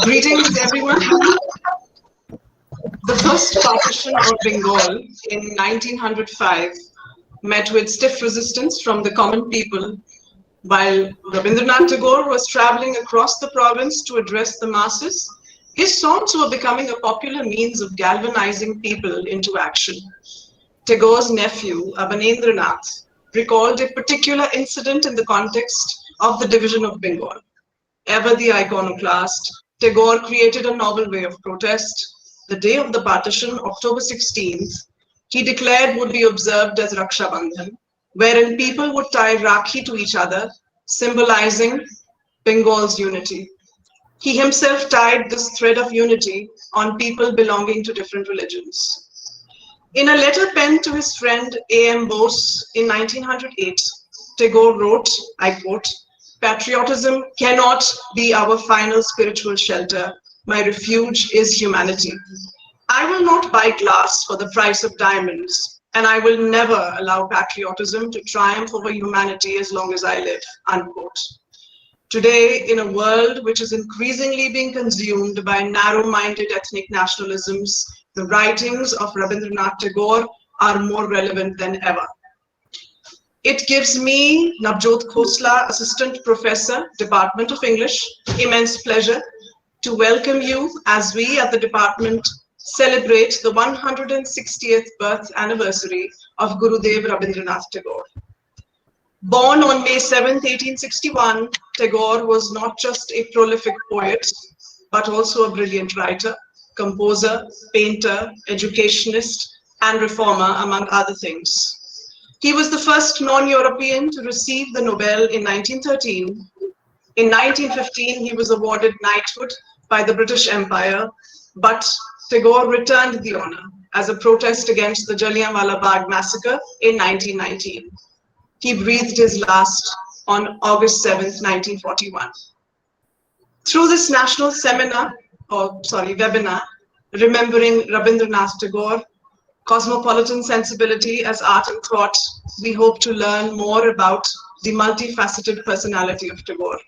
Greetings, everyone. The first partition of Bengal in 1905 met with stiff resistance from the common people, while Rabindranath Tagore was traveling across the province to address the masses. His songs were becoming a popular means of galvanizing people into action. Tagore's nephew, Rabindranath, recalled a particular incident in the context of the division of Bengal. Ever the iconoclast, Tagore created a novel way of protest. The day of the partition, October 16th, he declared would be observed as Raksha Bandhan, wherein people would tie Rakhi to each other, symbolizing Bengal's unity. He himself tied this thread of unity on people belonging to different religions. In a letter penned to his friend A.M. Bose in 1908, Tagore wrote, I quote, "Patriotism cannot be our final spiritual shelter. My refuge is humanity. I will not buy glass for the price of diamonds, and I will never allow patriotism to triumph over humanity as long as I live," unquote. Today, in a world which is increasingly being consumed by narrow-minded ethnic nationalisms, the writings of Rabindranath Tagore are more relevant than ever. It gives me, Navjot Khosla, Assistant Professor, Department of English, immense pleasure to welcome you as we at the department celebrate the 160th birth anniversary of Gurudev Rabindranath Tagore. Born on May 7, 1861, Tagore was not just a prolific poet, but also a brilliant writer, composer, painter, educationist, and reformer, among other things. He was the first non-European to receive the Nobel in 1913. In 1915, he was awarded knighthood by the British Empire, but Tagore returned the honor as a protest against the Jallianwala Bagh massacre in 1919. He breathed his last on August 7, 1941. Through this national webinar, remembering Rabindranath Tagore, Cosmopolitan Sensibility as Art and Thought, we hope to learn more about the multifaceted personality of Tagore.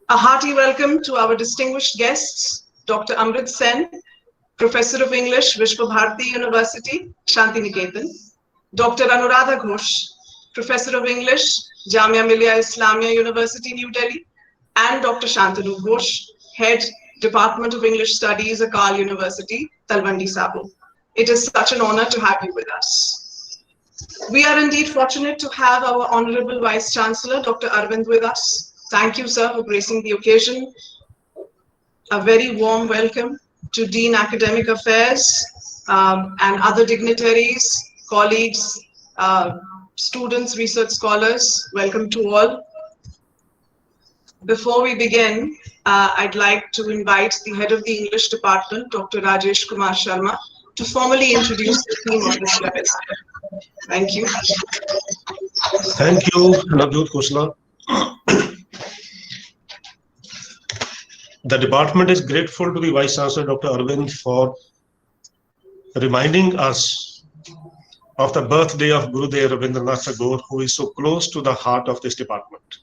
A hearty welcome to our distinguished guests, Dr. Amrit Sen, Professor of English, Vishwa Bharati University, Shantiniketan, Dr. Anuradha Ghosh, Professor of English, Jamia Millia Islamia University, New Delhi, and Dr. Shantanu Ghosh, Head, Department of English Studies, Akal University, Talwandi Sabo. It is such an honor to have you with us. We are indeed fortunate to have our Honorable Vice Chancellor, Dr. Arvind, with us. Thank you, sir, for gracing the occasion. A very warm welcome to Dean Academic Affairs and other dignitaries, colleagues, students, research scholars. Welcome to all. Before we begin, I'd like to invite the head of the English department, Dr. Rajesh Kumar Sharma, to formally introduce the theme of this webinar. Thank you. Thank you, Navjot Khosla. The department is grateful to the Vice Chancellor, Dr. Arvind, for reminding us of the birthday of Gurudev Rabindranath Tagore, who is so close to the heart of this department.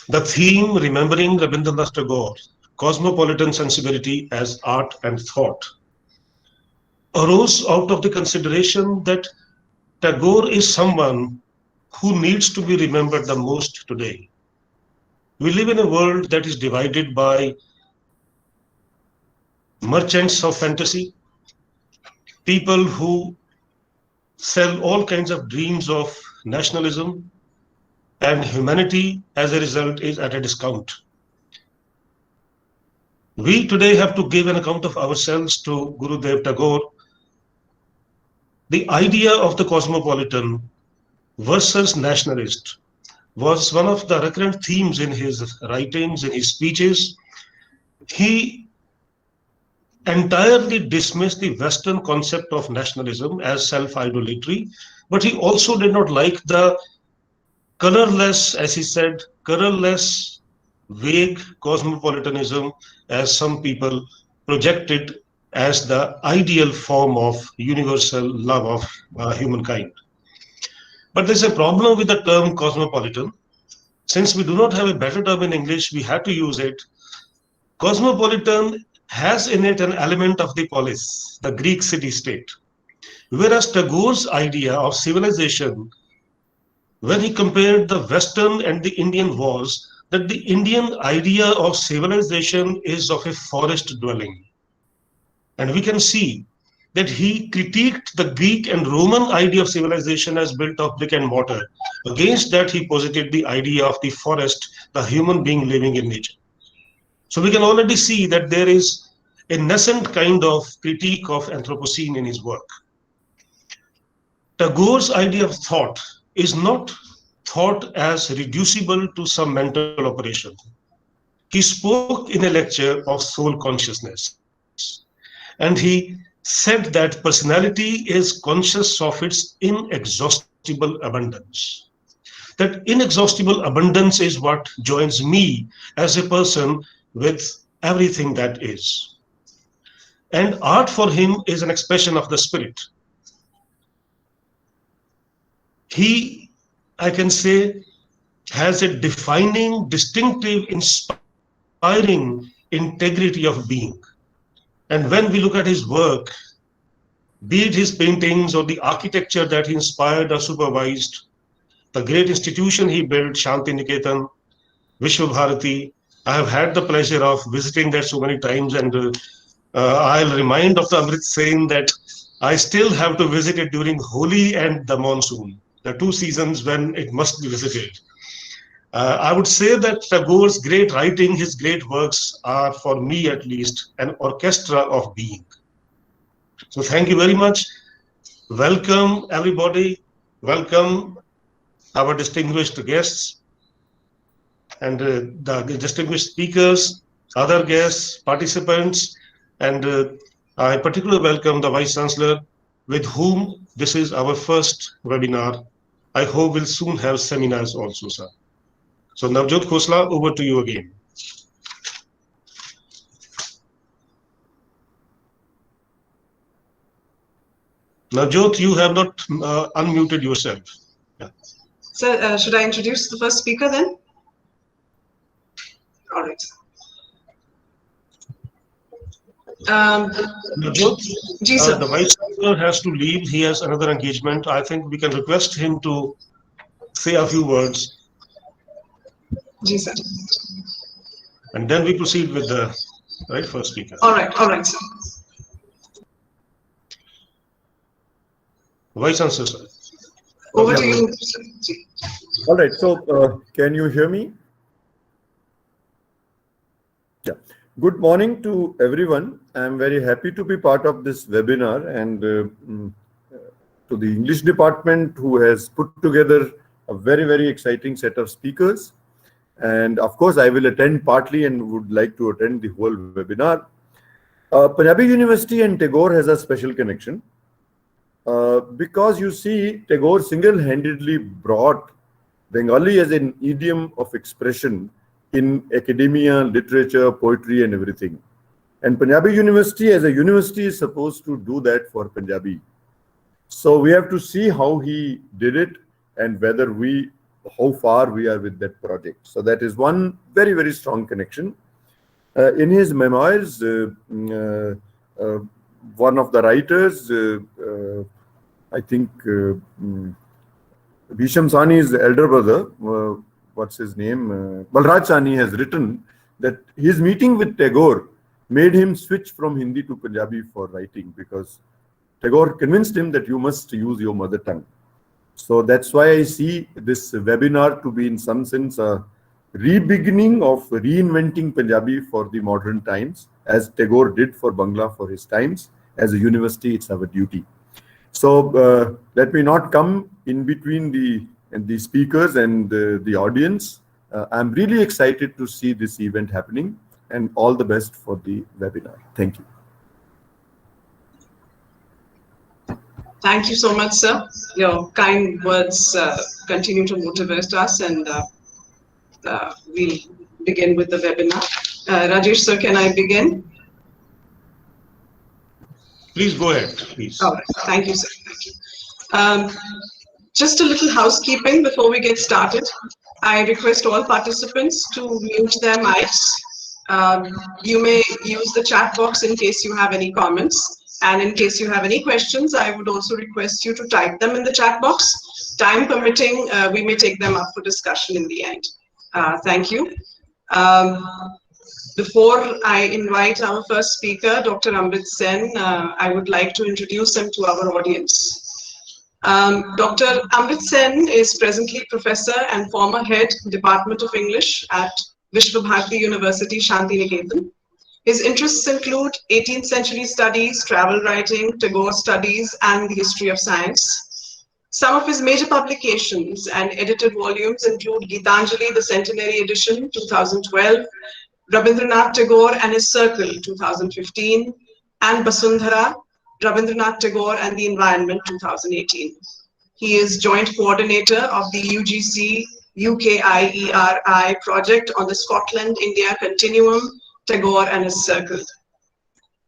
The theme, Remembering Rabindranath Tagore, Cosmopolitan Sensibility as Art and Thought, arose out of the consideration that Tagore is someone who needs to be remembered the most today. We live in a world that is divided by merchants of fantasy, people who sell all kinds of dreams of nationalism, and humanity as a result is at a discount. We today have to give an account of ourselves to Gurudev Tagore. The idea of the cosmopolitan versus nationalist was one of the recurrent themes in his writings, in his speeches. He entirely dismissed the Western concept of nationalism as self-idolatry, but he also did not like the colorless, as he said, colorless, vague cosmopolitanism, as some people project it as the ideal form of universal love of humankind. But there's a problem with the term cosmopolitan. Since we do not have a better term in English, we had to use it. Cosmopolitan has in it an element of the polis, the Greek city state. Whereas Tagore's idea of civilization, when he compared the Western and the Indian, was that the Indian idea of civilization is of a forest dwelling. And we can see that he critiqued the Greek and Roman idea of civilization as built of brick and mortar. Against that, he posited the idea of the forest, the human being living in nature. So we can already see that there is a nascent kind of critique of Anthropocene in his work. Tagore's idea of thought is not thought as reducible to some mental operation. He spoke in a lecture of soul consciousness, and he said that personality is conscious of its inexhaustible abundance. That inexhaustible abundance is what joins me as a person with everything that is. And art for him is an expression of the spirit. He, I can say, has a defining, distinctive, inspiring integrity of being. And when we look at his work, be it his paintings or the architecture that he inspired or supervised, the great institution he built, Shanti Niketan, Vishwa Bharati, I have had the pleasure of visiting there so many times, and I'll remind of the Amrit saying that I still have to visit it during Holi and the monsoon, the two seasons when it must be visited. I would say that Tagore's great writing, his great works are, for me at least, an orchestra of being. So thank you very much. Welcome, everybody. Welcome our distinguished guests and the distinguished speakers, other guests, participants, and I particularly welcome the Vice Chancellor, with whom this is our first webinar. I hope we'll soon have seminars also, sir. So Navjot Khosla, over to you again. Navjot, you have not unmuted yourself. Yeah. So should I introduce the first speaker then? All right. Navjot, the Vice Chancellor has to leave. He has another engagement. I think we can request him to say a few words. Ji, sir. And then we proceed with the first speaker. All right, sir. Vice Chancellor, sir. Over to you, sir. All right, so can you hear me? Yeah. Good morning to everyone. I'm very happy to be part of this webinar, and to the English department who has put together a very, very exciting set of speakers. And of course, I will attend partly and would like to attend the whole webinar. Punjabi University and Tagore has a special connection because you see, Tagore single-handedly brought Bengali as an idiom of expression in academia, literature, poetry, and everything. And Punjabi University as a university is supposed to do that for Punjabi. So we have to see how he did it and how far we are with that project. So that is one very, very strong connection. In his memoirs, one of the writers, I think Bhisham Sani's elder brother, what's his name? Balraj Sani has written that his meeting with Tagore made him switch from Hindi to Punjabi for writing, because Tagore convinced him that you must use your mother tongue. So that's why I see this webinar to be in some sense a re-beginning of reinventing Punjabi for the modern times, as Tagore did for Bangla for his times. As a university, it's our duty. So let me not come in between the speakers and the audience. I'm really excited to see this event happening, and all the best for the webinar. Thank you. Thank you so much, sir. Your kind words continue to motivate us, and we'll begin with the webinar. Rajesh, sir, can I begin? Please go ahead, please. All right. Thank you, sir. Thank you. Just a little housekeeping before we get started. I request all participants to mute their mics. You may use the chat box in case you have any comments. And in case you have any questions, I would also request you to type them in the chat box. Time permitting, we may take them up for discussion in the end. Thank you. Before I invite our first speaker, Dr. Amrit Sen, I would like to introduce him to our audience. Dr. Amrit Sen is presently professor and former head Department of English at Vishwa Bharati University, Shantiniketan. His interests include 18th century studies, travel writing, Tagore studies, and the history of science. Some of his major publications and edited volumes include Gitanjali, the Centenary Edition, 2012, Rabindranath Tagore and His Circle, 2015, and Basundhara, Rabindranath Tagore and the Environment, 2018. He is joint coordinator of the UGC UKIERI project on the Scotland-India Continuum, Tagore and His Circle.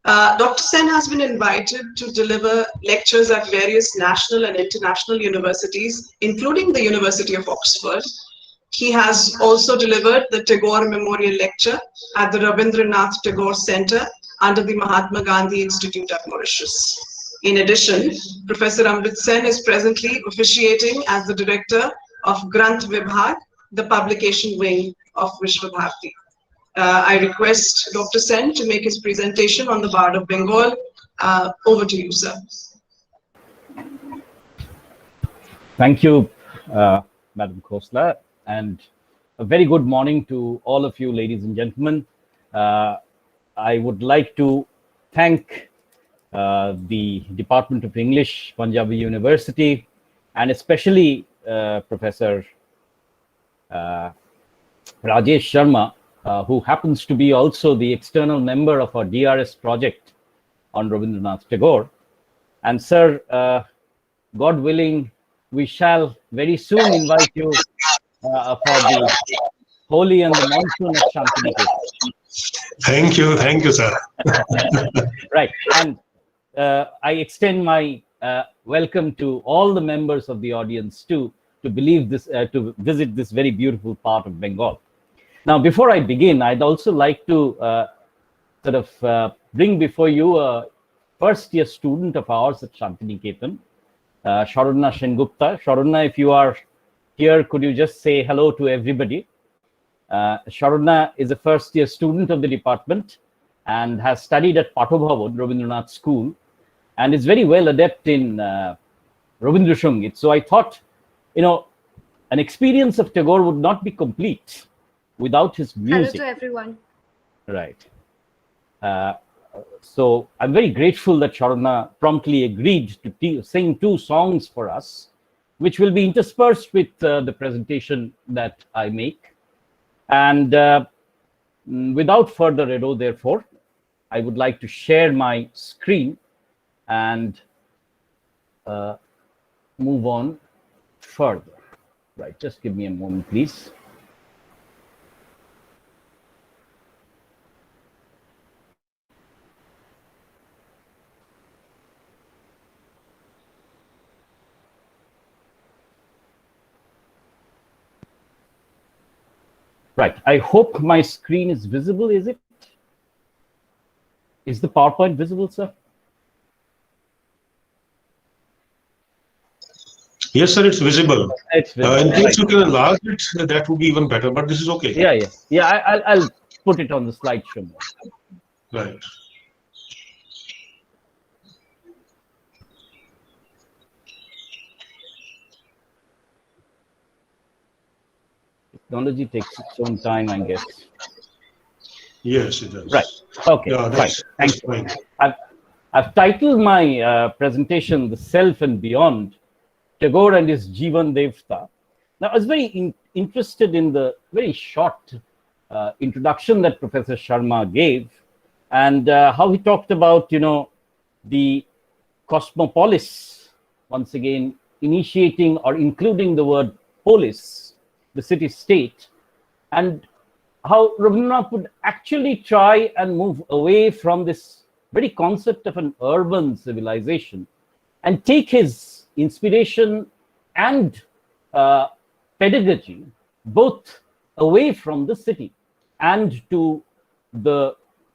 Dr. Sen has been invited to deliver lectures at various national and international universities, including the University of Oxford. He has also delivered the Tagore Memorial Lecture at the Rabindranath Tagore Center under the Mahatma Gandhi Institute at Mauritius. In addition, Professor Amrit Sen is presently officiating as the director of Granth Vibhag, the publication wing of Vishwa Bharati. I request Dr. Sen to make his presentation on the Bard of Bengal. Over to you, sir. Thank you, Madam Khosla, and a very good morning to all of you, ladies and gentlemen. I would like to thank the Department of English, Punjabi University, and especially Professor Rajesh Sharma, who happens to be also the external member of our DRS project on Rabindranath Tagore. And sir, God willing, we shall very soon invite you for the Holi and the monsoon at Shantiniketan. Thank you, sir. Right, and I extend my welcome to all the members of the audience to visit this very beautiful part of Bengal. Now, before I begin, I'd also like to bring before you a first-year student of ours at Shantiniketan, Sharanya Sengupta. Sharanya, if you are here, could you just say hello to everybody? Sharanya is a first-year student of the department and has studied at Patobhavan, Rabindranath School, and is very well adept in Rabindra Sangit. So I thought, an experience of Tagore would not be complete without his music. Hello to everyone. Right. So I'm very grateful that Sharanya promptly agreed to sing 2 songs for us, which will be interspersed with the presentation that I make. And without further ado, therefore, I would like to share my screen and move on further. Right, just give me a moment, please. Right, I hope my screen is visible, is it? Is the PowerPoint visible, sir? Yes, sir, it's visible. It's visible. In case you can enlarge it, that would be even better, but this is okay. Yeah, I'll put it on the slideshow. Right. Technology takes its own time, I guess. Yes, it does. Right. Okay. Yeah, fine. Thank you. Fine. I've titled my presentation "The Self and Beyond: Tagore and His Jivan Devta." Now, I was very interested in the very short introduction that Professor Sharma gave, and how he talked about, the cosmopolis once again initiating or including the word polis, the city state, and how Rabindranath would actually try and move away from this very concept of an urban civilization and take his inspiration and pedagogy both away from the city and to the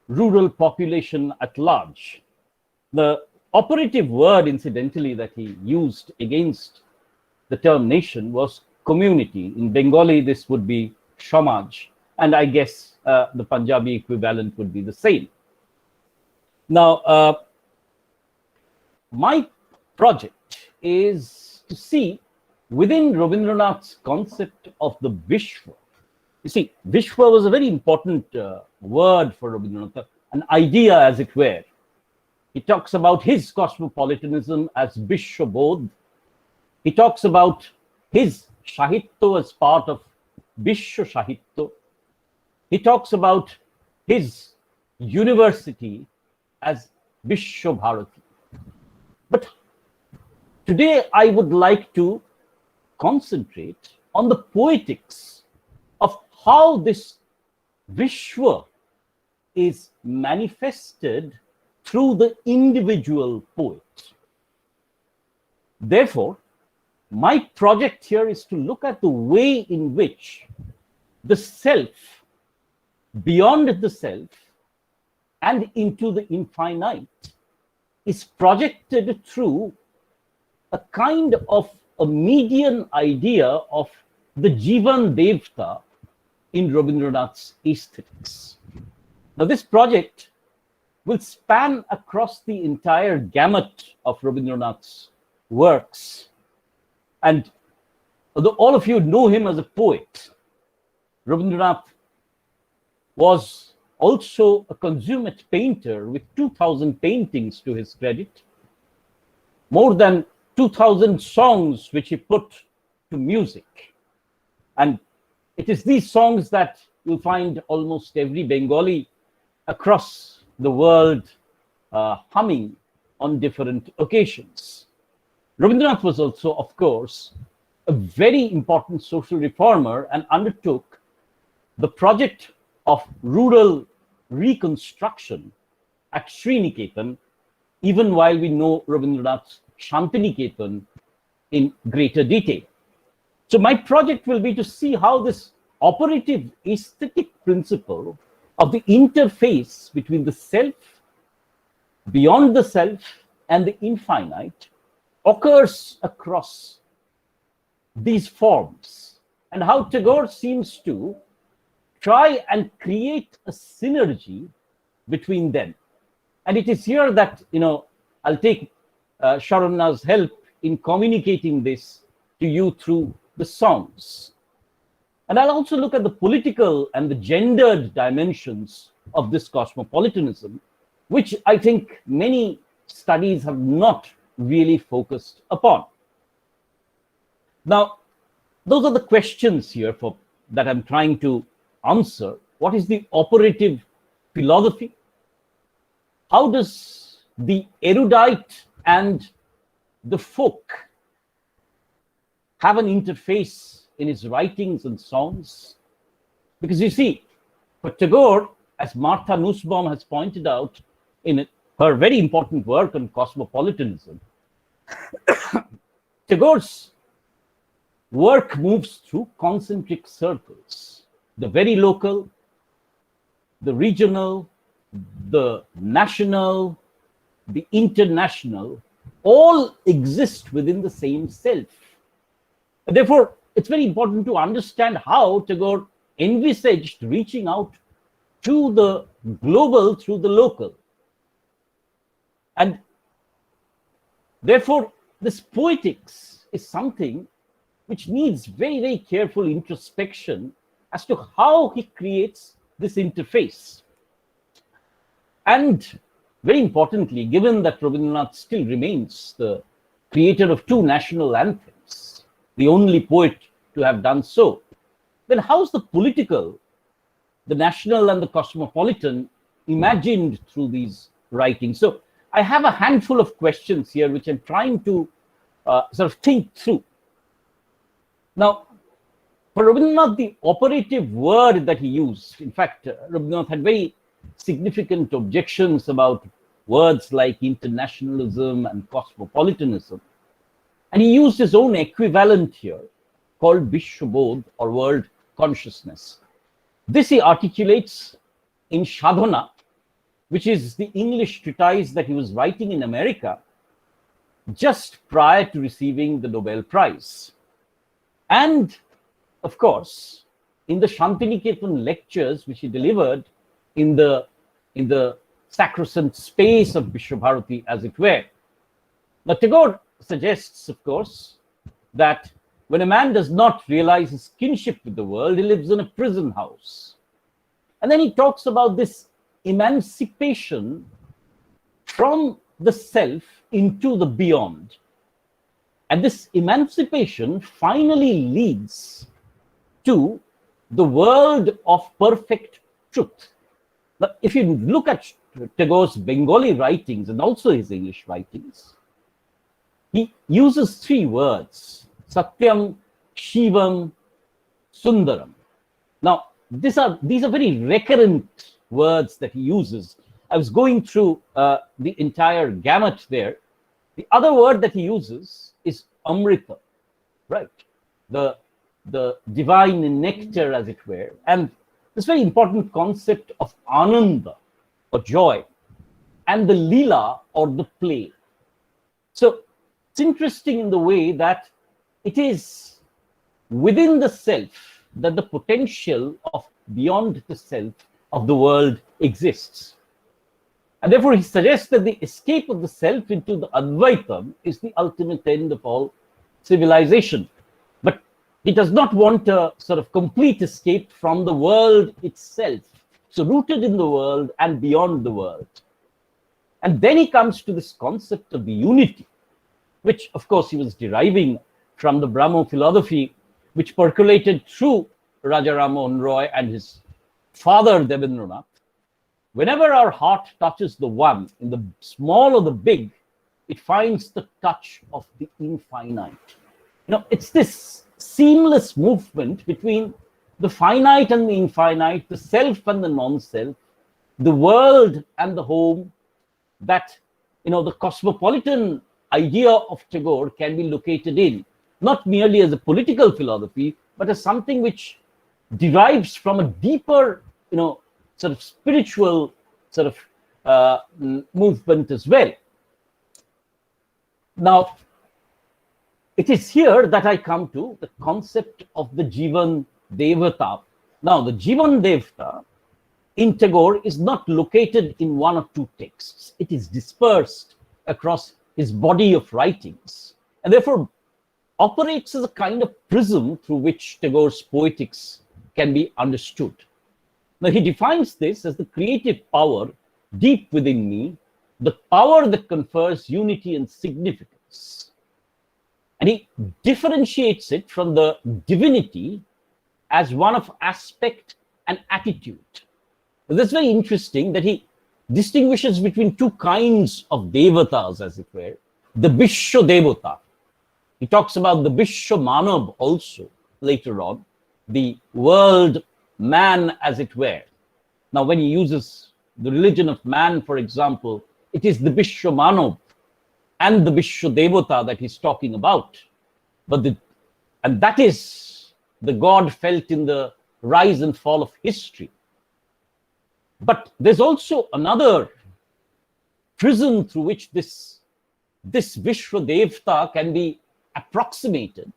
rural population at large. The operative word, incidentally, that he used against the term nation was community. In Bengali, this would be Samaj, and I guess the Punjabi equivalent would be the same. Now, my project is to see within Rabindranath's concept of the Vishwa. You see, Vishwa was a very important word for Rabindranath, an idea, as it were. He talks about his cosmopolitanism as Vishwabodh. He talks about his Sahitya as part of Vishwa Sahitya. He talks about his university as Vishwa Bharati. But today I would like to concentrate on the poetics of how this Vishwa is manifested through the individual poet. Therefore, my project here is to look at the way in which the self, beyond the self, and into the infinite is projected through a kind of a median idea of the Jivan Devta in Rabindranath's aesthetics. Now, this project will span across the entire gamut of Rabindranath's works. And although all of you know him as a poet, Rabindranath was also a consummate painter with 2,000 paintings to his credit, more than 2,000 songs which he put to music. And it is these songs that you'll find almost every Bengali across the world humming on different occasions. Rabindranath was also, of course, a very important social reformer and undertook the project of rural reconstruction at Sriniketan, even while we know Rabindranath's Shantiniketan in greater detail. So my project will be to see how this operative aesthetic principle of the interface between the self, beyond the self, and the infinite occurs across these forms, and how Tagore seems to try and create a synergy between them. And it is here that, I'll take Sharanna's help in communicating this to you through the songs. And I'll also look at the political and the gendered dimensions of this cosmopolitanism, which I think many studies have not really focused upon. Now, those are the questions here that I'm trying to answer. What is the operative philosophy? How does the erudite and the folk have an interface in his writings and songs? Because you see, for Tagore, as Martha Nussbaum has pointed out in her very important work on cosmopolitanism, Tagore's work moves through concentric circles. The very local, the regional, the national, the international, all exist within the same self. And therefore, it's very important to understand how Tagore envisaged reaching out to the global through the local. And therefore, this poetics is something which needs very, very careful introspection as to how he creates this interface. And very importantly, given that Rabindranath still remains the creator of two national anthems, the only poet to have done so, then how's the political, the national and the cosmopolitan imagined through these writings? So I have a handful of questions here which I'm trying to sort of think through. Now, for Rabindranath, the operative word that he used, in fact, Rabindranath had very significant objections about words like internationalism and cosmopolitanism. And he used his own equivalent here called Vishwabodh, or world consciousness. This he articulates in Sadhana, which is the English treatise that he was writing in America just prior to receiving the Nobel Prize. And of course, in the Shantiniketan lectures, which he delivered in the sacrosanct space of Vishwabharati, as it were. Now, Tagore suggests, of course, that when a man does not realize his kinship with the world, he lives in a prison house. And then he talks about this emancipation from the self into the beyond. And this emancipation finally leads to the world of perfect truth. Now, if you look at Tagore's Bengali writings and also his English writings, he uses three words: Satyam, Shivam, Sundaram. Now, these are very recurrent words that he uses. I was going through the entire gamut there. The other word that he uses is Amrita, right? The divine nectar, as it were. And this very important concept of Ananda, or joy, and the Leela, or the play. So it's interesting in the way that it is within the self that the potential of beyond the self of the world exists. And therefore, he suggests that the escape of the self into the Advaitam is the ultimate end of all civilization. But he does not want a sort of complete escape from the world itself. So rooted in the world and beyond the world. And then he comes to this concept of the unity, which of course he was deriving from the Brahmo philosophy, which percolated through Raja Ram Mohan Roy and his father Rabindranath. Whenever our heart touches the one, in the small or the big, it finds the touch of the infinite. You know, it's this seamless movement between the finite and the infinite, the self and the non-self, the world and the home, that, you know, the cosmopolitan idea of Tagore can be located in, not merely as a political philosophy, but as something which derives from a deeper, you know, sort of spiritual sort of movement as well. Now, it is here that I come to the concept of the Jivan Devata. Now, the Jivan Devata in Tagore is not located in one or two texts. It is dispersed across his body of writings, and therefore operates as a kind of prism through which Tagore's poetics can be understood. Now, he defines this as the creative power deep within me, the power that confers unity and significance. And he differentiates it from the divinity as one of aspect and attitude. That's very interesting that he distinguishes between two kinds of devatas, as it were. The Vishwa Devata. He talks about the Vishwa Manav also later on, the world man, as it were. Now, when he uses the religion of man, for example, it is the Vishwa Manav and the Vishwa Devata that he's talking about. And that is the God felt in the rise and fall of history. But there's also another prism through which this Vishwa Devata can be approximated,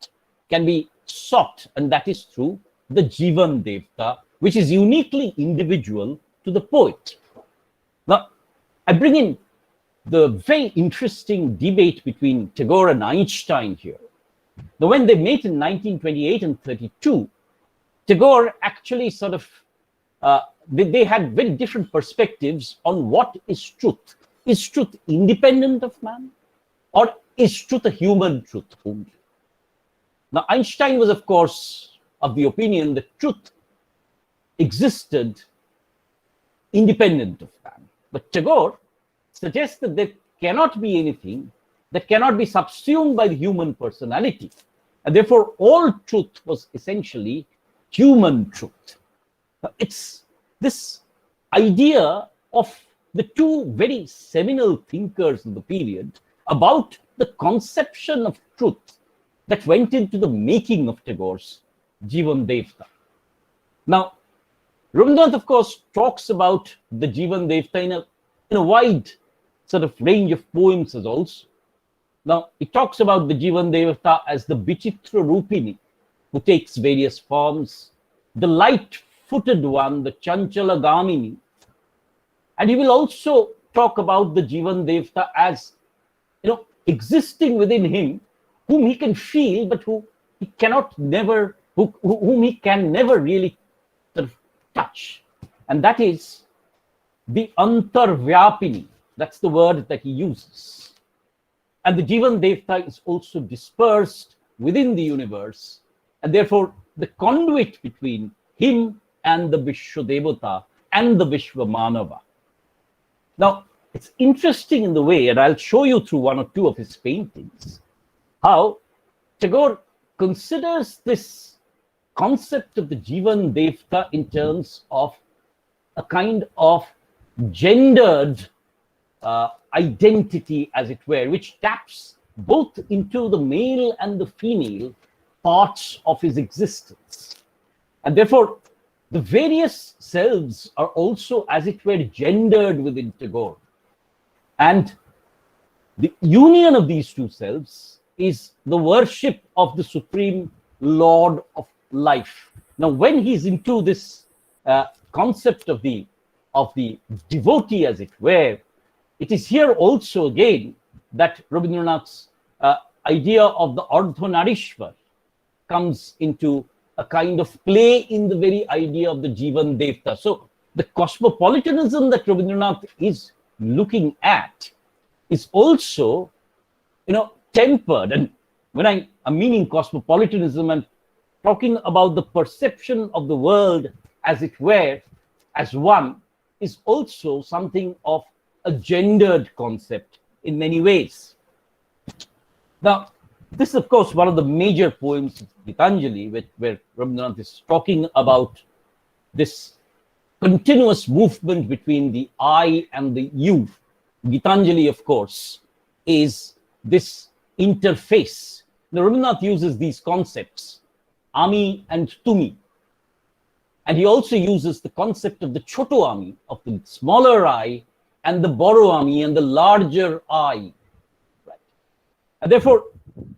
can be sought, and that is through the Jivan Devata, which is uniquely individual to the poet. Now, I bring in the very interesting debate between Tagore and Einstein here. Now, when they met in 1928 and 32, Tagore actually sort of, they had very different perspectives on what is truth. Is truth independent of man? Or is truth a human truth only? Now, Einstein was, of course, of the opinion that truth existed independent of man. But Tagore suggests that there cannot be anything that cannot be subsumed by the human personality. And therefore, all truth was essentially human truth. It's this idea of the two very seminal thinkers of the period about the conception of truth that went into the making of Tagore's Jivan Devta. Now, Rabindranath, of course, talks about the Jivan Devta in a wide sort of range of poems as also. Now, he talks about the Jivan Devta as the Vichitra Rupini, who takes various forms, the light-footed one, the Chanchala Gamini. And he will also talk about the Jivan Devta as, existing within him, whom he can feel, but whom he can never really sort of touch. And that is the Antarvyapini. That's the word that he uses. And the Jivan Devta is also dispersed within the universe, and therefore the conduit between him and the Vishwadevata and the Vishwamanava. Now, it's interesting in the way, and I'll show you through one or two of his paintings, how Tagore considers this concept of the Jivan Devta in terms of a kind of gendered identity, as it were, which taps both into the male and the female parts of his existence. And therefore, the various selves are also, as it were, gendered within Tagore. And the union of these two selves is the worship of the Supreme Lord of Life. Now, when he's into this concept of the devotee, as it were, it is here also again that Rabindranath's idea of the Ardhanarishwar comes into a kind of play in the very idea of the Jivan Devta. So the cosmopolitanism that Rabindranath is looking at is also, tempered. And when I'm meaning cosmopolitanism, I'm talking about the perception of the world, as it were, as one, is also something of a gendered concept in many ways. Now, this is, of course, one of the major poems of Gitanjali, where Rabindranath is talking about this continuous movement between the I and the you. Gitanjali, of course, is this interface. Now, Rabindranath uses these concepts, Ami and Tumi. And he also uses the concept of the Choto Ami, of the smaller I, and the Boro Ami, and the larger I. Right? And therefore,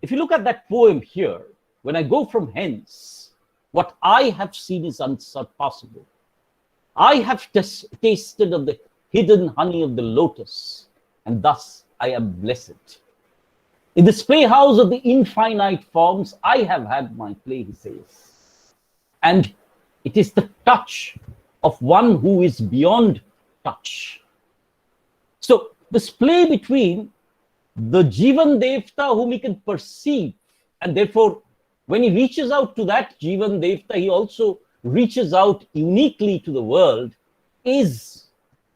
if you look at that poem here, when I go from hence, what I have seen is unsurpassable. I have tasted of the hidden honey of the lotus, and thus I am blessed. In this playhouse of the infinite forms, I have had my play, he says. And it is the touch of one who is beyond touch. So this play between the Jivan Devta, whom he can perceive, and therefore when he reaches out to that Jivan Devta, he also reaches out uniquely to the world, is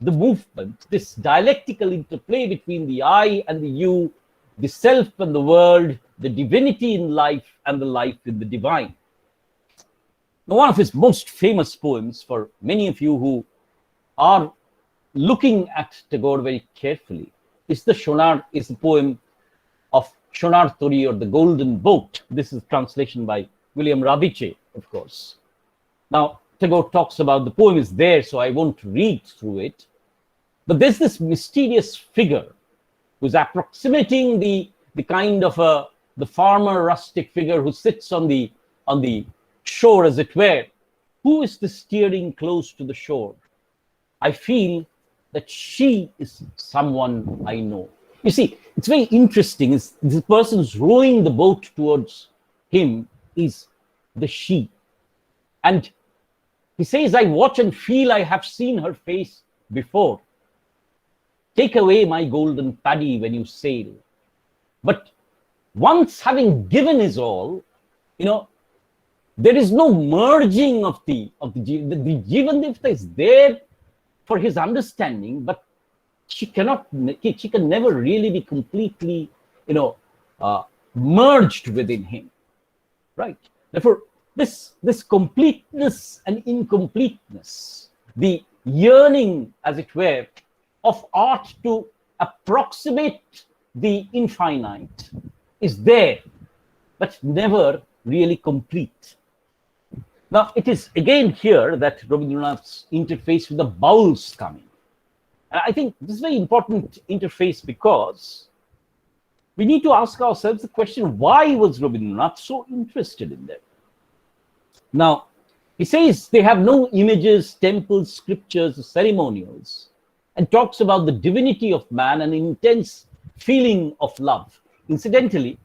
the movement, this dialectical interplay between the I and the you, the self and the world, the divinity in life and the life in the divine. Now, one of his most famous poems, for many of you who are looking at Tagore very carefully, is the poem of Shonar Tori, or the Golden Boat. This is a translation by William Radice, of course. Now, Tagore talks about, the poem is there, so I won't read through it. But there's this mysterious figure who's approximating the kind of the farmer rustic figure who sits on the shore, as it were. Who is the steering close to the shore? I feel that she is someone I know. You see, it's very interesting. The person who's rowing the boat towards him is the she. And he says, I watch and feel I have seen her face before. Take away my golden paddy when you sail. But once having given his all, there is no merging of the Jivan Devta is there for his understanding, but she can never really be completely merged within him, right? Therefore, this completeness and incompleteness, the yearning, as it were, of art to approximate the infinite is there, but never really complete. Now, it is again here that Rabindranath's interface with the bowls come in. And I think this is a very important interface because we need to ask ourselves the question, why was Rabindranath so interested in them? Now, he says they have no images, temples, scriptures, ceremonials, and talks about the divinity of man and intense feeling of love. Incidentally,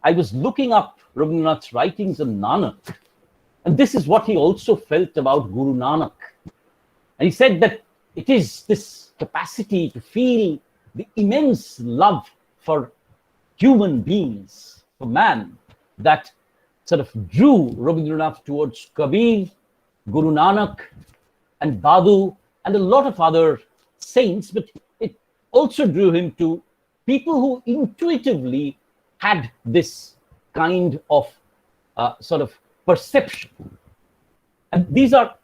I was looking up Rabindranath's writings on Nanak, and this is what he also felt about Guru Nanak. And he said that it is this capacity to feel the immense love for human beings, for man, that sort of drew Rabindranath towards Kabir, Guru Nanak, and Badhu, and a lot of other saints, but it also drew him to people who intuitively had this kind of sort of perception. And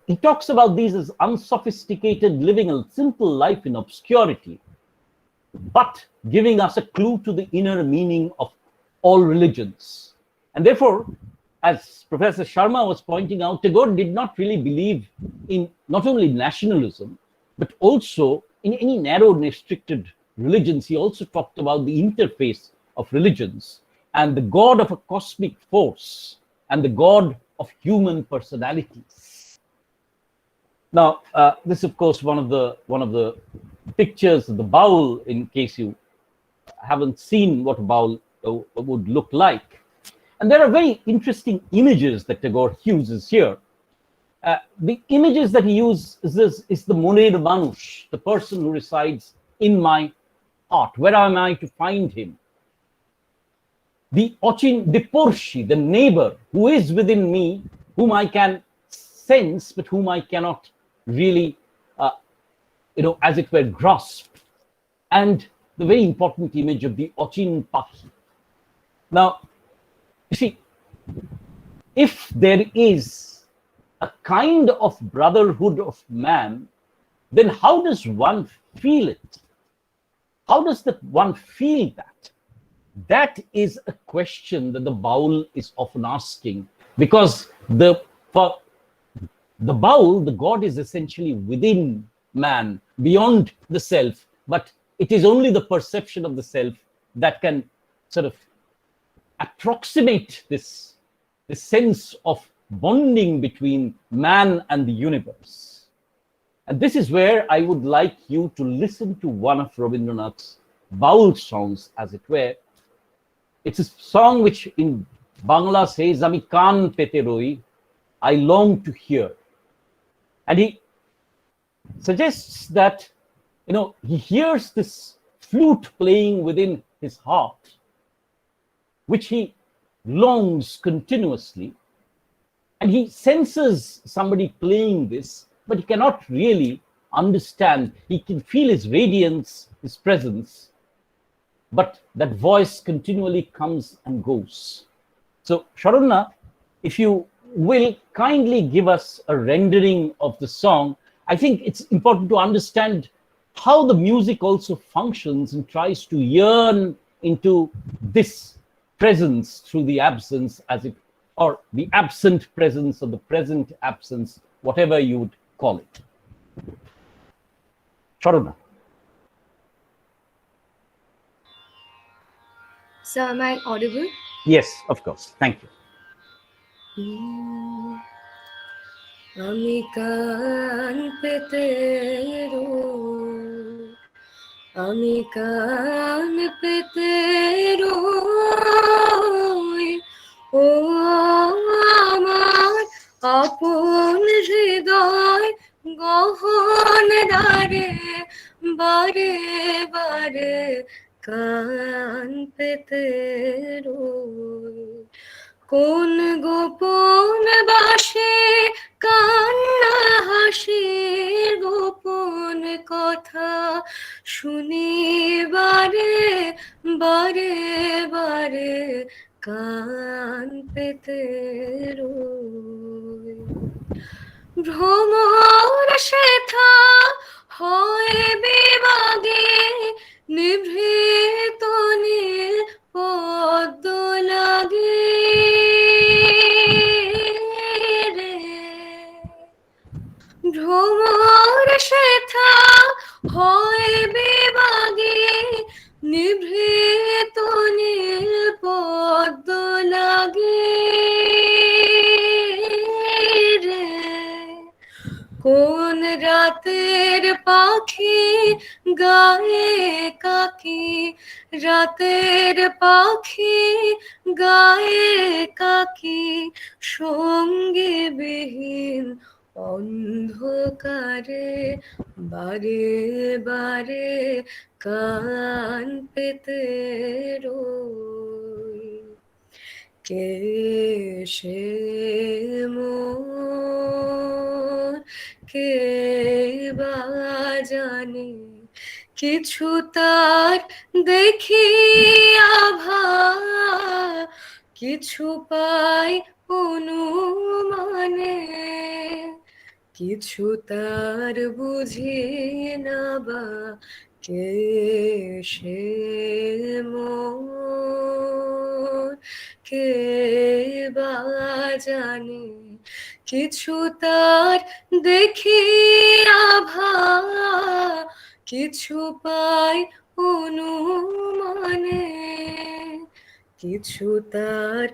he talks about these as unsophisticated, living a simple life in obscurity, but giving us a clue to the inner meaning of all religions. And therefore, as Professor Sharma was pointing out, Tagore did not really believe in not only nationalism, but also in any narrow, restricted religions. He also talked about the interface of religions and the God of a cosmic force and the God of human personalities. Now, this, of course, one of the pictures of the bowl, in case you haven't seen what a bowl would look like. And there are very interesting images that Tagore uses here. The images that he uses is the Moner Manush, the person who resides in my heart. Where am I to find him? The Ochin Diporshi, the neighbor who is within me, whom I can sense, but whom I cannot really, as it were, grasp. And the very important image of the Ochin Pahi. Now, you see, if there is a kind of brotherhood of man, then how does one feel it? How does one feel that? That is a question that the Baul is often asking, because for the Baul, the God is essentially within man, beyond the self, but it is only the perception of the self that can sort of approximate this sense of bonding between man and the universe. And this is where I would like you to listen to one of Rabindranath's Baul songs, as it were. It's a song which in Bangla says, Ami kan pete roi, I long to hear. And he suggests that, he hears this flute playing within his heart, which he longs continuously. And he senses somebody playing this, but he cannot really understand. He can feel his radiance, his presence, but that voice continually comes and goes. So, Sharuna, if you will kindly give us a rendering of the song. I think it's important to understand how the music also functions and tries to yearn into this presence through the absence, or the absent presence, or the present absence, whatever you would call it. Sharuna. So am I audible? Yes, of course. Thank you. আমি কান পেতে রই, আমি কান পেতে রই, ও আমার আপন হৃদয় গহন দ্বারে বারে বারে কান পেতে রই। কোন গোপন বাসে কান্না হাসির গোপন কথা শুনিবারে বারে বারে কান পেতে রই। ভ্রমর শেথা হয় বিভাগে, নিভৃত নীল পদ্ম লাগে রে। ভ্রমর শেথা হয় বিভাগে, নিভৃত নীল পদ্ম লাগে রে। কোন রাতের পাখি গায়ে কাকি, রাতের পাখি গায়ে কাকি, সঙ্গী বিহীন অন্ধকারে বারে বারে কান পেতে রই। কে সে মোর, কে বা জানে, কিছু তার দেখি আভা, কিছু পাই অনুমানে, কিছু তার বুঝি না বা। কে সে মোর, কে বা জানে, কিছু তার দেখি আভা, কিছু পাই অনুমানে, কিছু তার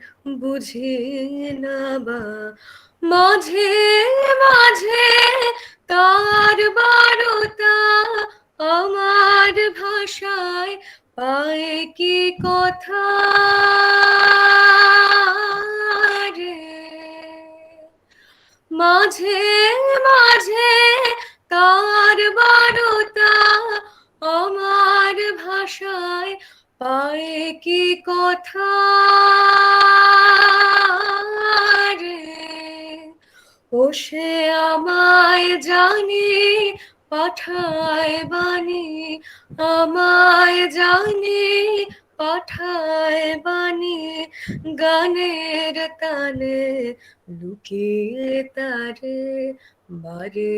বুঝি না বা। মাঝে মাঝে তার বারতা আমার ভাষায় পায় কি কথা রে। মাঝে মাঝে তার বারতা আমার ভাষায় পায় কি কথা রে। ও সে আমায় জানি পাঠায় বাণী, আমায় জানি পাঠায় বাণী, গানের তানে লুকিয়ে তারে বারে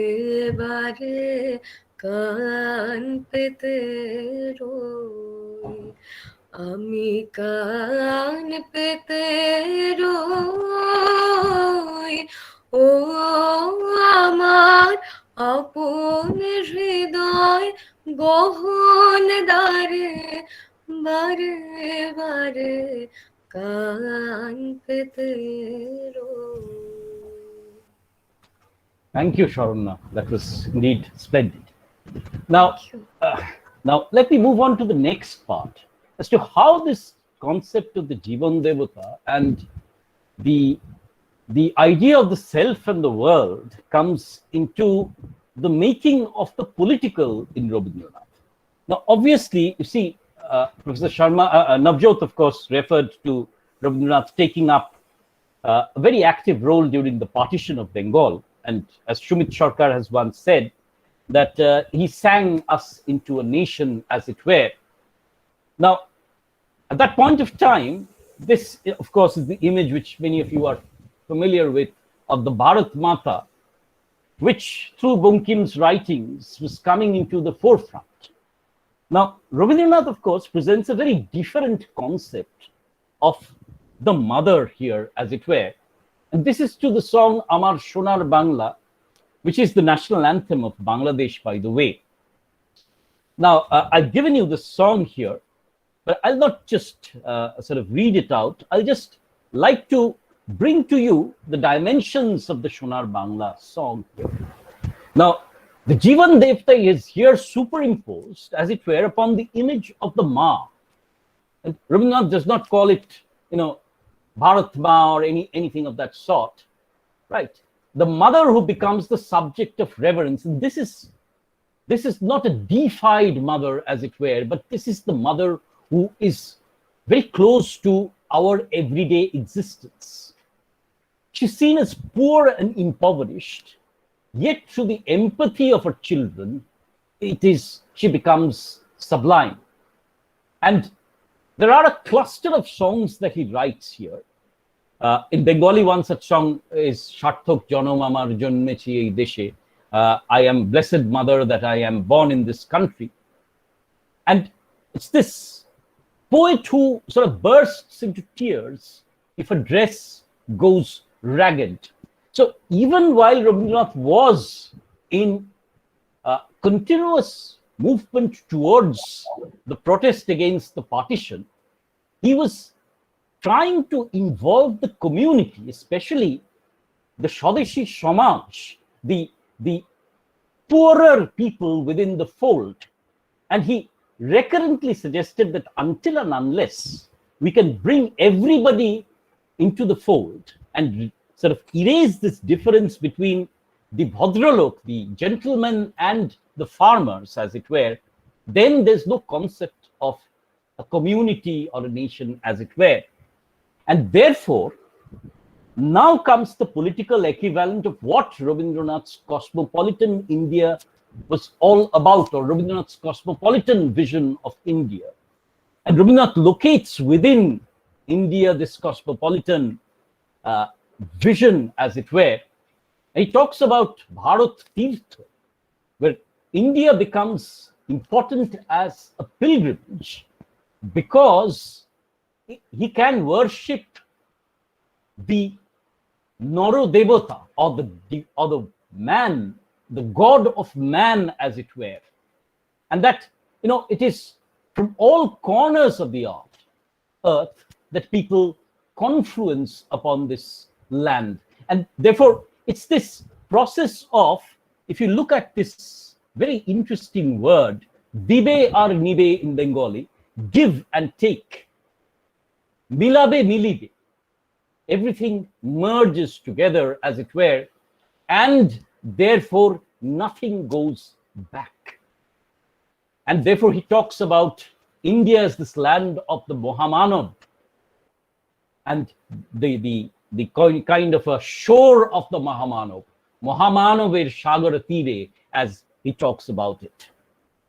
বারে কান পেতে রই। আমি কান পেতে রই। ও আমার আপন হৃদয় গহন দ্বারে বারে বারে কান পেতে রই। Thank you, Sharonna. That was indeed splendid. Now, now let me move on to the next part as to how this concept of the Jivan Devata and the idea of the self and the world comes into the making of the political in Rabindranath. Now, obviously, you see, Professor Sharma, Navjot, of course, referred to Rabindranath taking up a very active role during the partition of Bengal. And as Shumit Sarkar has once said, that he sang us into a nation, as it were. Now, at that point of time, this, of course, is the image which many of you are familiar with of the Bharat Mata, which through Bankim's writings was coming into the forefront. Now, Rabindranath, of course, presents a very different concept of the mother here, as it were. And this is to the song Amar Shonar Bangla, which is the national anthem of Bangladesh, by the way. Now, I've given you the song here, but I'll not just sort of read it out. I'll just like to bring to you the dimensions of the Shonar Bangla song here. Now, the Jivan Devta is here superimposed, as it were, upon the image of the Ma. And Rabindranath does not call it, Bharat Ma or anything of that sort, right? The mother who becomes the subject of reverence. And this is not a deified mother, as it were, but this is the mother who is very close to our everyday existence. She's seen as poor and impoverished, yet through the empathy of her children, she becomes sublime. And There are a cluster of songs that he writes here. In Bengali, one such song is Sharthok Janam Amar Janmechi Ei Deshe. I am blessed mother that I am born in this country. And it's this poet who sort of bursts into tears if a dress goes ragged. So even while Rabindranath was in continuous movement towards the protest against the partition, he was trying to involve the community, especially the Swadeshi Samaj, the poorer people within the fold. And he recurrently suggested that until and unless we can bring everybody into the fold and sort of erase this difference between the Bhadralok, the gentlemen, and the farmers, as it were, then there's no concept of a community or a nation, as it were. And therefore, now comes the political equivalent of what Rabindranath's cosmopolitan India was all about, or Rabindranath's cosmopolitan vision of India. And Rabindranath locates within India this cosmopolitan vision, as it were. And he talks about Bharat Tirtha, where India becomes important as a pilgrimage because he can worship the Naro Devata, or the man, the god of man, as it were. And that, it is from all corners of the earth that people confluence upon this land. And therefore, it's this process of, if you look at this very interesting word, dibe or nibe in Bengali, give and take, milabe milibe, everything merges together, as it were, and therefore nothing goes back. And therefore he talks about India as this land of the Mahamanav, and the kind of a shore of the Mahamanav, Mahamanaver Sagara Tire, as he talks about it.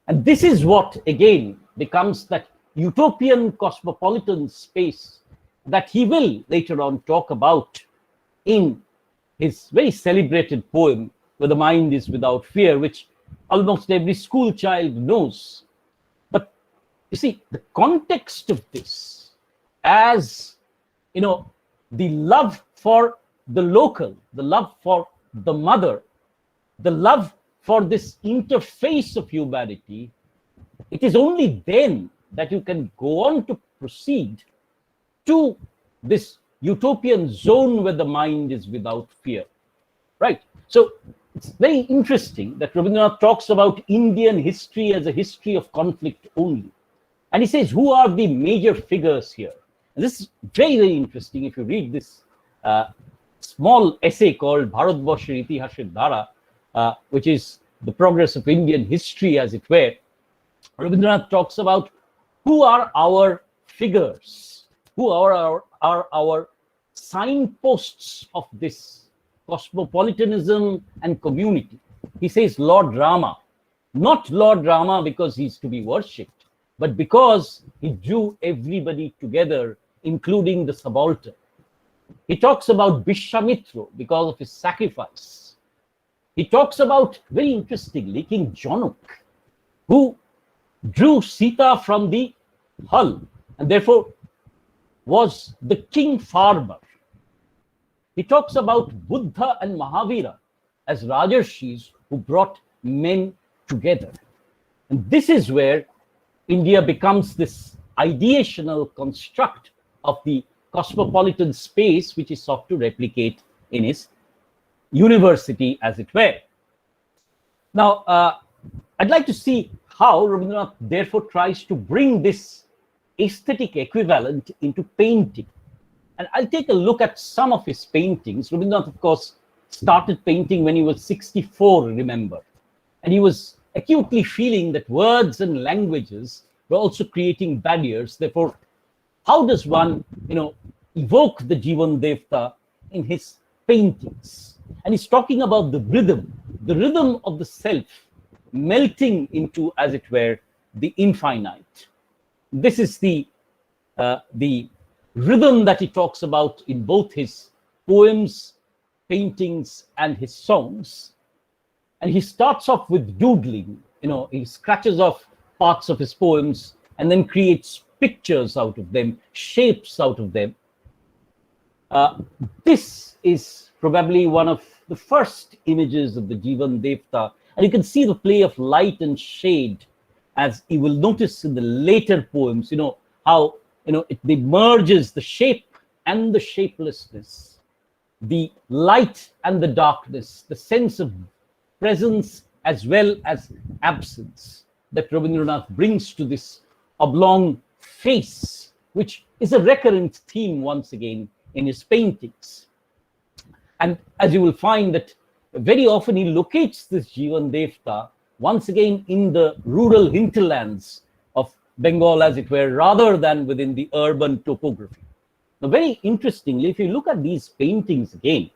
And this is what again becomes that utopian cosmopolitan space that he will later on talk about in his very celebrated poem, Where the Mind is Without Fear, which almost every school child knows. But you see, the context of this, as the love for the local, the love for the mother, the love for this interface of humanity, it is only then that you can go on to proceed to this utopian zone where the mind is without fear, right? So it's very interesting that Rabindranath talks about Indian history as a history of conflict only. And he says, who are the major figures here? And this is very, very interesting. If you read this small essay called Bharatbharsher Itihasher Dhara, which is the progress of Indian history, as it were, Rabindranath talks about who are our figures, who are our signposts of this cosmopolitanism and community. He says Lord Rama, not Lord Rama because he's to be worshipped, but because he drew everybody together, including the subaltern. He talks about Vishwamitra because of his sacrifice. He talks about, very interestingly, King Januk, who drew Sita from the hull and therefore was the king farmer. He talks about Buddha and Mahavira as Rajarshis who brought men together. And this is where India becomes this ideational construct of the cosmopolitan space which he sought to replicate in his university, as it were. Now, I'd like to see how Rabindranath therefore tries to bring this aesthetic equivalent into painting. And I'll take a look at some of his paintings. Rabindranath, of course, started painting when he was 64, remember. And he was acutely feeling that words and languages were also creating barriers. Therefore, how does one, evoke the Jivan Devta in his paintings? And he's talking about the rhythm of the self melting into, as it were, the infinite. This is the the rhythm that he talks about in both his poems, paintings, and his songs. And he starts off with doodling. He scratches off parts of his poems and then creates pictures out of them, shapes out of them. This is probably one of the first images of the Jivan Devta. And you can see the play of light and shade, as you will notice in the later poems, how they merges the shape and the shapelessness, the light and the darkness, the sense of presence as well as absence that Rabindranath brings to this oblong face, which is a recurrent theme once again in his paintings. And as you will find that very often he locates this Jivan Devta once again in the rural hinterlands of Bengal, as it were, rather than within the urban topography. Now, very interestingly, if you look at these paintings again,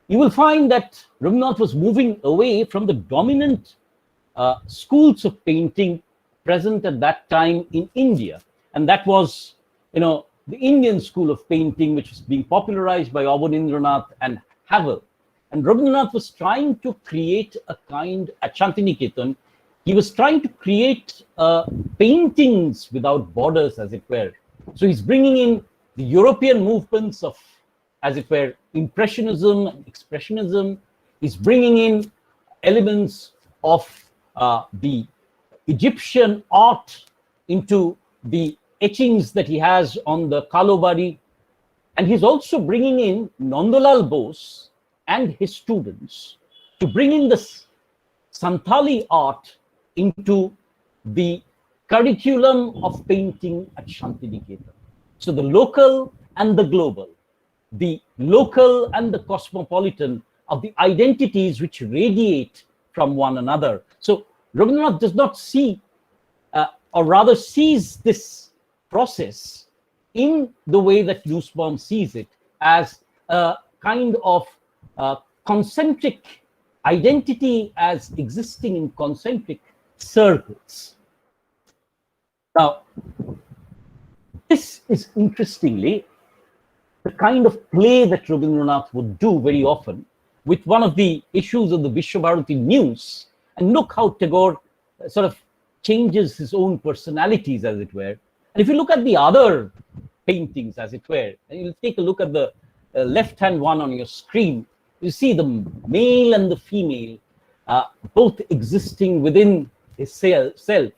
you will find that Rabindranath was moving away from the dominant schools of painting present at that time in India. And that was, the Indian school of painting, which was being popularized by Rabindranath and Havel. And Rabindranath was trying to create a kind, at Shantiniketan, he was trying to create paintings without borders, as it were. So he's bringing in the European movements of, as it were, Impressionism and Expressionism. He's bringing in elements of the Egyptian art into the etchings that he has on the Kalobari. And he's also bringing in Nandalal Bose and his students to bring in this Santali art into the curriculum of painting at Shantiniketan. So the local and the global, the local and the cosmopolitan of the identities which radiate from one another. So Rabindranath does not see, or rather sees this process in the way that Nussbaum sees it, as a kind of concentric identity, as existing in concentric circles. Now, this is interestingly the kind of play that Rabindranath would do very often with one of the issues of the Vishwabharati News. And look how Tagore sort of changes his own personalities, as it were. And if you look at the other paintings, as it were, and you'll take a look at the left-hand one on your screen, you see the male and the female both existing within his self.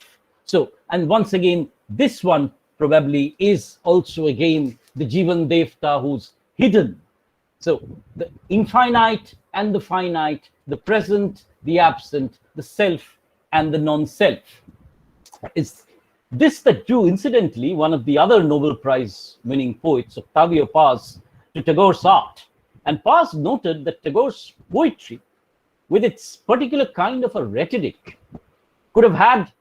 So, and once again, this one probably is also again the Jivan Devta who's hidden. So the infinite and the finite, the present, the absent, the self and the non-self. Is this that drew, incidentally, one of the other Nobel Prize winning poets, Octavio Paz, to Tagore's art. And Paz noted that Tagore's poetry, with its particular kind of a rhetoric, could have had,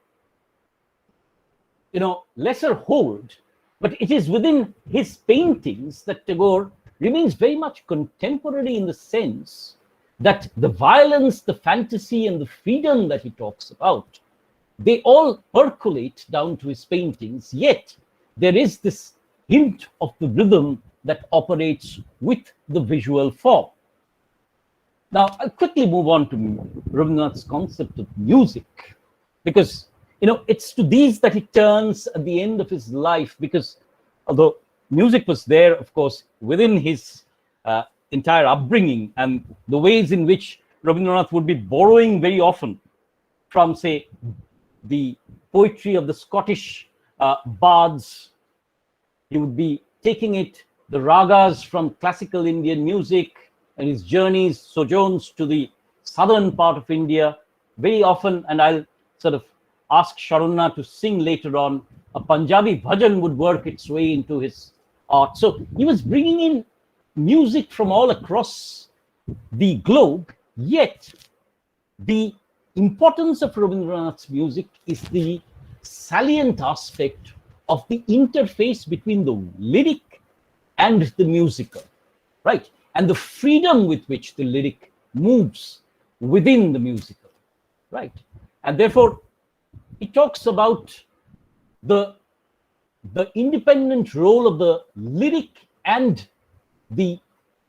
lesser hold, but it is within his paintings that Tagore remains very much contemporary, in the sense that the violence, the fantasy, and the freedom that he talks about, they all percolate down to his paintings, yet there is this hint of the rhythm that operates with the visual form. Now, I'll quickly move on to Rabindranath's concept of music, because it's to these that he turns at the end of his life, because although music was there, of course, within his entire upbringing, and the ways in which Rabindranath would be borrowing very often from, say, the poetry of the Scottish bards, he would be taking it, the ragas from classical Indian music, and his journeys, sojourns to the southern part of India, very often, and I'll sort of ask Sharonna to sing later on, a Punjabi bhajan would work its way into his art. So he was bringing in music from all across the globe, yet the importance of Rabindranath's music is the salient aspect of the interface between the lyric and the musical, right? And the freedom with which the lyric moves within the musical, right? And therefore, he talks about the the independent role of the lyric and the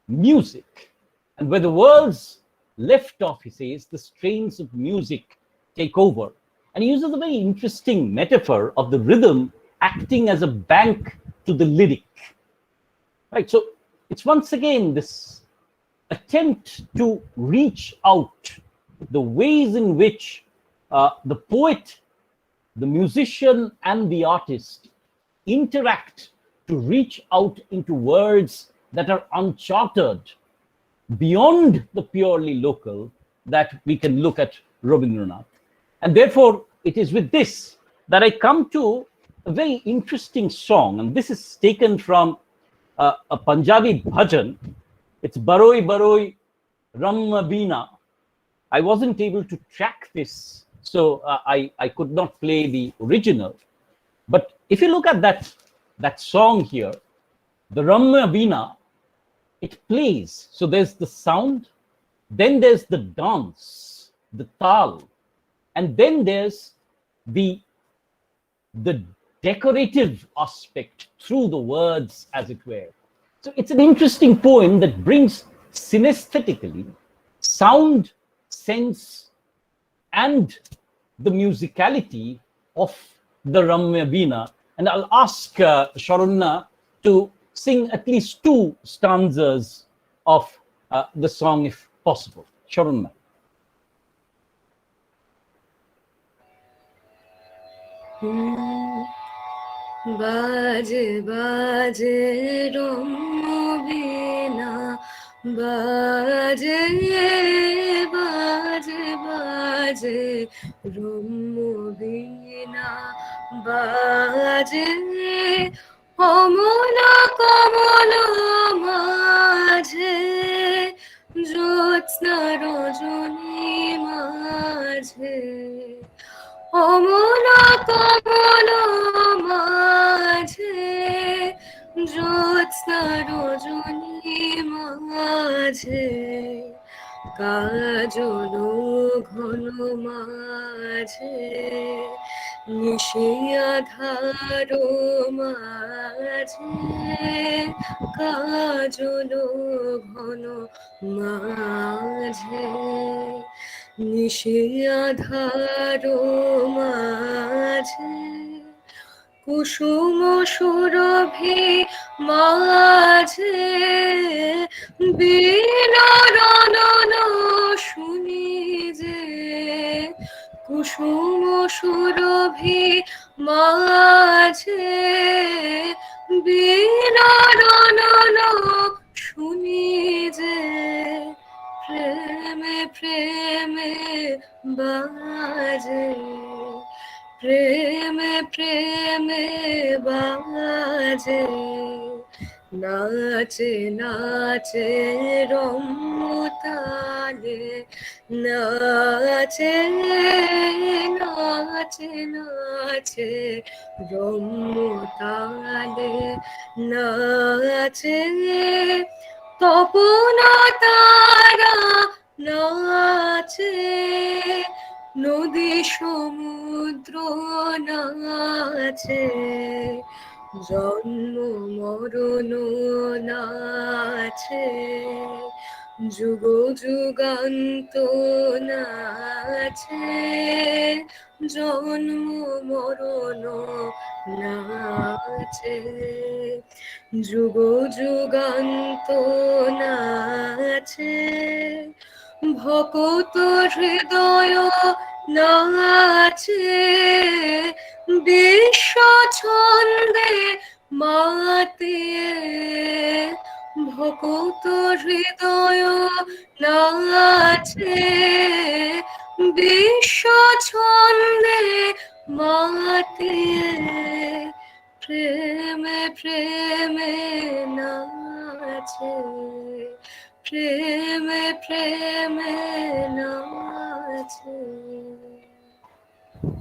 music. And where the words left off, he says, the strains of music take over. And he uses a very interesting metaphor of the rhythm acting as a bank to the lyric. Right, so it's once again this attempt to reach out, the ways in which the poet, the musician, and the artist interact to reach out into worlds that are uncharted, beyond the purely local, that we can look at Rabindranath. And therefore, it is with this that I come to a very interesting song, and this is taken from a Punjabi bhajan. It's Baroi Baroi Ramma Veena. I wasn't able to track this, so I could not play the original. But if you look at that song here, the Ramma Veena, it plays. So there's the sound, then there's the dance, the tal, and then there's the decorative aspect through the words, as it were. So it's an interesting poem that brings synesthetically sound, sense, and the musicality of the Ramya Veena. And I'll ask Sharunna to sing at least 2 stanzas of the song, if possible. Sharunna. Baje baje Ramma Veena, baje baje baje Ramma Veena, baje Amala কমল মাঝে জ্যোৎস্না রজনী মাঝে অমলা কমল মাঝে জ্যোৎস্না রজনী মাঝে কাজল ঘন মাঝে নিশিয়া ধারো মাঝে কাজল ঘন মাঝে নিশিয়া ধারো মাঝে কুসুম সুরভি মাঝে বীণা রণন শুনি যে কুসুম সুরভি মাঝে বীণা রণন শুনি যে প্রেমে প্রেমে বাজে প্রেমে প্রেমে বাজে নাচে নাচে রম্যতালে নাচে নাচে নাচে রম্যতালে নাচে তপন তারা নাচে নদী সমুদ্র নাচে জন্ম মরণ নাচে যুগ যুগান্ত নাচে জন্ম মরণ নাচে যুগ যুগান্ত নাচে ভকত হৃদয় নাচে বিশ্ব ছন্দে মাতে ভকত হৃদয় নাচে বিশ্ব ছন্দে মাতে প্রেমে প্রেমে নাচে প্রেমে প্রেমে নাচে।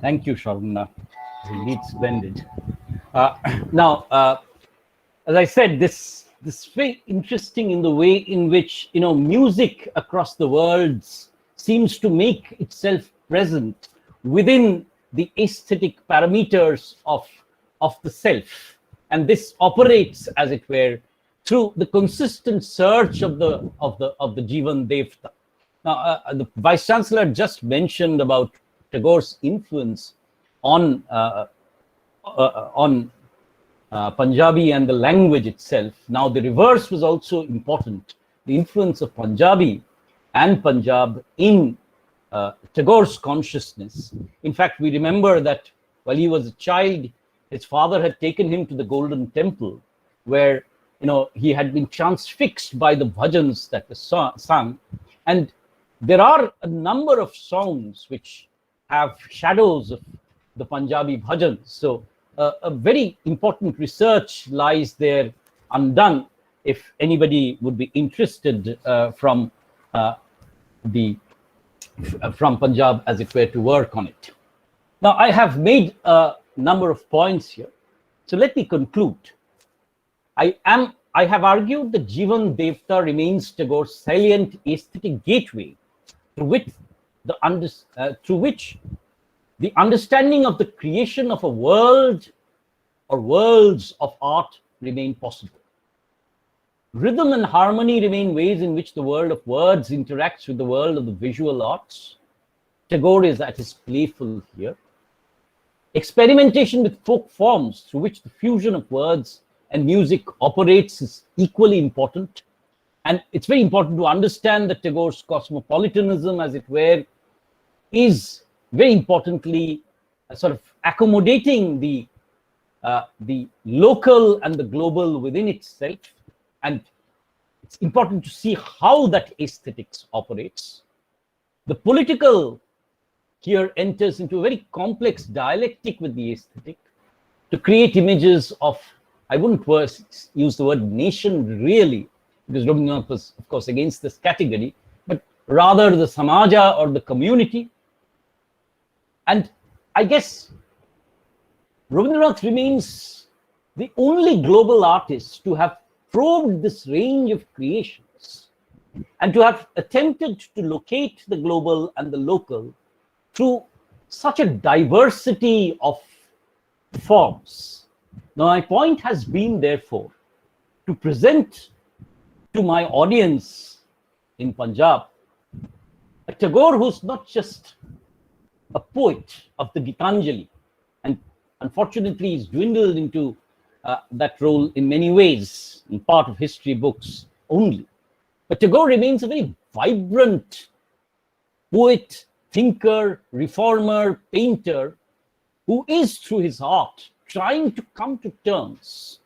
Thank you, Sharunna. Indeed splendid. Now, as I said, this very interesting in the way in which music across the worlds seems to make itself present within the aesthetic parameters of of the self, and this operates, as it were, through the consistent search of the Jivan Devta. Now, the Vice Chancellor just mentioned about Tagore's influence on Punjabi and the language itself. Now, the reverse was also important. The influence of Punjabi and Punjab in Tagore's consciousness. In fact, we remember that while he was a child, his father had taken him to the Golden Temple, where he had been transfixed by the bhajans that were sung. And there are a number of songs which have shadows of the Punjabi bhajans. So a very important research lies there undone if anybody would be interested from Punjab, as it were, to work on it. Now, I have made a number of points here. So let me conclude. I have argued that Jivan Devta remains Tagore's salient aesthetic gateway through which the understanding of the creation of a world or worlds of art remain possible. Rhythm and harmony remain ways in which the world of words interacts with the world of the visual arts. Tagore is at his playful here. Experimentation with folk forms through which the fusion of words and music operates is equally important. And it's very important to understand that Tagore's cosmopolitanism, as it were, is very importantly sort of accommodating the local and the global within itself. And it's important to see how that aesthetics operates. The political here enters into a very complex dialectic with the aesthetic to create images of, I wouldn't use the word nation really, because Rabindranath was, of course, against this category, but rather the samaja or the community. And I guess Rabindranath remains the only global artist to have probed this range of creations and to have attempted to locate the global and the local through such a diversity of forms. Now, my point has been, therefore, to present to my audience in Punjab a Tagore who's not just a poet of the Gitanjali, and unfortunately he's dwindled into that role in many ways, in part of history books only. But Tagore remains a very vibrant poet, thinker, reformer, painter, who is, through his art, trying to come to terms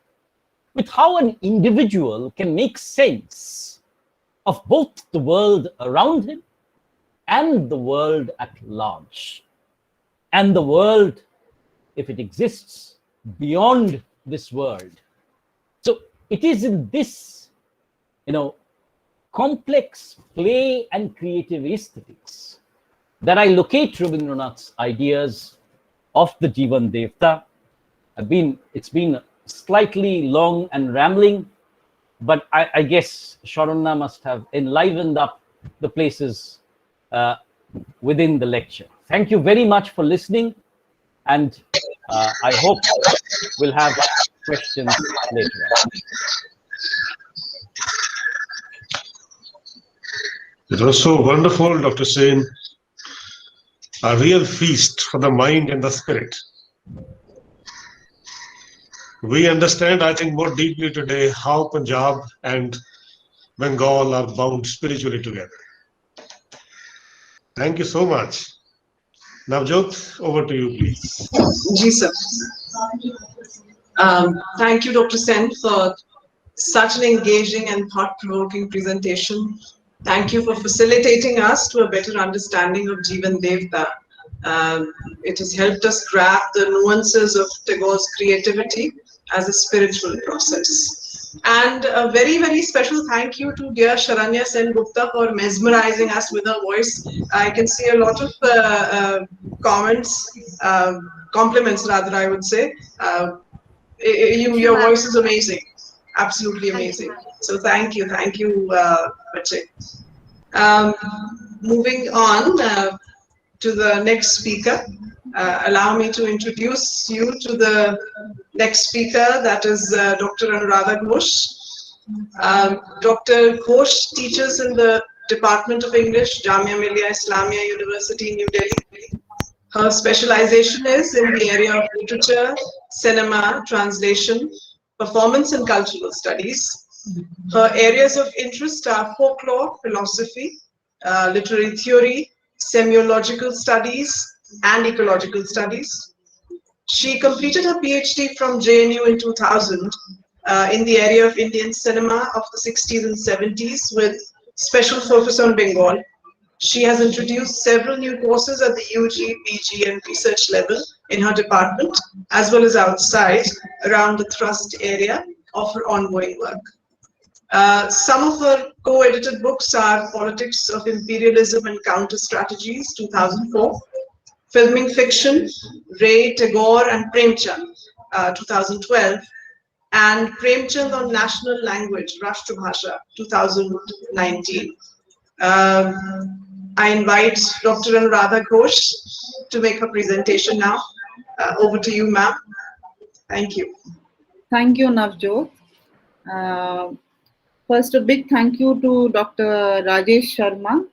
with how an individual can make sense of both the world around him and the world at large, and the world, if it exists, beyond this world. So it is in this, complex play and creative aesthetics that I locate Rabindranath's ideas of the Jivan Devta. It's been slightly long and rambling, but I guess Sharonna must have enlivened up the places within the lecture. Thank you very much for listening, and I hope we'll have questions later. It was so wonderful, Dr. Sen. A real feast for the mind and the spirit. We understand, I think, more deeply today how Punjab and Bengal are bound spiritually together. Thank you so much. Navjot, over to you, please. Ji, sir. Thank you, Dr. Sen, for such an engaging and thought-provoking presentation. Thank you for facilitating us to a better understanding of Jivan Devta. It has helped us grasp the nuances of Tagore's creativity as a spiritual process. And a very, very special thank you to dear Sharanya Sen Gupta for mesmerizing us with her voice. I can see a lot of compliments rather, I would say. Your voice is amazing, absolutely amazing. So thank you, Bache. Moving on to the next speaker, allow me to introduce you to the next speaker, that is Dr. Anuradha Ghosh. Dr. Ghosh teaches in the Department of English, Jamia Millia Islamia University, New Delhi. Her specialization is in the area of literature, cinema, translation, performance and cultural studies. Her areas of interest are folklore, philosophy, literary theory, semiological studies, and ecological studies. She completed her PhD from JNU in 2000 in the area of Indian cinema of the 60s and 70s with special focus on Bengal. She has introduced several new courses at the UG, PG, and research level in her department, as well as outside around the thrust area of her ongoing work. Some of her co-edited books are Politics of Imperialism and Counter-Strategies, 2004, Filming Fiction, Ray, Tagore, and Premchand, 2012, and Premchand on National Language, Rashtrabhasha, 2019. I invite Dr. Anuradha Ghosh to make her presentation now. Over to you, ma'am. Thank you. Thank you, Navjot. First, a big thank you to Dr. Rajesh Sharma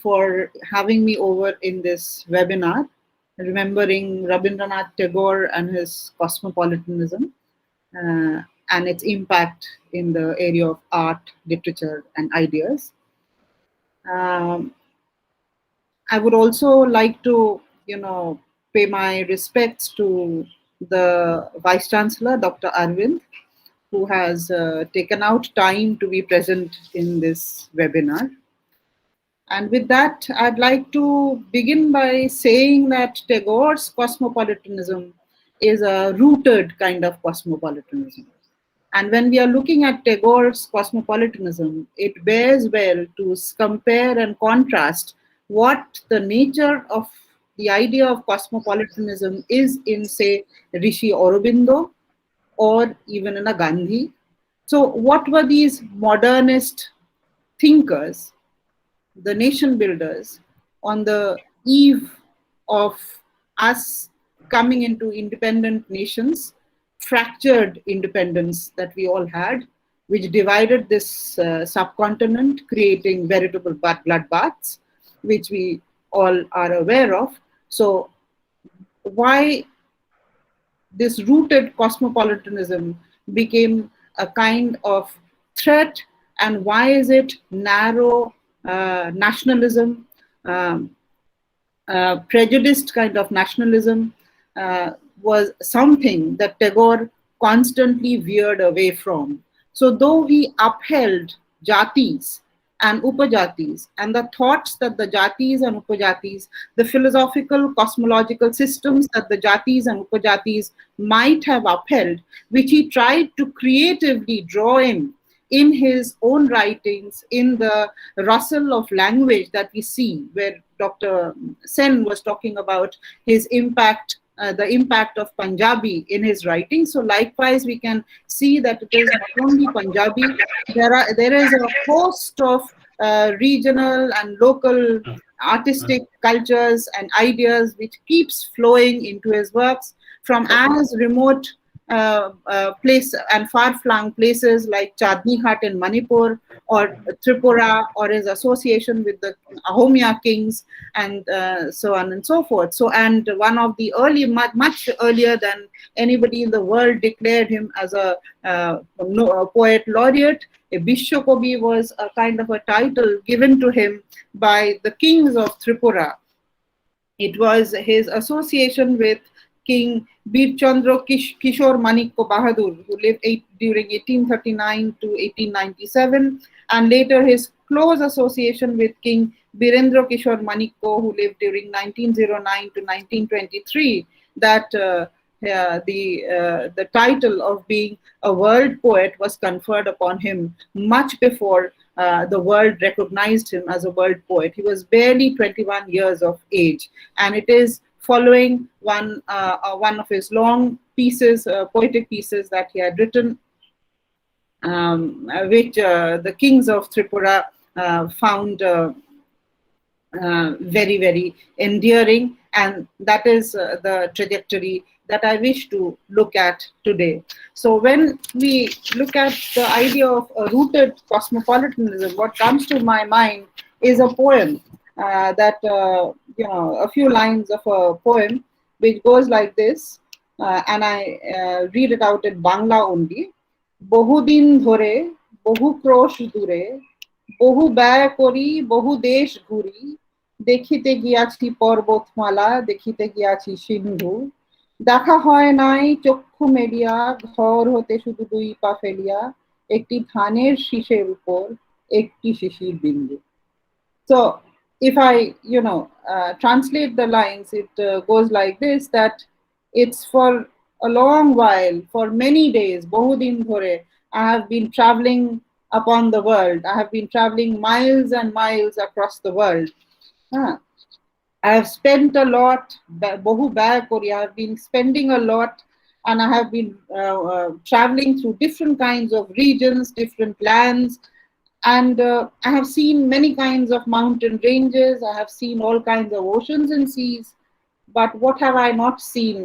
for having me over in this webinar, remembering Rabindranath Tagore and his cosmopolitanism and its impact in the area of art, literature, and ideas. I would also like to, pay my respects to the Vice Chancellor, Dr. Arvind, who has taken out time to be present in this webinar. And with that, I'd like to begin by saying that Tagore's cosmopolitanism is a rooted kind of cosmopolitanism. And when we are looking at Tagore's cosmopolitanism, it bears well to compare and contrast what the nature of the idea of cosmopolitanism is in, say, Rishi Aurobindo or even in a Gandhi. So what were these modernist thinkers, the nation builders, on the eve of us coming into independent nations, fractured independence that we all had, which divided this subcontinent, creating veritable bloodbaths, which we all are aware of. So why this rooted cosmopolitanism became a kind of threat, and why is it narrow nationalism, prejudiced kind of nationalism, was something that Tagore constantly veered away from. So though he upheld jatis and upajatis and the thoughts that the jatis and upajatis, the philosophical cosmological systems that the jatis and upajatis might have upheld, which he tried to creatively draw in his own writings, in the rustle of language that we see, where Dr. Sen was talking about his impact, the impact of Punjabi in his writing. So likewise, we can see that it is not only Punjabi, there is a host of regional and local artistic cultures and ideas which keeps flowing into his works, from as remote place and far-flung places like Chandni Ghat in Manipur or Tripura, or his association with the Ahomya kings, and so on and so forth. So, and one of the early, much earlier than anybody in the world, declared him as a poet laureate. A Bishwakobi was a kind of a title given to him by the kings of Tripura. It was his association with King Bir Chandra Kishore Manikko Bahadur, who lived during 1839 to 1897, and later his close association with King Birendra Kishore Manikko, who lived during 1909 to 1923, that the title of being a world poet was conferred upon him much before the world recognized him as a world poet. He was barely 21 years of age, and it is following one of his long pieces, poetic pieces that he had written, which the kings of Tripura found very, very endearing, And that is the trajectory that I wish to look at today. So when we look at the idea of a rooted cosmopolitanism, what comes to my mind is a poem a few lines of a poem which goes like this, and I read it out in Bangla only. বহুদিন ধরে বহু ক্রোশ দূরে বহু ব্যয় করি বহু দেশ ঘুরি দেখিতে গিয়াছি পর্বতমালা দেখিতে গিয়াছি সিন্ধু দেখা হয় নাই চক্ষু মেলিয়া ঘর হতে শুধু দুই পা ফেলিয়া একটি ধানের শীষের উপর একটি শিশির বিন্দু. So if I translate the lines, it goes like this, that it's for a long while, for many days, bahudin dhore, I have been traveling upon the world. I have been traveling miles and miles across the world. I have spent a lot, bahu bhai kori, I have been spending a lot, and I have been traveling through different kinds of regions, different lands, and I have seen many kinds of mountain ranges, I have seen all kinds of oceans and seas, but what have I not seen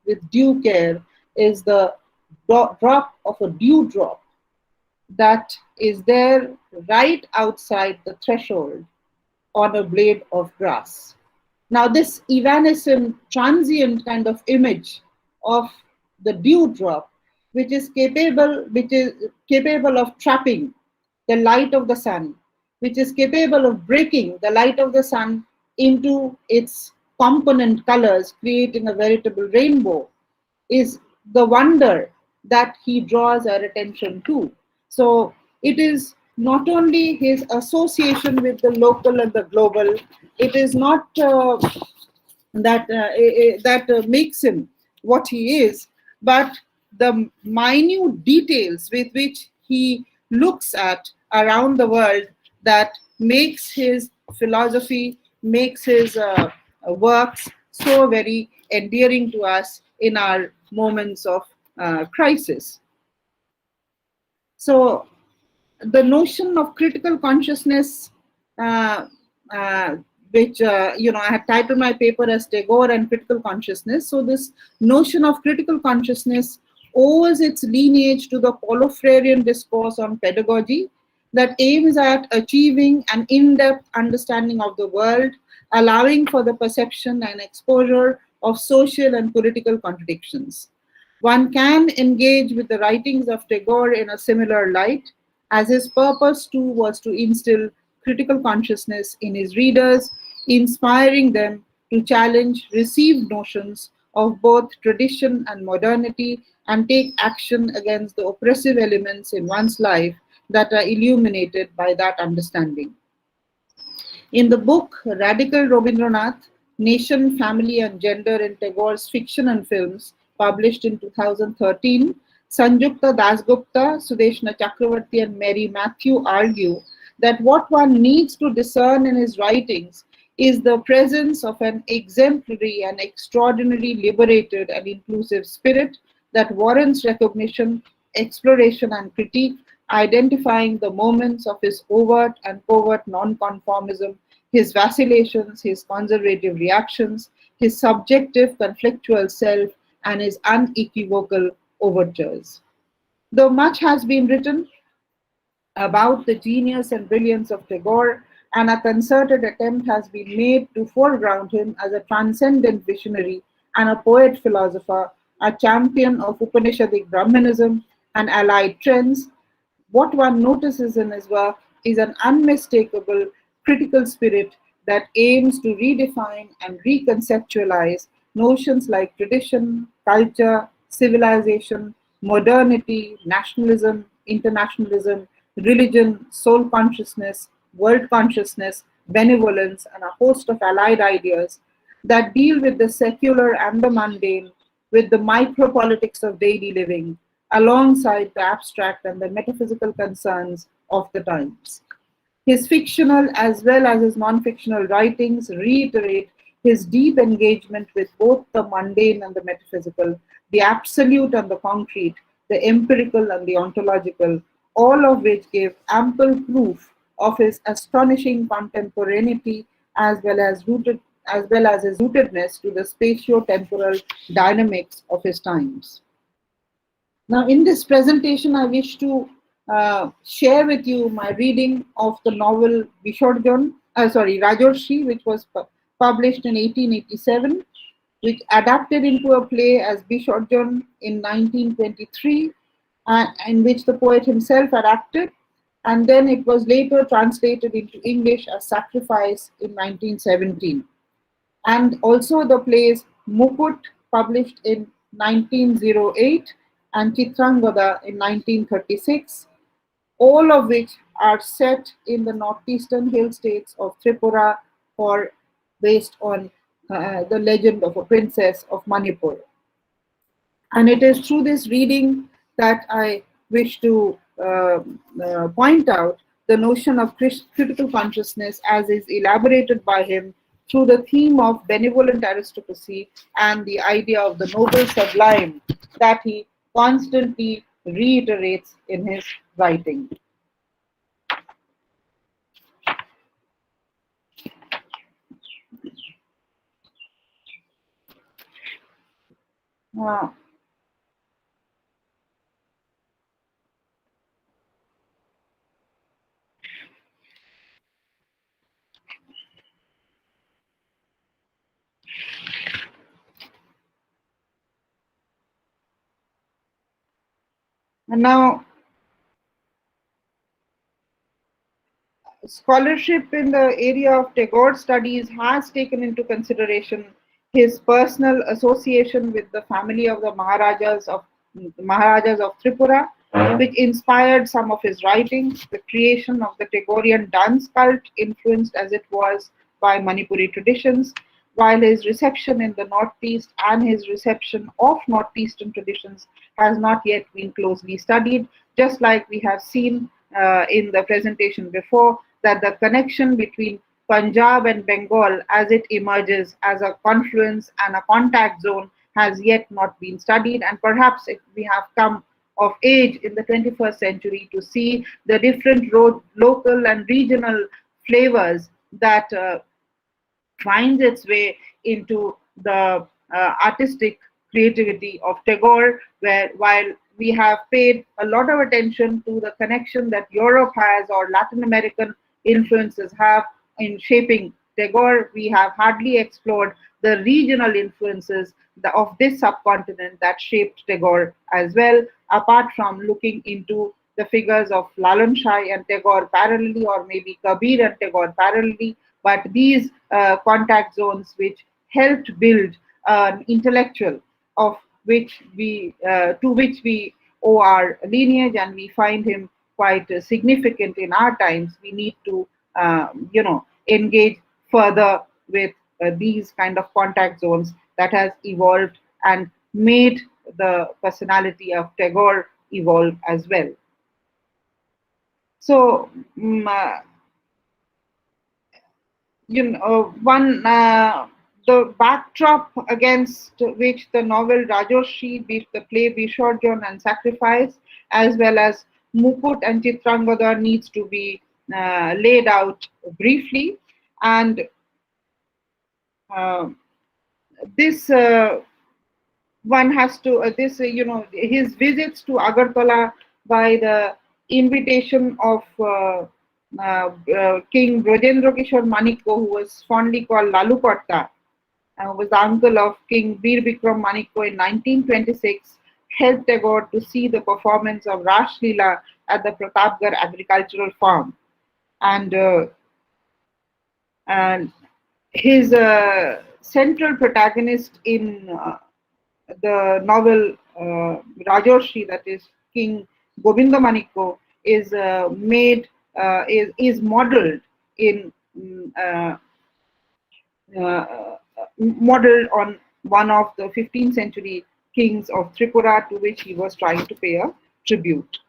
with due care is the drop of a dewdrop that is there right outside the threshold on a blade of grass. Now this evanescent, transient kind of image of the dewdrop, which is capable of trapping the light of the sun, which is capable of breaking the light of the sun into its component colors, creating a veritable rainbow, is the wonder that he draws our attention to. So it is not only his association with the local and the global, it is not that makes him what he is, but the minute details with which he looks at around the world that makes his philosophy, makes his works so very endearing to us in our moments of crisis. So the notion of critical consciousness, which I had titled my paper as Tagore and Critical Consciousness. So this notion of critical consciousness owes its lineage to the Polofrerian discourse on pedagogy that aims at achieving an in-depth understanding of the world, allowing for the perception and exposure of social and political contradictions. One can engage with the writings of Tagore in a similar light, as his purpose too was to instill critical consciousness in his readers, inspiring them to challenge received notions of both tradition and modernity and take action against the oppressive elements in one's life that are illuminated by that understanding. In the book Radical Rabindranath, Nation, Family and Gender in Tagore's Fiction and Films, published in 2013, Sanjukta Dasgupta, Sudeshna Chakravarti and Mary Matthew argue that what one needs to discern in his writings is the presence of an exemplary and extraordinarily liberated and inclusive spirit that warrants recognition, exploration and critique, identifying the moments of his overt and covert nonconformism, his vacillations, his conservative reactions, his subjective conflictual self, and his unequivocal overtures. Though much has been written about the genius and brilliance of Tagore, and a concerted attempt has been made to foreground him as a transcendent visionary and a poet-philosopher, a champion of Upanishadic Brahmanism and allied trends, what one notices in his work is an unmistakable critical spirit that aims to redefine and reconceptualize notions like tradition, culture, civilization, modernity, nationalism, internationalism, religion, soul consciousness, world consciousness, benevolence, and a host of allied ideas that deal with the secular and the mundane, with the micropolitics of daily living, alongside the abstract and the metaphysical concerns of the times. His fictional as well as his non-fictional writings reiterate his deep engagement with both the mundane and the metaphysical, the absolute and the concrete, the empirical and the ontological, all of which give ample proof of his astonishing contemporaneity as well as rooted as well as his rootedness to the spatio-temporal dynamics of his times. Now, in this presentation, I wish to share with you my reading of the novel Rajorshi, which was published in 1887, which adapted into a play as Bishorjon in 1923, in which the poet himself had acted, and then it was later translated into English as Sacrifice in 1917. And also the plays Mukut, published in 1908, and Chitrangada in 1936, all of which are set in the northeastern hill states of Tripura, or based on the legend of a princess of Manipur. And it is through this reading that I wish to point out the notion of critical consciousness as is elaborated by him through the theme of benevolent aristocracy and the idea of the noble sublime that he constantly reiterates in his writing. And now, scholarship in the area of Tagore studies has taken into consideration his personal association with the family of the Maharajas of Tripura, which inspired some of his writings. The creation of the Tagorean dance cult, influenced as it was by Manipuri traditions, while his reception in the Northeast and his reception of Northeastern traditions has not yet been closely studied, just like we have seen in the presentation before, that the connection between Punjab and Bengal as it emerges as a confluence and a contact zone has yet not been studied, and perhaps we have come of age in the 21st century to see the different local and regional flavors that finds its way into the artistic creativity of Tagore, where while we have paid a lot of attention to the connection that Europe has or Latin American influences have in shaping Tagore, we have hardly explored the regional influences of this subcontinent that shaped Tagore as well, apart from looking into the figures of Lalan Shai and Tagore parallelly, or maybe Kabir and Tagore parallelly, but these contact zones which helped build an intellectual of which to which we owe our lineage, and we find him quite significant in our times. We need to engage further with these kind of contact zones that has evolved and made the personality of Tagore evolve as well. So the backdrop against which the novel Rajorshi, the play Bishorjon and Sacrifice, as well as Mukut and Chitrangada needs to be laid out briefly. And this one has to, his visits to Agartala by the invitation of King Brojendra Kishore Manikko, who was fondly called Lalu Korta, was the uncle of King Bir Bikram Manikko in 1926, helped Tagore to see the performance of Rash Leela at the Pratapgarh agricultural farm. And his central protagonist in the novel Rajorshi, that is King Govinda Manikko, is modeled on one of the 15th century kings of Tripura, to which he was trying to pay a tribute.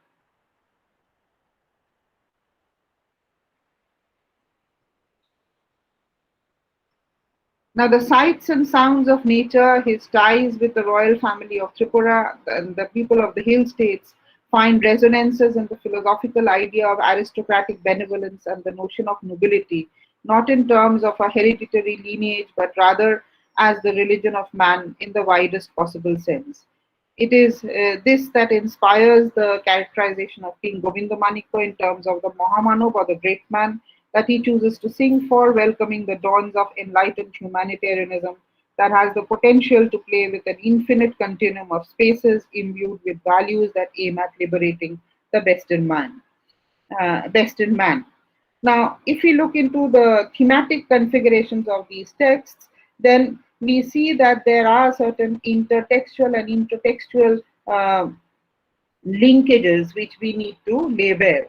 Now, the sights and sounds of nature, his ties with the royal family of Tripura and the people of the hill states find resonances in the philosophical idea of aristocratic benevolence and the notion of nobility, not in terms of a hereditary lineage, but rather as the religion of man in the widest possible sense. It is this that inspires the characterization of King Govindamaniko in terms of the Mahamanov or the great man that he chooses to sing for, welcoming the dawns of enlightened humanitarianism that has the potential to play with an infinite continuum of spaces imbued with values that aim at liberating the best in man. Best in man. Now, if we look into the thematic configurations of these texts, then we see that there are certain intertextual and intertextual linkages which we need to lay bare.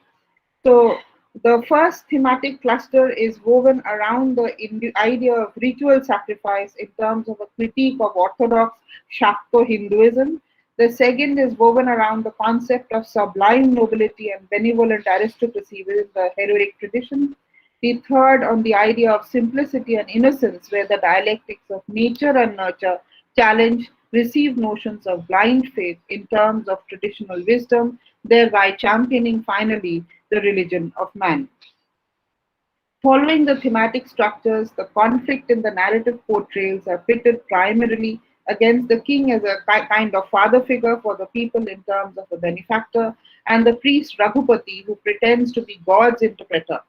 So, the first thematic cluster is woven around the idea of ritual sacrifice in terms of a critique of orthodox Shakto Hinduism. The second is woven around the concept of sublime nobility and benevolent aristocracy within the heroic tradition. The third on the idea of simplicity and innocence, where the dialectics of nature and nurture challenge received notions of blind faith in terms of traditional wisdom, thereby championing finally the religion of man. Following the thematic structures, the conflict in the narrative portrayals are pitted primarily against the king as a kind of father figure for the people in terms of a benefactor, and the priest Raghupati, who pretends to be God's interpreter,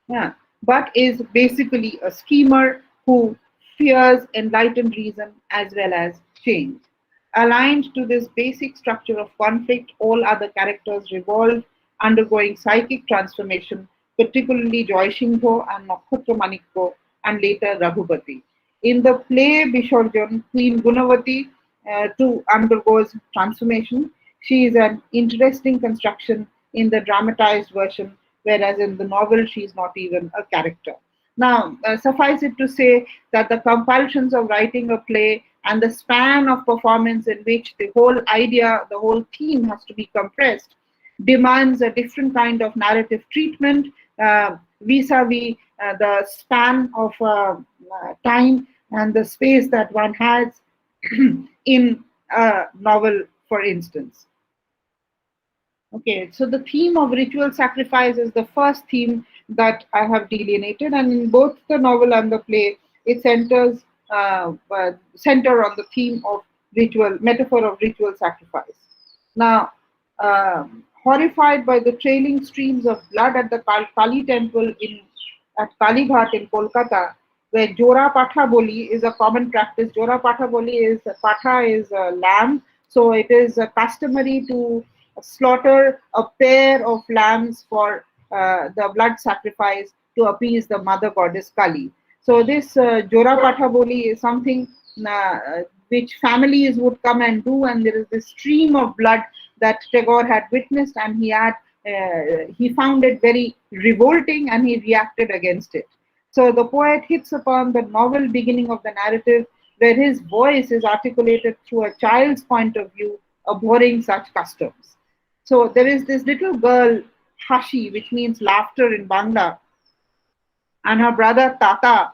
yeah, but is basically a schemer who fears enlightened reason as well as change. Aligned to this basic structure of conflict, all other characters revolve, undergoing psychic transformation, particularly Joy Shingho and Nakshatra Manikko, and later Raghupati. In the play Bishorjan, Queen Gunavati too undergoes transformation. She is an interesting construction in the dramatized version, whereas in the novel she is not even a character. Now, suffice it to say that the compulsions of writing a play and the span of performance in which the whole idea, the whole theme has to be compressed, demands a different kind of narrative treatment vis-a-vis the span of time and the space that one has in a novel, for instance. Okay, so the theme of ritual sacrifice is the first theme that I have delineated, and in both the novel and the play, it centers center on the theme of ritual, metaphor of ritual sacrifice. Now, horrified by the trailing streams of blood at the Kali temple at Kali Ghat in Kolkata, where Jora Patha Boli is a common practice. Jora Patha Boli is Patha is a lamb, so it is customary to slaughter a pair of lambs for the blood sacrifice to appease the mother goddess Kali. So this Jora Patha Boli is something which families would come and do, and there is this stream of blood that Tagore had witnessed, and he found it very revolting, and he reacted against it. So the poet hits upon the novel beginning of the narrative, where his voice is articulated through a child's point of view, abhorring such customs. So there is this little girl, Hashi, which means laughter in Bangla, and her brother Tata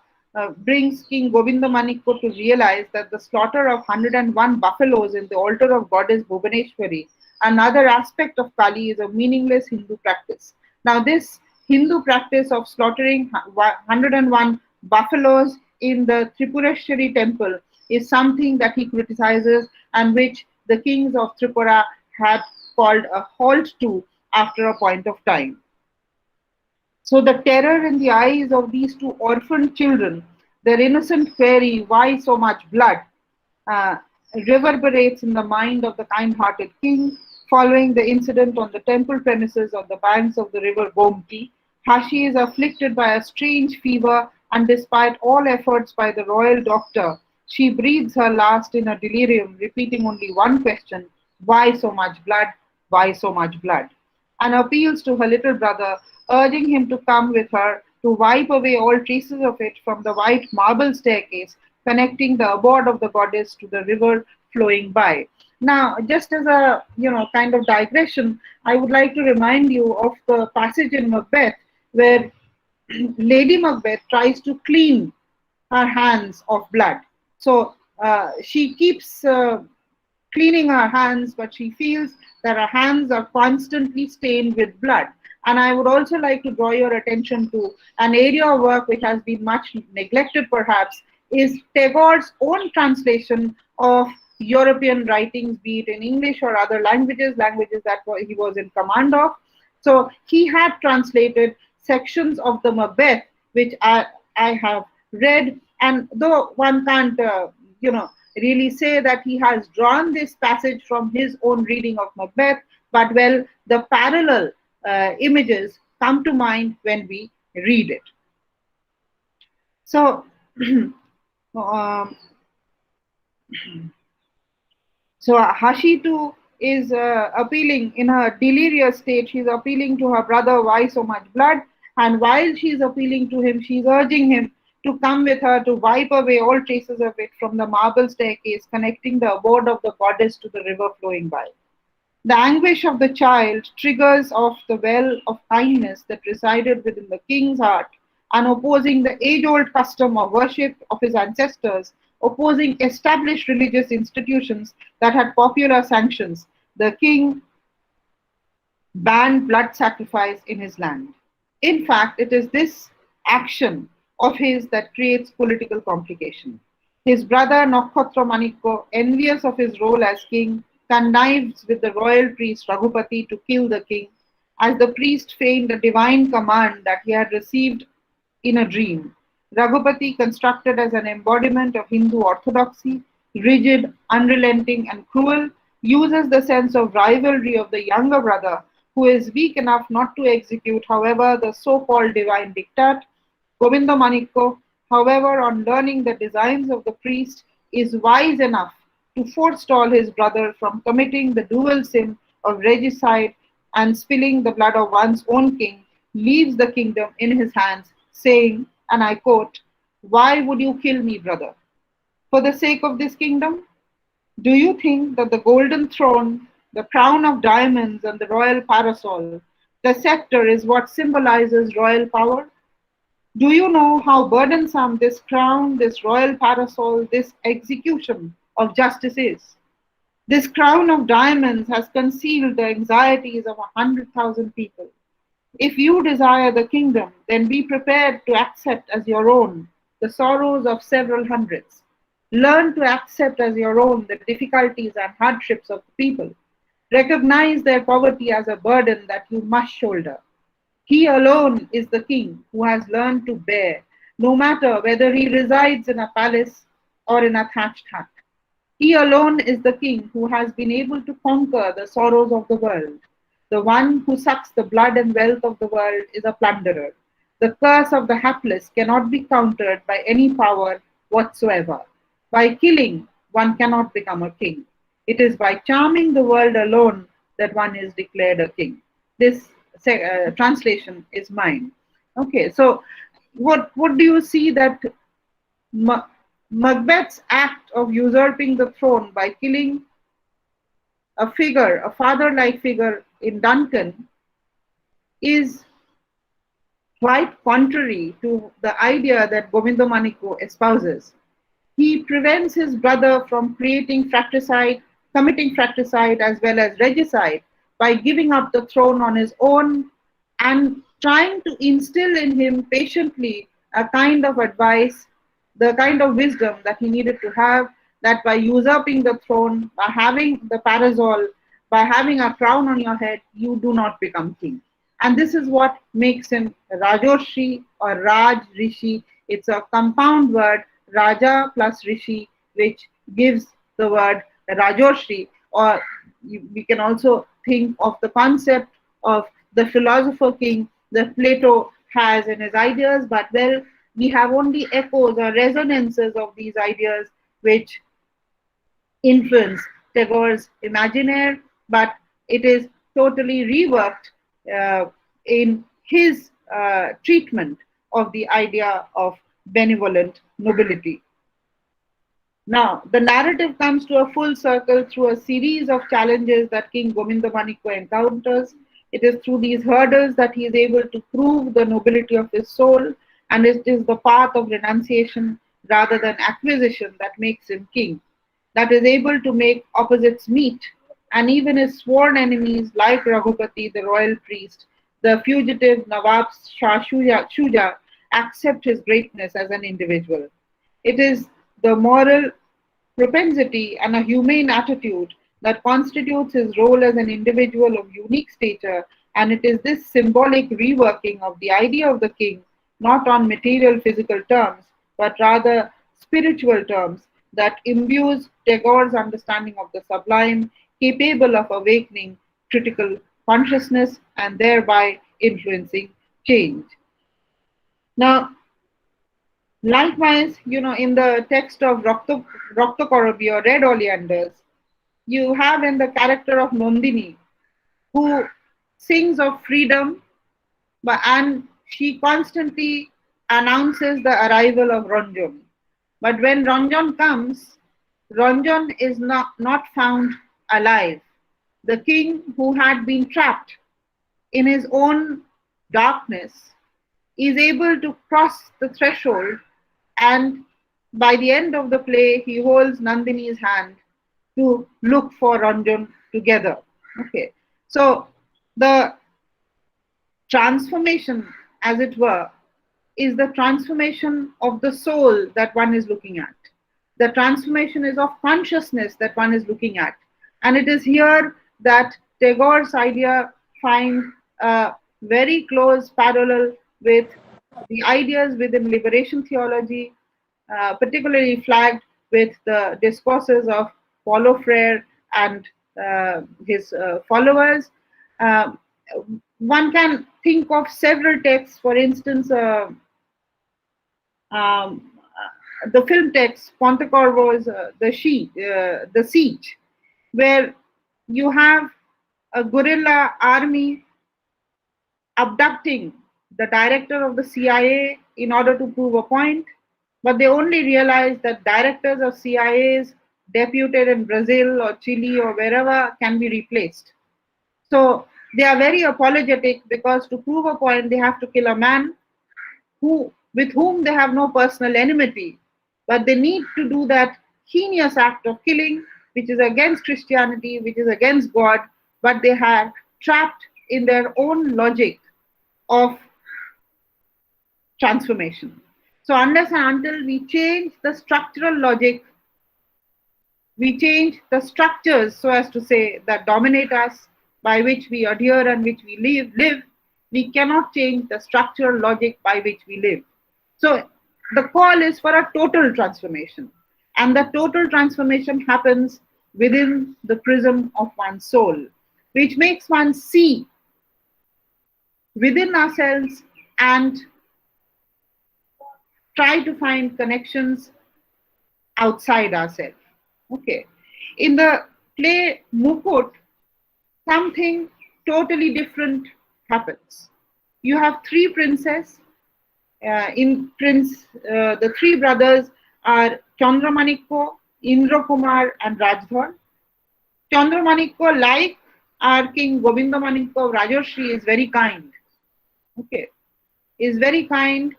brings King Govindamaniko to realize that the slaughter of 101 buffaloes in the altar of goddess Bhubaneshwari, another aspect of Kali, is a meaningless Hindu practice. Now, this Hindu practice of slaughtering 101 buffaloes in the Tripureshwari temple is something that he criticizes, and which the kings of Tripura had called a halt to after a point of time. So the terror in the eyes of these two orphaned children, their innocent query, why so much blood, reverberates in the mind of the kind-hearted king. Following the incident on the temple premises on the banks of the river Gomti, Hashi is afflicted by a strange fever, and despite all efforts by the royal doctor, she breathes her last in a delirium, repeating only one question: why so much blood? Why so much blood? And appeals to her little brother, urging him to come with her to wipe away all traces of it from the white marble staircase connecting the abode of the goddess to the river flowing by. Now, just as a kind of digression, I would like to remind you of the passage in Macbeth where Lady Macbeth tries to clean her hands of blood. So she keeps cleaning her hands, but she feels that her hands are constantly stained with blood. And I would also like to draw your attention to an area of work which has been much neglected perhaps, is Tagore's own translation of European writings, be it in English or other languages, languages that he was in command of. So he had translated sections of the Macbeth, which I have read, and though one can't, really say that he has drawn this passage from his own reading of Macbeth, but well, the parallel images come to mind when we read it. So, um, so Hashitu is appealing in her delirious state. She's appealing to her brother, why so much blood? And while she's appealing to him, she's urging him to come with her to wipe away all traces of it from the marble staircase connecting the abode of the goddess to the river flowing by. The anguish of the child triggers off the well of kindness that resided within the king's heart, and opposing the age-old custom of worship of his ancestors, opposing established religious institutions that had popular sanctions, the king banned blood sacrifice in his land. In fact, it is this action of his that creates political complication. His brother Nakhotra Manikko, envious of his role as king, connives with the royal priest Raghupati to kill the king, as the priest feigned a divine command that he had received in a dream. Raghupati, constructed as an embodiment of Hindu orthodoxy, rigid, unrelenting, and cruel, uses the sense of rivalry of the younger brother, who is weak enough not to execute, however, the so-called divine diktat. Govinda Manikko, however, on learning the designs of the priest, is wise enough to forestall his brother from committing the dual sin of regicide and spilling the blood of one's own king, leaves the kingdom in his hands, saying, and I quote, "Why would you kill me, brother? For the sake of this kingdom? Do you think that the golden throne, the crown of diamonds, and the royal parasol, the scepter is what symbolizes royal power? Do you know how burdensome this crown, this royal parasol, this execution of justice is? This crown of diamonds has concealed the anxieties of 100,000 people. If you desire the kingdom, then be prepared to accept as your own the sorrows of several hundreds. Learn to accept as your own the difficulties and hardships of the people. Recognize their poverty as a burden that you must shoulder. He alone is the king who has learned to bear, no matter whether he resides in a palace or in a thatched hut. He alone is the king who has been able to conquer the sorrows of the world. The one who sucks the blood and wealth of the world is a plunderer. The curse of the hapless cannot be countered by any power whatsoever. By killing, one cannot become a king. It is by charming the world alone that one is declared a king. This translation is mine. Okay, so what do you see that Macbeth's act of usurping the throne by killing a figure, a father-like figure in Duncan, is quite contrary to the idea that Govinda Manikko espouses. He prevents his brother from committing fratricide as well as regicide by giving up the throne on his own and trying to instill in him patiently a kind of advice, the kind of wisdom that he needed to have, that by usurping the throne, by having the parasol, by having a crown on your head, you do not become king. And this is what makes him Rajorshi or Raj Rishi. It's a compound word, Raja plus Rishi, which gives the word Rajorshi. Or we can also think of the concept of the philosopher king that Plato has in his ideas, but well, we have only echoes or resonances of these ideas which influence Tagore's imaginaire, but it is totally reworked in his treatment of the idea of benevolent nobility. Now, the narrative comes to a full circle through a series of challenges that King Govinda Manikko encounters. It is through these hurdles that he is able to prove the nobility of his soul, and it is the path of renunciation rather than acquisition that makes him king, that is able to make opposites meet, and even his sworn enemies like Raghupati, the royal priest, the fugitive Nawab Shah Shuja accept his greatness as an individual. It is the moral propensity and a humane attitude that constitutes his role as an individual of unique stature, and it is this symbolic reworking of the idea of the king, not on material physical terms, but rather spiritual terms, that imbues Tagore's understanding of the sublime, capable of awakening critical consciousness and thereby influencing change. Now, likewise, in the text of Rakta Korobi or Red Oleanders, you have in the character of Nandini, who sings of freedom, and she constantly announces the arrival of Ranjan. But when Ranjan comes, Ranjan is not found alive. The king, who had been trapped in his own darkness, is able to cross the threshold, and by the end of the play, he holds Nandini's hand to look for Ranjan together. Okay, so the transformation, as it were, is the transformation of the soul that one is looking at. The transformation is of consciousness that one is looking at. And it is here that Tagore's idea finds a very close parallel with the ideas within liberation theology, particularly flagged with the discourses of Paulo Freire and his followers. One can think of several texts, for instance, the film text, Pontecorvo's The Siege, where you have a guerrilla army abducting the director of the CIA in order to prove a point, but they only realize that directors of CIAs deputed in Brazil or Chile or wherever can be replaced. So they are very apologetic because to prove a point, they have to kill a man with whom they have no personal enmity, but they need to do that heinous act of killing, which is against Christianity, which is against God, but they are trapped in their own logic of transformation. So unless and until we change the structural logic, we change the structures, so as to say, that dominate us, by which we adhere and which we live, we cannot change the structural logic by which we live. So the call is for a total transformation. And the total transformation happens within the prism of one's soul, which makes one see within ourselves and try to find connections outside ourselves. Okay. In the play Mukut, something totally different happens. You have three princes. The three brothers are Chandramanikko, Indrakumar, and Rajdhar. Chandramanikko, like our king Govindamanikko of Rajarshi, is very kind. Okay, is very kind,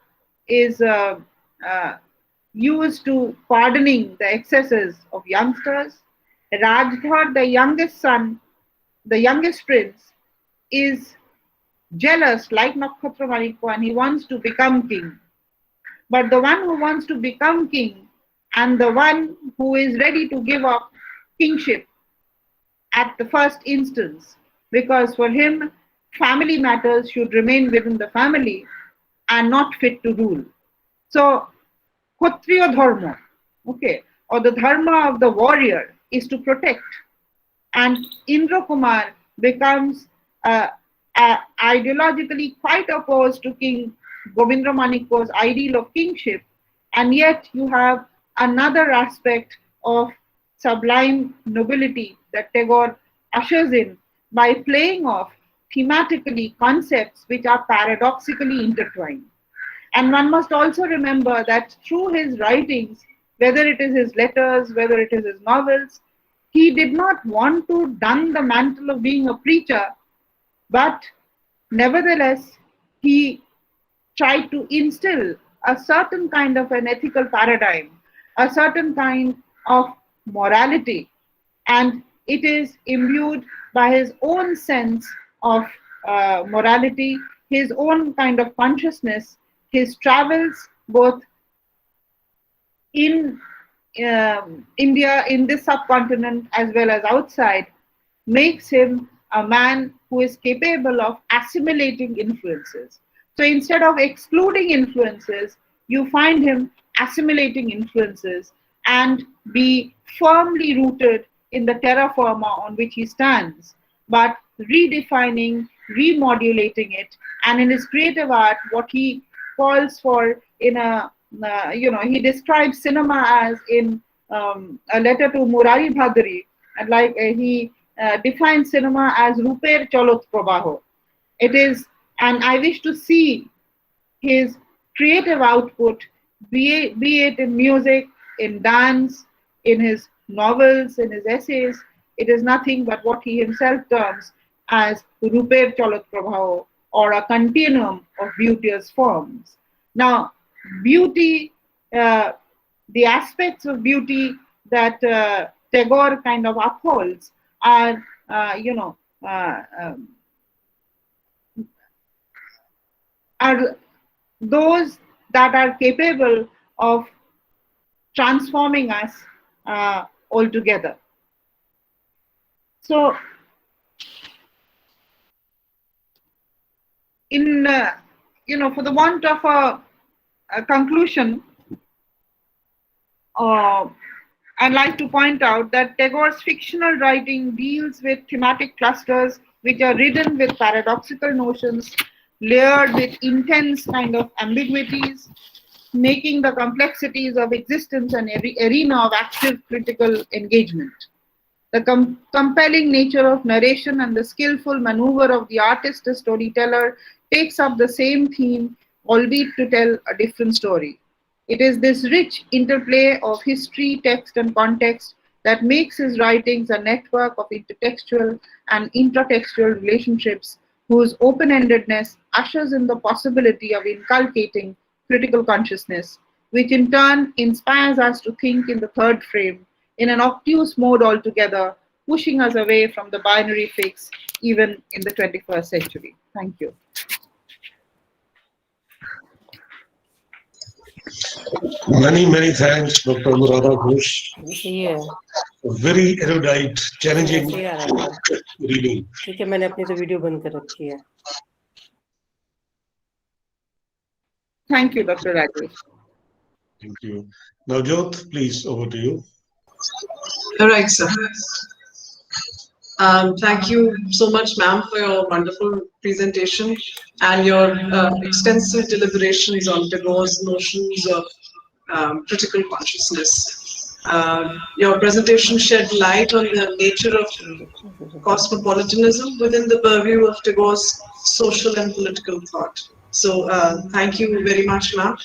is used to pardoning the excesses of youngsters. Rajdhar, the youngest son, the youngest prince, is jealous like Nakshatra and he wants to become king. But the one who wants to become king and the one who is ready to give up kingship at the first instance, because for him family matters should remain within the family and not fit to rule. So Kshatriya dharma, okay, or the dharma of the warrior is to protect. And Indra Kumar becomes ideologically quite opposed to King Govindra Manikko's ideal of kingship, and yet you have another aspect of sublime nobility that Tagore ushers in by playing off thematically concepts which are paradoxically intertwined. And one must also remember that through his writings, whether it is his letters, whether it is his novels, he did not want to don the mantle of being a preacher, but nevertheless, he tried to instill a certain kind of an ethical paradigm, a certain kind of morality, and it is imbued by his own sense of morality, his own kind of consciousness, his travels both in India, in this subcontinent, as well as outside, makes him a man who is capable of assimilating influences. So instead of excluding influences, you find him assimilating influences and be firmly rooted in the terra firma on which he stands, but redefining, remodulating it, and in his creative art, what he calls for in a he describes cinema as in a letter to Murari Bhadri, and like he defines cinema as Ruper Cholot Prabaho. It is, and I wish to see his creative output, be it in music, in dance, in his novels, in his essays. It is nothing but what he himself terms as Ruper Cholot Prabhav, or a continuum of beauteous forms. Now, beauty, the aspects of beauty that Tagore kind of upholds are, are those that are capable of transforming us altogether. So, in for the want of a conclusion, I'd like to point out that Tagore's fictional writing deals with thematic clusters which are ridden with paradoxical notions, layered with intense kind of ambiguities, making the complexities of existence an arena of active critical engagement. The compelling nature of narration and the skillful maneuver of the artist as storyteller takes up the same theme, albeit to tell a different story. It is this rich interplay of history, text, and context that makes his writings a network of intertextual and intratextual relationships whose open-endedness ushers in the possibility of inculcating critical consciousness, which in turn inspires us to think in the third frame, in an obtuse mode altogether, pushing us away from the binary fix even in the 21st century. Thank you. Many thanks, Dr. Murada Ghosh. Yeah. Very erudite, challenging ऐसे ही आ रहा था reading. ठीक है मैंने अपनी तो video बंद कर रखी है Thank you, Dr. Rajesh. Thank you. Now, Jyot, please, over to you. All right, sir. Thank you so much, ma'am, for your wonderful presentation and your extensive deliberations on Tagore's notions of critical consciousness. Your presentation shed light on the nature of cosmopolitanism within the purview of Tagore's social and political thought. So thank you very much, ma'am.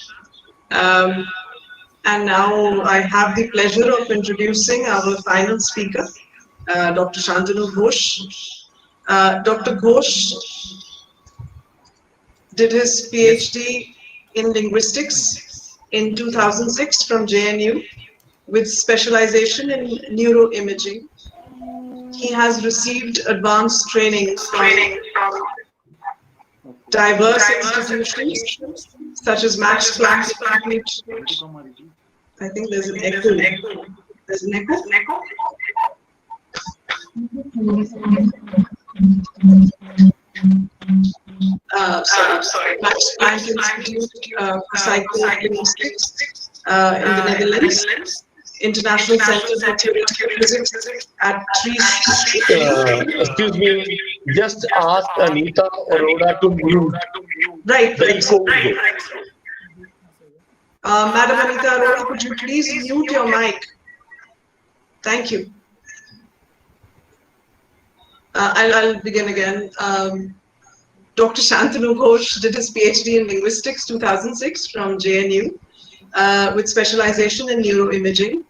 And now I have the pleasure of introducing our final speaker, Dr. Shantanu Ghosh. Dr. Ghosh did his PhD in linguistics in 2006 from JNU with specialization in neuroimaging. He has received advanced training from diverse institutions such as Max Planck Institute. I think there's an echo. There's an echo. Sorry. Max Planck Institute for Psycholinguistics in the Netherlands. International Center for Theoretical Physics at Trieste. Excuse me, just ask Anita Arora to mute. Right. Right. Madam Anita Arora, could you please mute your mic? Thank you. I'll begin again. Dr. Shantanu Ghosh did his PhD in linguistics 2006 from JNU with specialization in neuroimaging.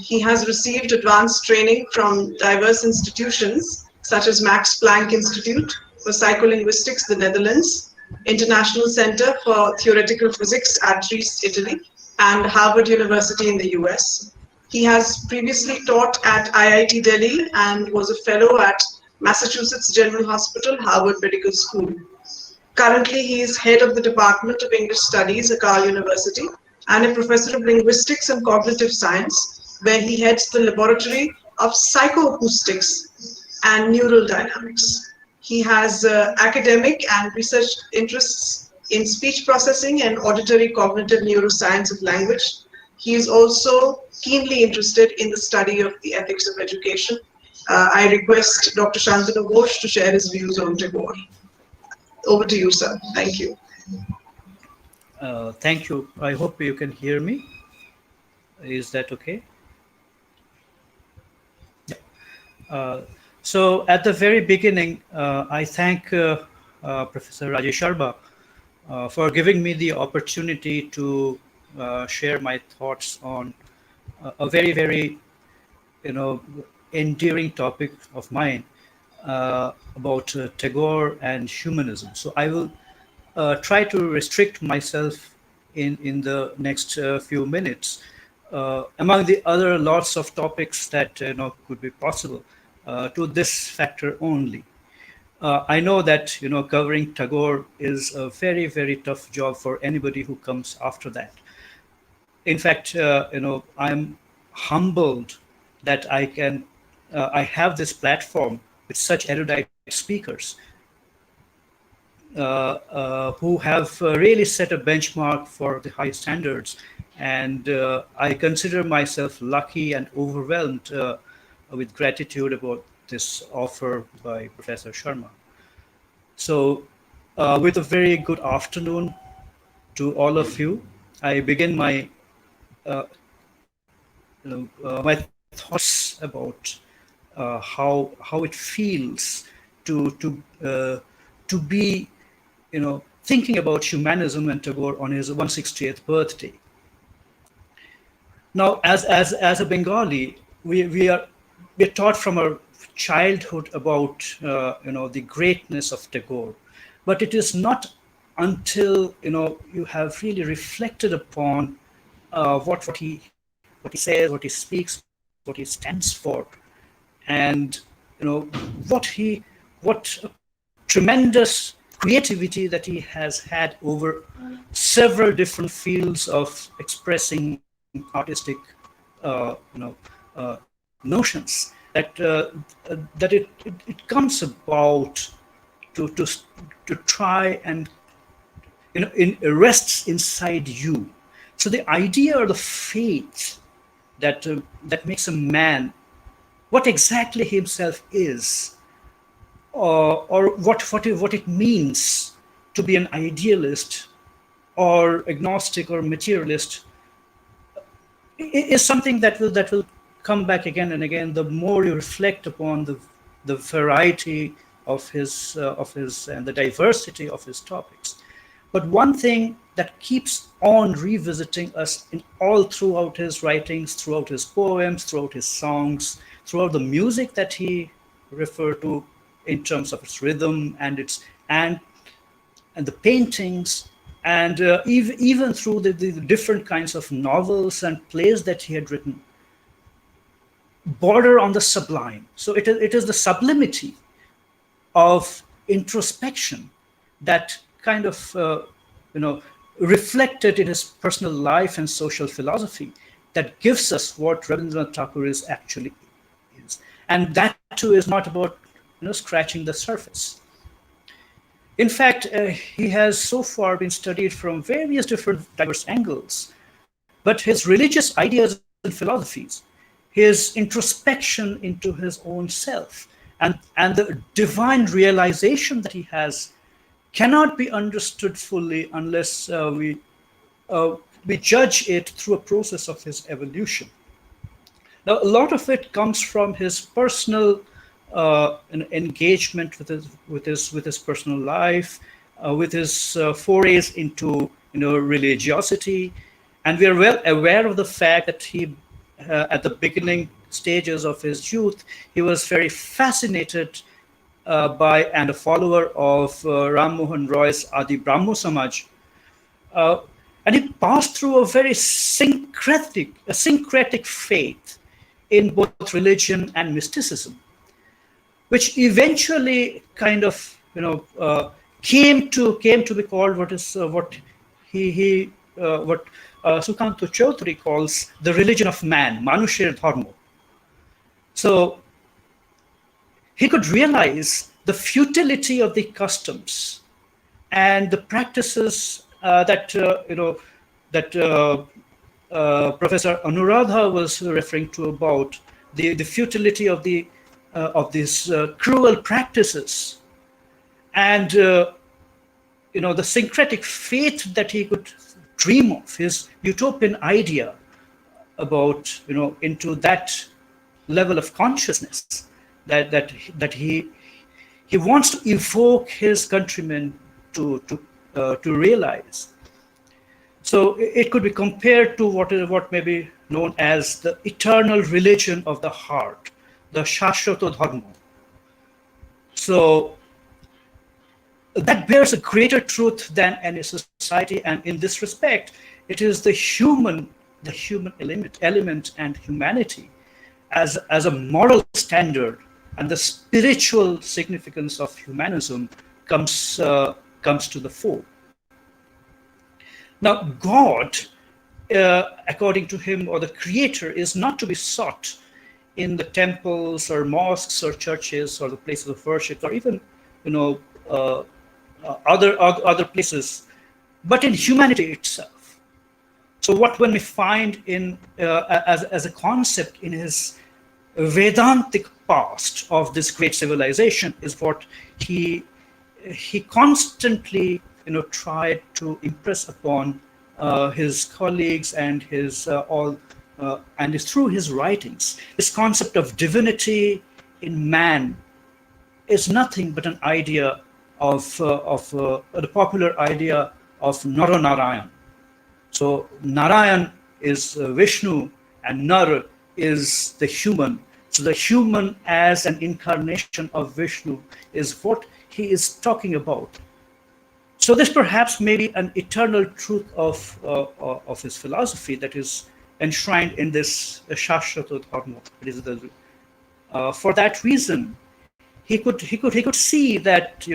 He has received advanced training from diverse institutions such as Max Planck Institute for Psycholinguistics, the Netherlands, International Center for Theoretical Physics at Trieste, Italy, and Harvard University in the US. He has previously taught at IIT Delhi and was a fellow at Massachusetts General Hospital, Harvard Medical School. Currently, he is head of the Department of English Studies at Cal University and a professor of linguistics and cognitive science, where he heads the laboratory of psychoacoustics and neural dynamics. He has academic and research interests in speech processing and auditory cognitive neuroscience of language. He is also keenly interested in the study of the ethics of education. I request Dr. Shantanu Ghosh to share his views on Tagore. Over to you, sir. Thank you. Thank you. I hope you can hear me. Is that okay? Yeah. So at the very beginning, I thank Professor Rajesh Sharma for giving me the opportunity to share my thoughts on a very, very, endearing topic of mine about Tagore and humanism. So I will try to restrict myself in the next few minutes, among the other lots of topics that could be possible, to this factor only. I know that covering Tagore is a very, very tough job for anybody who comes after that. In fact, I'm humbled that I have this platform with such erudite speakers who have really set a benchmark for the high standards. And I consider myself lucky and overwhelmed with gratitude about this offer by Professor Sharma. So with a very good afternoon to all of you, I begin my my thoughts about how it feels to be thinking about humanism and Tagore on his 160th birthday. Now, as a Bengali, we're taught from our childhood about the greatness of Tagore, but it is not until you have really reflected upon what he says, what he speaks, what he stands for, and what tremendous creativity that he has had over several different fields of expressing artistic notions, that it comes about to try and it rests inside you. So the idea or the faith that makes a man what exactly himself is, or what it means to be an idealist or agnostic or materialist, is something that will come back again and again the more you reflect upon the variety of his and the diversity of his topics. But one thing that keeps on revisiting us in all throughout his writings, throughout his poems, throughout his songs, throughout the music that he referred to in terms of its rhythm and the paintings, and even through the different kinds of novels and plays that he had written, border on the sublime. So it is the sublimity of introspection that kind of reflected in his personal life and social philosophy that gives us what Rabindranath Tagore is actually is. And that too is not about scratching the surface. In fact, he has so far been studied from various different diverse angles, but his religious ideas and philosophies, his introspection into his own self, and the divine realization that he has cannot be understood fully unless we judge it through a process of his evolution. Now, a lot of it comes from his personal engagement with his personal life, with his forays into religiosity, and we are well aware of the fact that he, at the beginning stages of his youth, he was very fascinated by and a follower of Ram Mohan Roy's Adi Brahmo Samaj, and he passed through a very syncretic faith in both religion and mysticism. which eventually kind of came to be called what Sukanta Chaudhary calls the religion of man, Manusher Dharma. So he could realize the futility of the customs and the practices that Professor Anuradha was referring to, about the futility of these cruel practices, and the syncretic fate that he could dream of, his utopian idea about into that level of consciousness that he wants to evoke his countrymen to realize. So it could be compared to what may be known as the eternal religion of the heart, the Shashwata Dharma. So that bears a greater truth than any society, and in this respect, it is the human element and humanity as a moral standard, and the spiritual significance of humanism comes to the fore. Now, God, according to him, or the Creator, is not to be sought in the temples or mosques or churches or the places of worship, or even other places, but in humanity itself. So what when we find in as a concept in his Vedantic past of this great civilization is what he constantly tried to impress upon his colleagues and his through his writings. This concept of divinity in man is nothing but an idea of the popular idea of Nara-Narayan. So Narayan is Vishnu and Nar is the human. So the human as an incarnation of Vishnu is what he is talking about. So this perhaps may be an eternal truth of his philosophy that is enshrined in this Shashwata Dharma. It is for that reason he could see that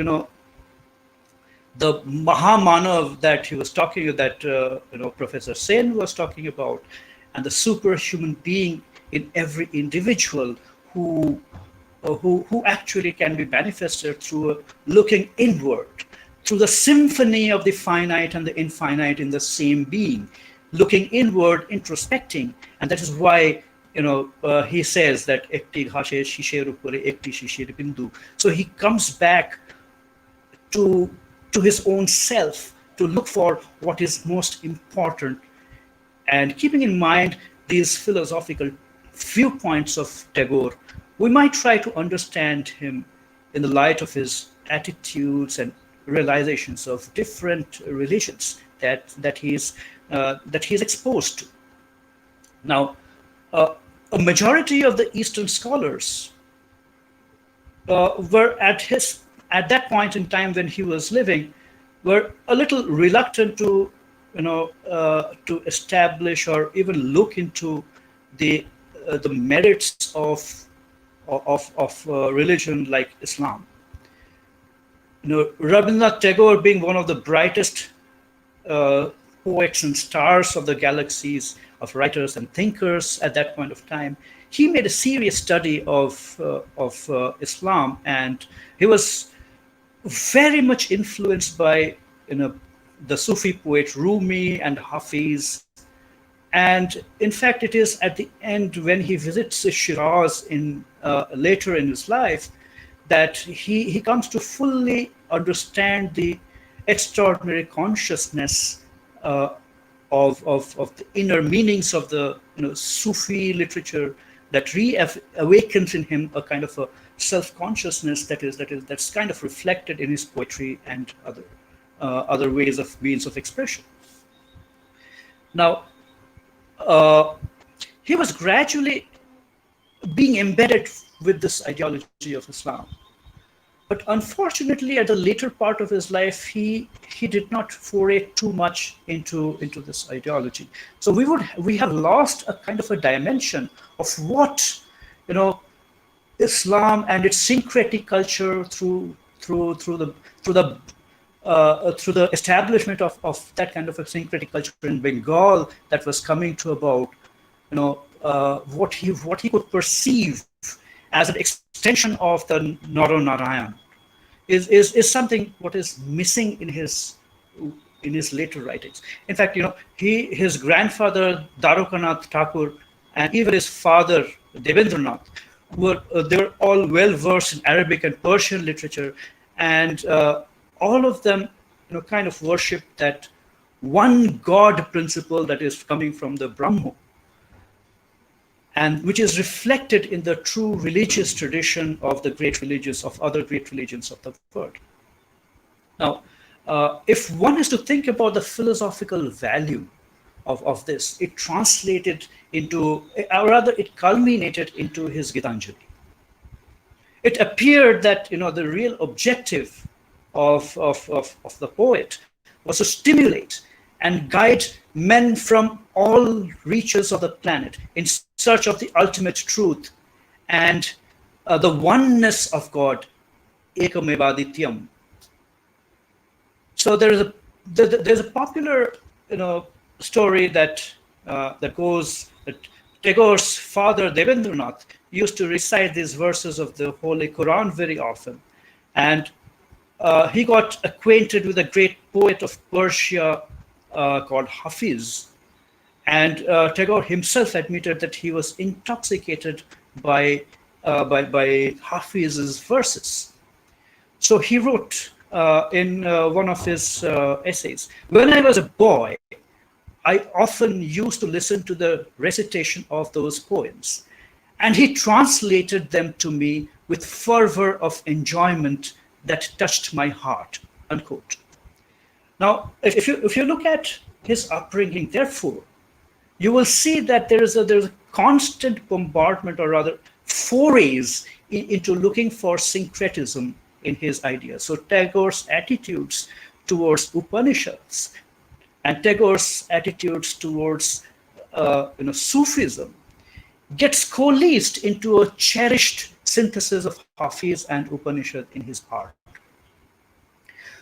the Mahamanav that he was talking, that Professor Sen was talking about, and the superhuman being in every individual who actually can be manifested through looking inward, through the symphony of the finite and the infinite in the same being, looking inward, introspecting. And that is why he says that ekti ghashe shisher upore ekti shisher bindu. So he comes back to his own self to look for what is most important, and keeping in mind these philosophical viewpoints of Tagore, we might try to understand him in the light of his attitudes and realizations of different religions that he is exposed to. Now, a majority of the Eastern scholars were at that point in time when he was living, were a little reluctant to to establish or even look into the merits of religion like Islam. Rabindranath Tagore, being one of the brightest poets and stars of the galaxies of writers and thinkers at that point of time, he made a serious study of Islam, and he was very much influenced by the Sufi poet Rumi and Hafiz. And in fact, it is at the end when he visits Shiraz later in his life that he comes to fully understand the extraordinary consciousness of the inner meanings of the Sufi literature that awakens in him a kind of a self-consciousness that's kind of reflected in his poetry and other means of expression. Now, he was gradually being embedded with this ideology of Islam. But unfortunately, at the later part of his life, he did not foray too much into this ideology. So we have lost a kind of a dimension of what Islam and its syncretic culture through the establishment of that kind of a syncretic culture in Bengal that was coming to about, what he could perceive as an extension of the Narayan is something what is missing in his later writings. In fact, his grandfather Darokanath Tagore and even his father Devendranath they were all well versed in Arabic and Persian literature, and all of them kind of worshipped that one God principle that is coming from the Brahma, and which is reflected in the true religious tradition of the other great religions of the world. Now, if one is to think about the philosophical value of this, it translated into, or rather it culminated into his Gitanjali. It appeared that the real objective of the poet was to stimulate and guide men from all reaches of the planet in search of the ultimate truth and the oneness of God, Ekamevadityam. So there's a popular story that goes that Tagore's father Devendranath used to recite these verses of the Holy Quran very often, and he got acquainted with a great poet of Persia called Hafiz, and Tagore himself admitted that he was intoxicated by Hafiz's verses. So he wrote in one of his essays, "When I was a boy, I often used to listen to the recitation of those poems, and he translated them to me with fervor of enjoyment that touched my heart," unquote. Now, if you look at his upbringing, therefore, you will see that there's a constant bombardment, or rather forays into looking for syncretism in his ideas. So Tagore's attitudes towards Upanishads and Tagore's attitudes towards Sufism gets coalesced into a cherished synthesis of Hafiz and Upanishad in his art.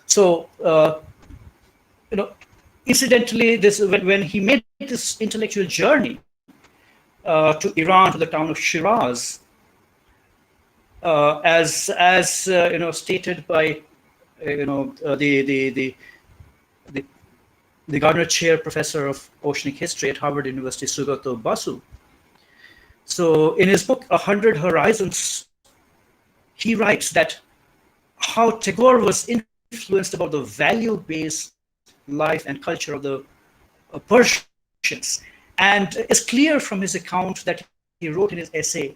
So, incidentally, when he made this intellectual journey to Iran, to the town of Shiraz, as stated by the Gardner Chair Professor of Oceanic History at Harvard University, Sugato Basu. So in his book, 100 Horizons, he writes that how Tagore was influenced about the value-based life and culture of the Persians. And it's clear from his account that he wrote in his essay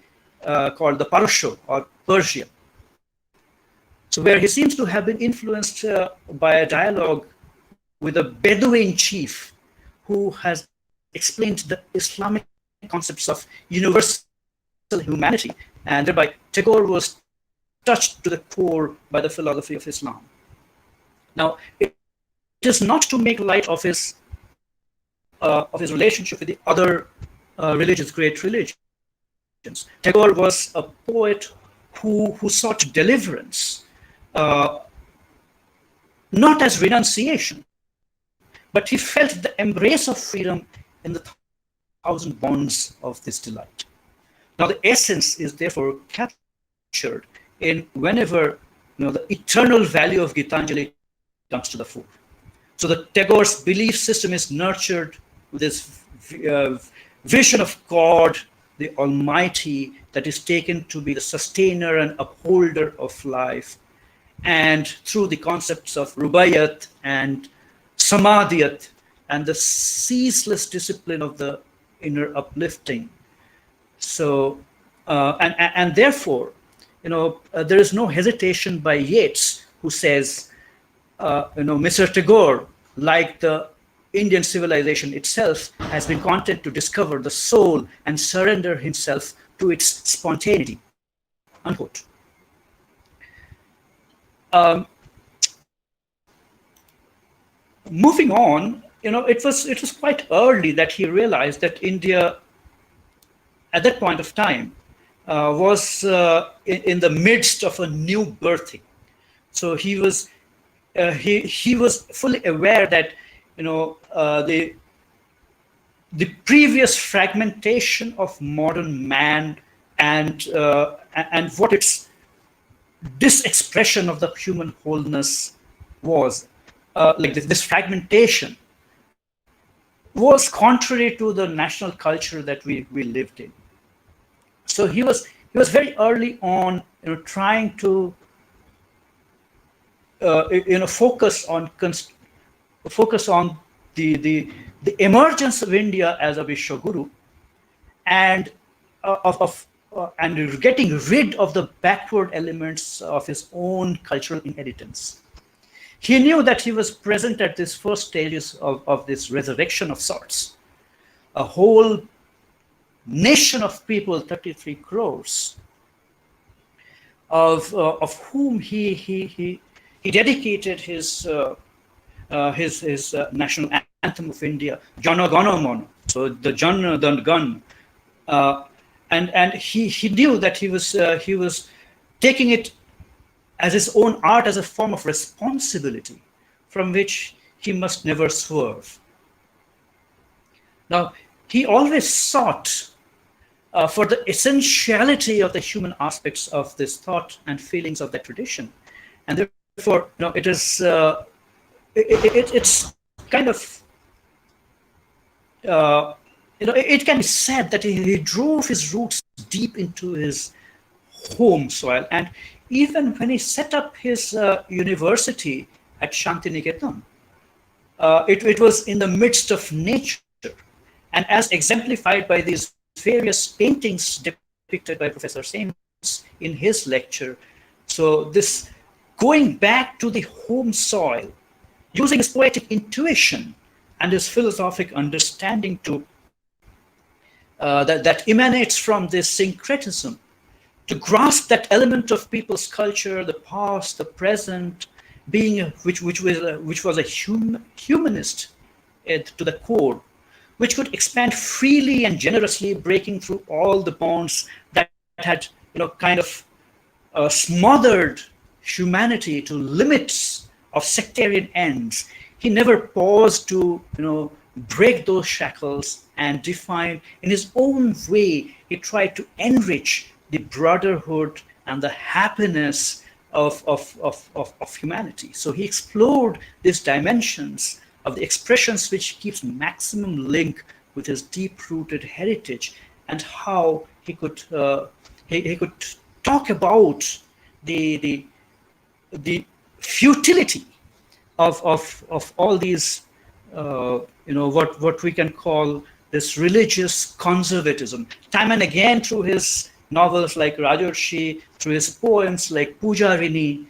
called The Parasho, or Persia. So where he seems to have been influenced by a dialogue with a Bedouin chief who has explained the Islamic concepts of universal humanity, and thereby Tagore was touched to the core by the philosophy of Islam. Now, it is not to make light of his relationship with the other great religions. Tagore was a poet who sought deliverance, not as renunciation, but he felt the embrace of freedom in the thousand bonds of this delight. Now, the essence is therefore captured in whenever the eternal value of Gitanjali comes to the fore. So the Tagore's belief system is nurtured with this vision of God, the Almighty, that is taken to be the sustainer and upholder of life, and through the concepts of rubaiyat and samadhiyat and the ceaseless discipline of the inner uplifting. So, and therefore, there is no hesitation by Yeats, who says, Mr. Tagore, like the Indian civilization itself, has been content to discover the soul and surrender himself to its spontaneity, unquote. Moving on, it was quite early that he realized that India, at that point of time, was in the midst of a new birthing. So he was fully aware that the previous fragmentation of modern man and what its disexpression of the human wholeness was, like this fragmentation was contrary to the national culture that we lived in. So he was very early on trying to focus on the emergence of India as a Vishwaguru, and and getting rid of the backward elements of his own cultural inheritance. He knew that he was present at this first stages of this resurrection of sorts. A whole nation of people, 33 crores, of whom he dedicated his national anthem of India, Jana Gana Mana. So the Jana, the Gun, and he knew that he was taking it as his own art, as a form of responsibility from which he must never swerve. Now, he always sought for the essentiality of the human aspects of this thought and feelings of that tradition, and therefore, it is it's kind of it can be said that he drove his roots deep into his home soil, and even when he set up his university at Shantiniketan, it was in the midst of nature, and as exemplified by these various paintings depicted by Professor Sames in his lecture. So this going back to the home soil, using his poetic intuition and his philosophic understanding to that emanates from this syncretism, to grasp that element of people's culture, the past, the present, being which was a humanist to the core, which could expand freely and generously, breaking through all the bonds that had kind of smothered humanity to limits of sectarian ends. He never paused to break those shackles and define in his own way. He tried to enrich the brotherhood and the happiness of humanity. So he explored these dimensions of the expressions which keeps maximum link with his deep-rooted heritage, and how he could talk about the futility of all these what we can call this religious conservatism. Time and again, through his novels like Rajarshi, through his poems like Pujarini,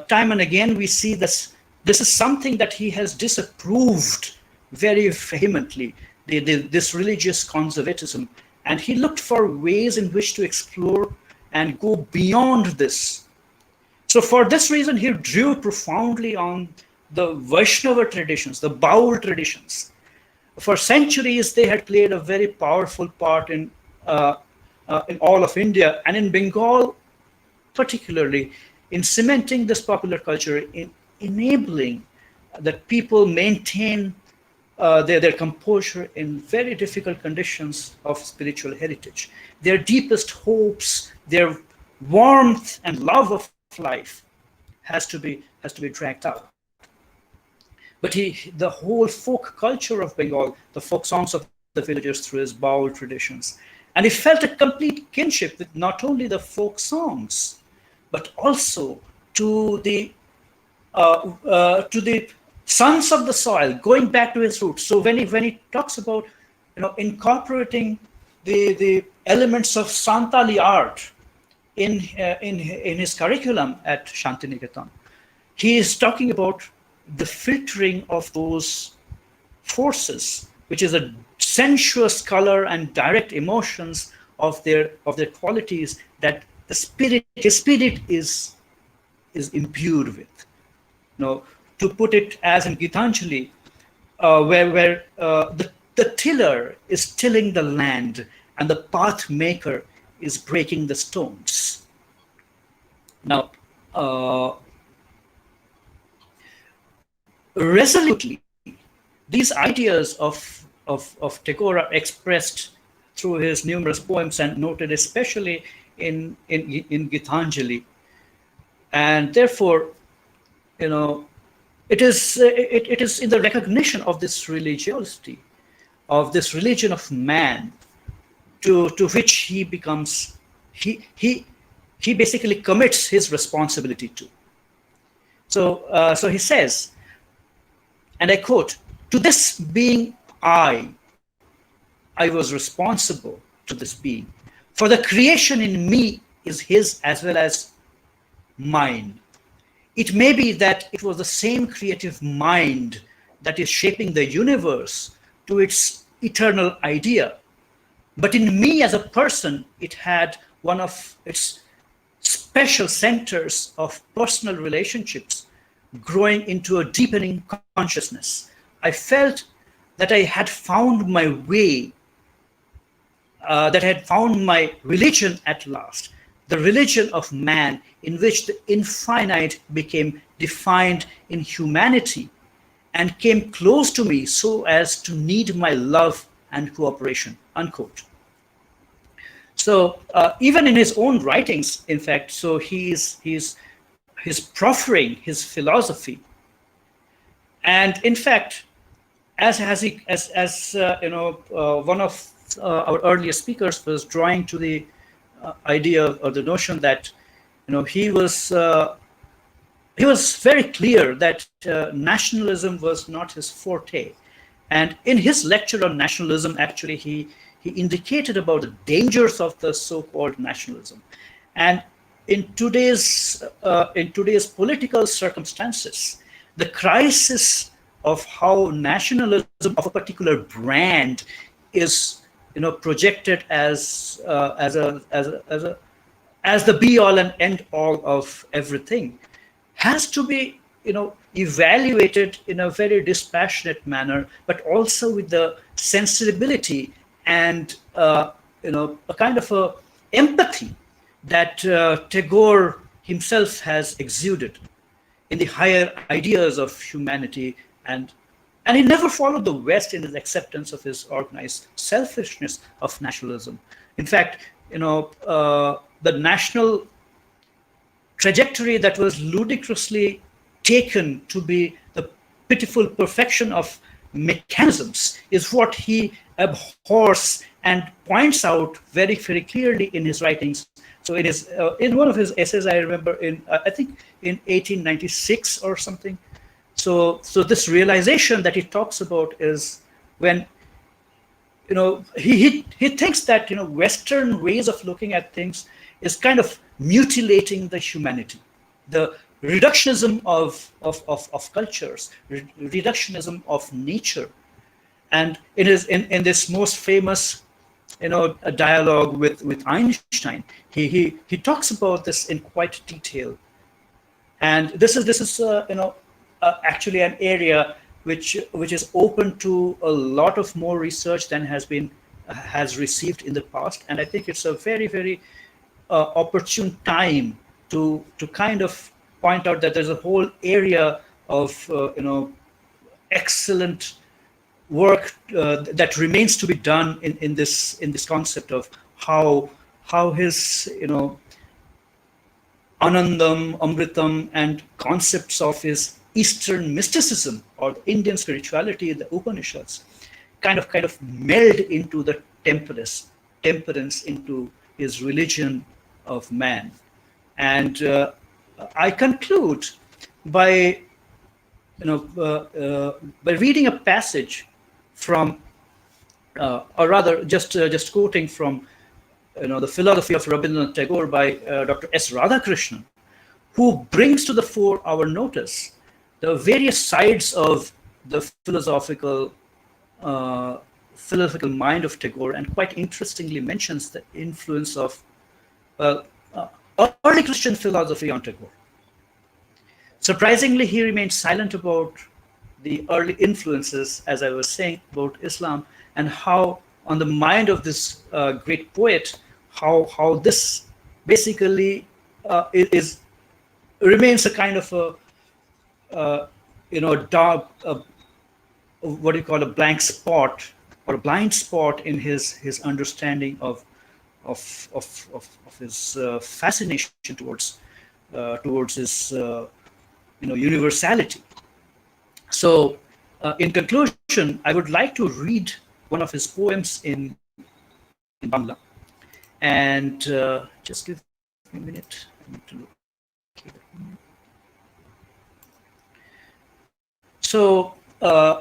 time and again we see this is something that he has disapproved very vehemently, this religious conservatism, and he looked for ways in which to explore and go beyond this. So for this reason, he drew profoundly on the Vaishnava traditions, the Baul traditions. For centuries, they had played a very powerful part in all of India, and in Bengal particularly, in cementing this popular culture, in enabling that people maintain their composure in very difficult conditions of spiritual heritage. Their deepest hopes, their warmth and love of life has to be dragged out. But the whole folk culture of Bengal, the folk songs of the villagers through his Baul traditions, and he felt a complete kinship with not only the folk songs, but also to the sons of the soil, going back to his roots. So when he talks about incorporating the elements of Santali art in his curriculum at Shantiniketan, he is talking about the filtering of those forces, which is a sensuous color and direct emotions of their qualities that his spirit is imbued with. To put it as in Gitanjali, where the tiller is tilling the land and the path maker is breaking the stones. Now, resolutely, these ideas of Tagore are expressed through his numerous poems and noted especially in Gitanjali. And therefore, it is in the recognition of this religiosity, of this religion of man, to which he becomes, he basically commits his responsibility to. So he says, and I quote, "To this being I was responsible to this being, for the creation in me is his as well as mine. It may be that it was the same creative mind that is shaping the universe to its eternal idea, but in me as a person, it had one of its special centers of personal relationships growing into a deepening consciousness. I felt that I had found my way, that I had found my religion at last, the religion of man, in which the infinite became defined in humanity and came close to me so as to need my love and cooperation," unquote. So even in his own writings, in fact, so he's proffering his philosophy. And in fact, as one of our earlier speakers was drawing to the idea or the notion that he was very clear that nationalism was not his forte. And in his lecture on nationalism, actually, he indicated about the dangers of the so-called nationalism. And in today's political circumstances, the crisis of how nationalism of a particular brand is projected as the be-all and end-all of everything has to be evaluated in a very dispassionate manner, but also with the sensibility and a kind of a empathy that Tagore himself has exuded in the higher ideas of humanity, and he never followed the West in his acceptance of his organized selfishness of nationalism. In fact, the national trajectory that was ludicrously taken to be the pitiful perfection of mechanisms is what he abhors and points out very, very clearly in his writings. So it is in one of his essays, I remember I think in 1896 or something. So this realization that he talks about is when he thinks that Western ways of looking at things is kind of mutilating the humanity, the reductionism of cultures, reductionism of nature. And it is in this most famous a dialogue with Einstein, he talks about this in quite detail. And this is actually an area which is open to a lot of more research than has received in the past. And I think it's a very, very opportune time to kind of point out that there's a whole area of excellent work that remains to be done in this concept of how his Anandam, Amritam, and concepts of his Eastern mysticism or the Indian spirituality, the Upanishads, kind of meld into the temperance into his religion of man. And I conclude by reading a passage from, or rather, just quoting from, the philosophy of Rabindranath Tagore by Dr. S. Radhakrishnan, who brings to the fore our notice the various sides of the philosophical mind of Tagore, and quite interestingly mentions the influence of early Christian philosophy on Tagore. Surprisingly, he remained silent about the early influences, as I was saying, about Islam, and how on the mind of this great poet, how this basically remains a kind of a dark, what do you call, a blank spot or a blind spot in his understanding of his fascination towards his universality. So in conclusion, I would like to read one of his poems in Bangla, and just give me a minute. I need to look here. So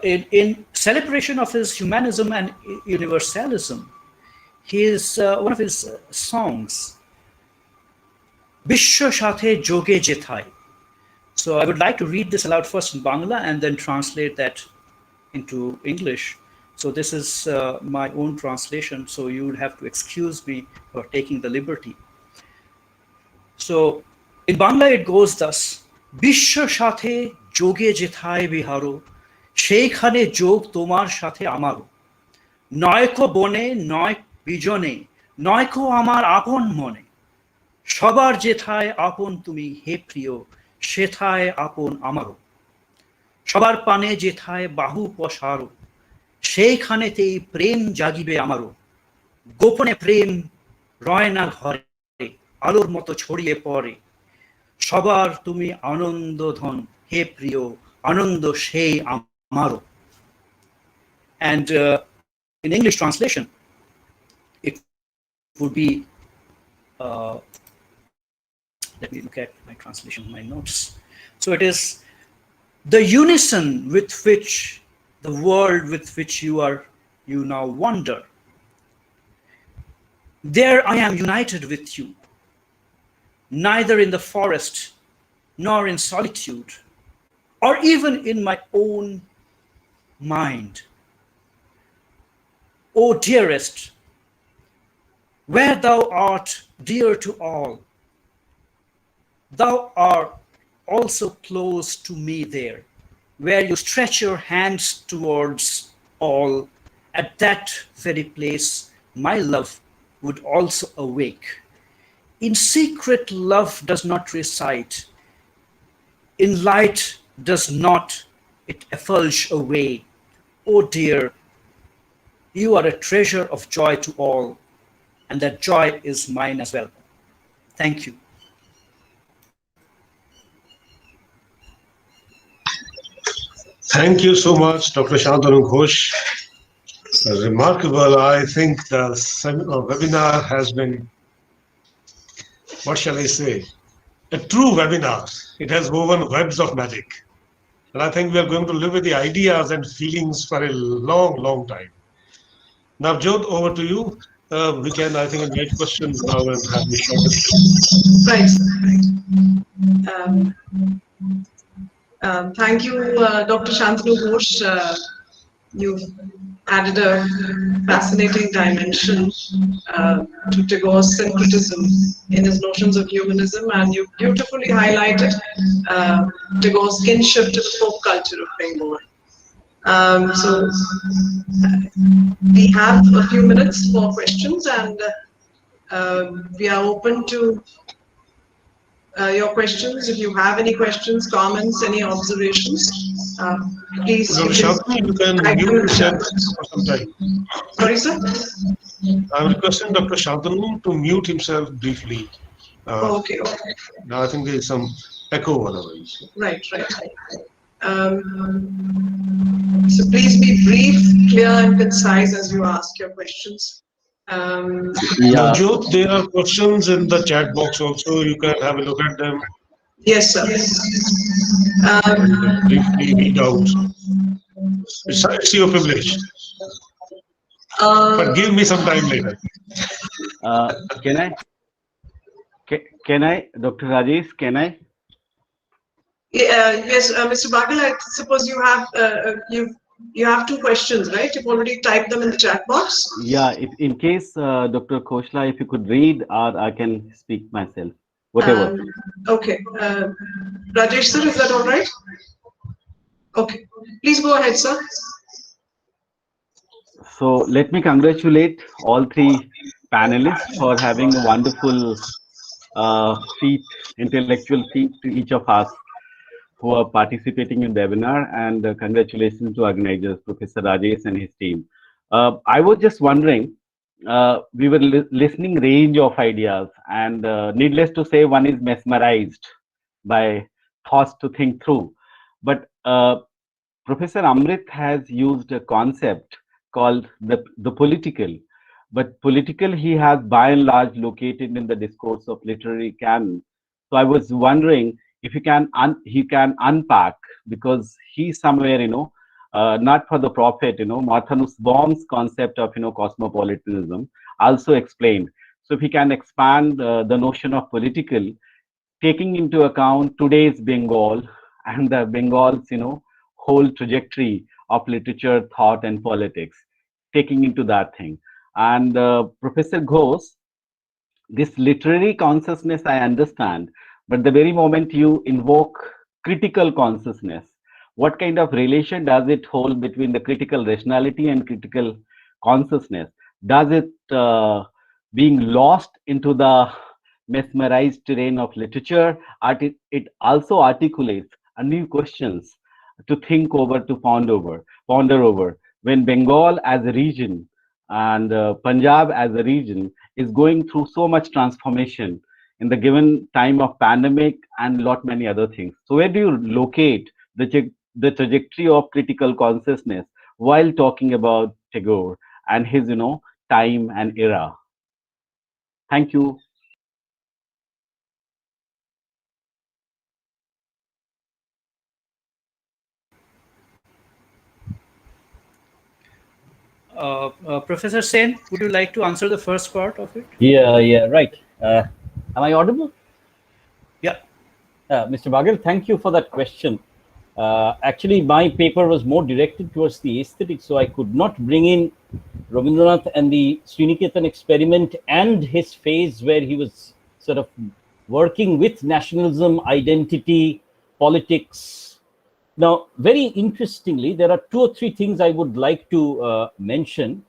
in celebration of his humanism and universalism, his one of his songs, Bishwa Shathe Joge Jethai. So I would like to read this aloud first in Bangla and then translate that into English. So this is my own translation, so you would have to excuse me for taking the liberty. So in Bangla it goes thus: Bishwa Shathe Joge Jethai Biharo, Sheikhane Jog Tomar Shathe Amaro, Noyko Bone, Noy Bijone, Noyko Amar Apon Mone, Shobar Jethai Apon Tumi He Priyo, Shethai Apon Amaro, Shobar Pane Jethai Bahu Posharo, Sheikhanetei Prem Jagibe Amaro, Gopone Prem Royna Hore, Alor Moto Choriye Pore, Shobar Tumi Anondo Dhon, He Priyo, Anondo Shei Amaro. And in English translation, it would be, let me look at my translation, my notes. So it is the unison with which the world with which you now wander. There I am united with you, neither in the forest nor in solitude, or even in my own mind. O dearest, where thou art dear to all, thou art also close to me there, where you stretch your hands towards all. At that very place my love would also awake. In secret love does not reside, in light does not it effulge away. Oh dear, you are a treasure of joy to all, and that joy is mine as well. Thank you. Thank you so much, Dr. Shantanu Ghosh. Remarkable. I think the webinar has been, what shall I say, a true webinar. It has woven webs of magic. And I think we are going to live with the ideas and feelings for a long, long time. Now, Jyot, over to you. We can, I think, invite questions now and have the shortest. Right. Thank you, Dr. Shantanu Ghosh. You've added a fascinating dimension to Tagore's syncretism in his notions of humanism, and you beautifully highlighted Tagore's kinship to the folk culture of Bengal. So we have a few minutes for questions, and we are open to your questions. If you have any questions, comments, any observations, please. Dr. Shantanu, you can mute yourself for some time. Sorry, sir? I'm requesting Dr. Shantanu to mute himself briefly. Okay. Now I think there is some echo otherwise. Right. So please be brief, clear, and concise as you ask your questions. Now, Jyot, there are questions in the chat box also. You can have a look at them. Yes, sir. And briefly read out. It's your privilege. But give me some time later. Can I, Dr. Rajesh, can I? Yes, Mr. Bagal, I suppose you have two questions, right? You've already typed them in the chat box. Yeah, in case Dr. Khoshla, if you could read, or I can speak myself, whatever. Okay. Rajesh sir, is that all right? Okay. Please go ahead, sir. So let me congratulate all three panelists for having a wonderful feat, intellectual feat to each of us who are participating in the webinar, and congratulations to organizers, Professor Rajesh and his team. I was just wondering, we were listening range of ideas, and needless to say, one is mesmerized by thoughts to think through. But Professor Amrit has used a concept called the political, but political he has by and large located in the discourse of literary canon. So I was wondering if he can unpack, because he somewhere, not for the profit, Martha Nussbaum's concept of cosmopolitanism also explained. So if he can expand the notion of political, taking into account today's Bengal and the Bengal's whole trajectory of literature, thought, and politics, taking into that thing. And Professor Ghosh, this literary consciousness I understand, but the very moment you invoke critical consciousness, what kind of relation does it hold between the critical rationality and critical consciousness? Does it being lost into the mesmerized terrain of literature, it also articulates a new questions to think over, to ponder over, when Bengal as a region and Punjab as a region is going through so much transformation in the given time of pandemic and lot many other things. So where do you locate the trajectory of critical consciousness while talking about Tagore and his time and era? Thank you. Professor Sen, would you like to answer the first part of it? Yeah, right. Am I audible? Yeah. Mr. Bagel, thank you for that question. Actually, my paper was more directed towards the aesthetics, so I could not bring in Rabindranath and the Sriniketan experiment and his phase where he was sort of working with nationalism, identity, politics. Now, very interestingly, there are two or three things I would like to mention.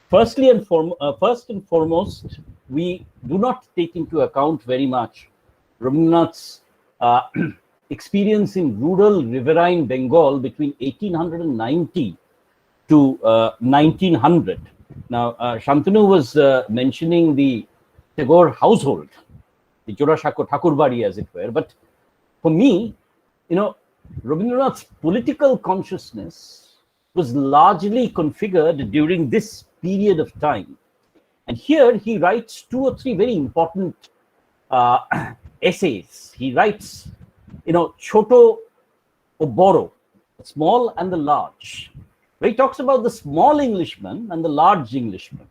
First and foremost, we do not take into account very much Rabindranath's experience in rural riverine Bengal between 1890 to 1900. Now, Shantanu was mentioning the Tagore household, the Jorashako Thakurbari, as it were. But for me, Rabindranath's political consciousness was largely configured during this period of time. And here he writes two or three very important essays. He writes, Choto or Boro, the small and the large, where he talks about the small Englishman and the large Englishman.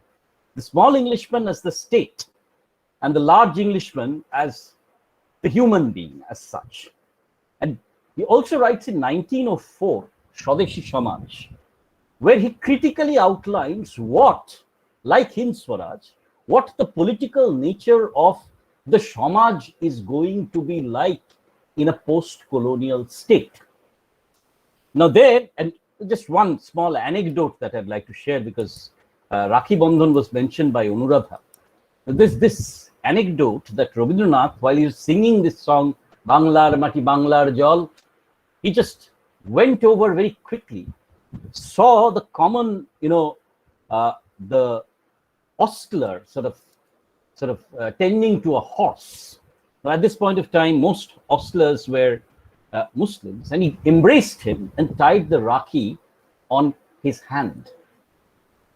The small Englishman as the state, and the large Englishman as the human being as such. And he also writes in 1904, Swadeshi Samaj, where he critically outlines what, like Hind Swaraj, what the political nature of the Samaj is going to be like in a post-colonial state. Now there, and just one small anecdote that I'd like to share, because Rakhi Bandhan was mentioned by Anuradha. This anecdote that Rabindranath, while he was singing this song, Banglar Mati Banglar Jal, he just went over very quickly, saw the common, the ostler sort of tending to a horse. Now, at this point of time, most ostlers were Muslims, and he embraced him and tied the rakhi on his hand.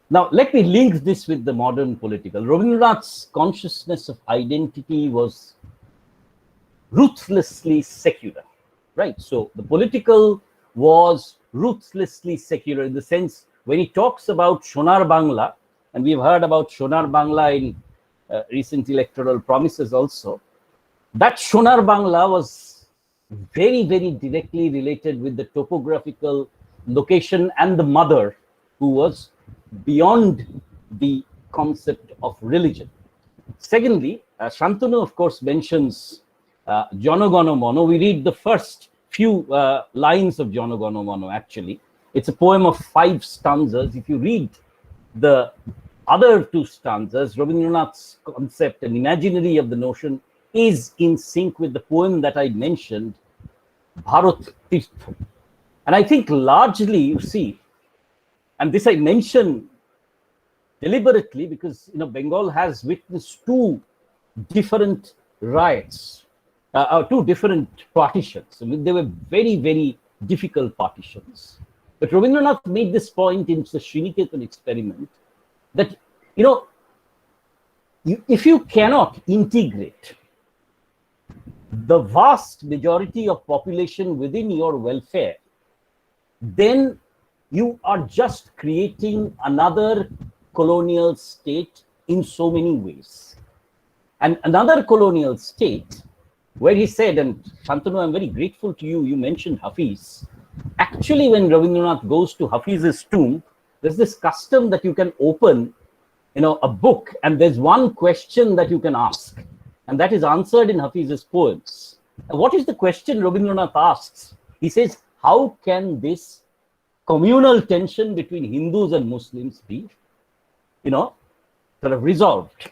Now, let me link this with the modern political. Rabindranath's consciousness of identity was ruthlessly secular, right? So the political was ruthlessly secular in the sense when he talks about Shonar Bangla, and we've heard about Shonar Bangla in recent electoral promises also, that Shonar Bangla was very, very directly related with the topographical location and the mother, who was beyond the concept of religion. Secondly, Shantanu, of course, mentions Janagana Mano. We read the first few lines of Janagana Mano, actually. It's a poem of 5 stanzas. If you read the other two stanzas, Rabindranath's concept and imaginary of the notion is in sync with the poem that I mentioned, Bharat Tirtha. And I think largely, you see, and this I mention deliberately because Bengal has witnessed two different riots, two different partitions. I mean, they were very, very difficult partitions. But Rabindranath made this point in the Sriniketan experiment that, if you cannot integrate the vast majority of population within your welfare, then you are just creating another colonial state in so many ways. And another colonial state where he said, and Shantanu, I'm very grateful to you, you mentioned Hafiz. Actually, when Rabindranath goes to Hafiz's tomb, there's this custom that you can open a book and there's one question that you can ask, and that is answered in Hafiz's poems. And what is the question Rabindranath asks? He says, how can this communal tension between Hindus and Muslims be, sort of resolved?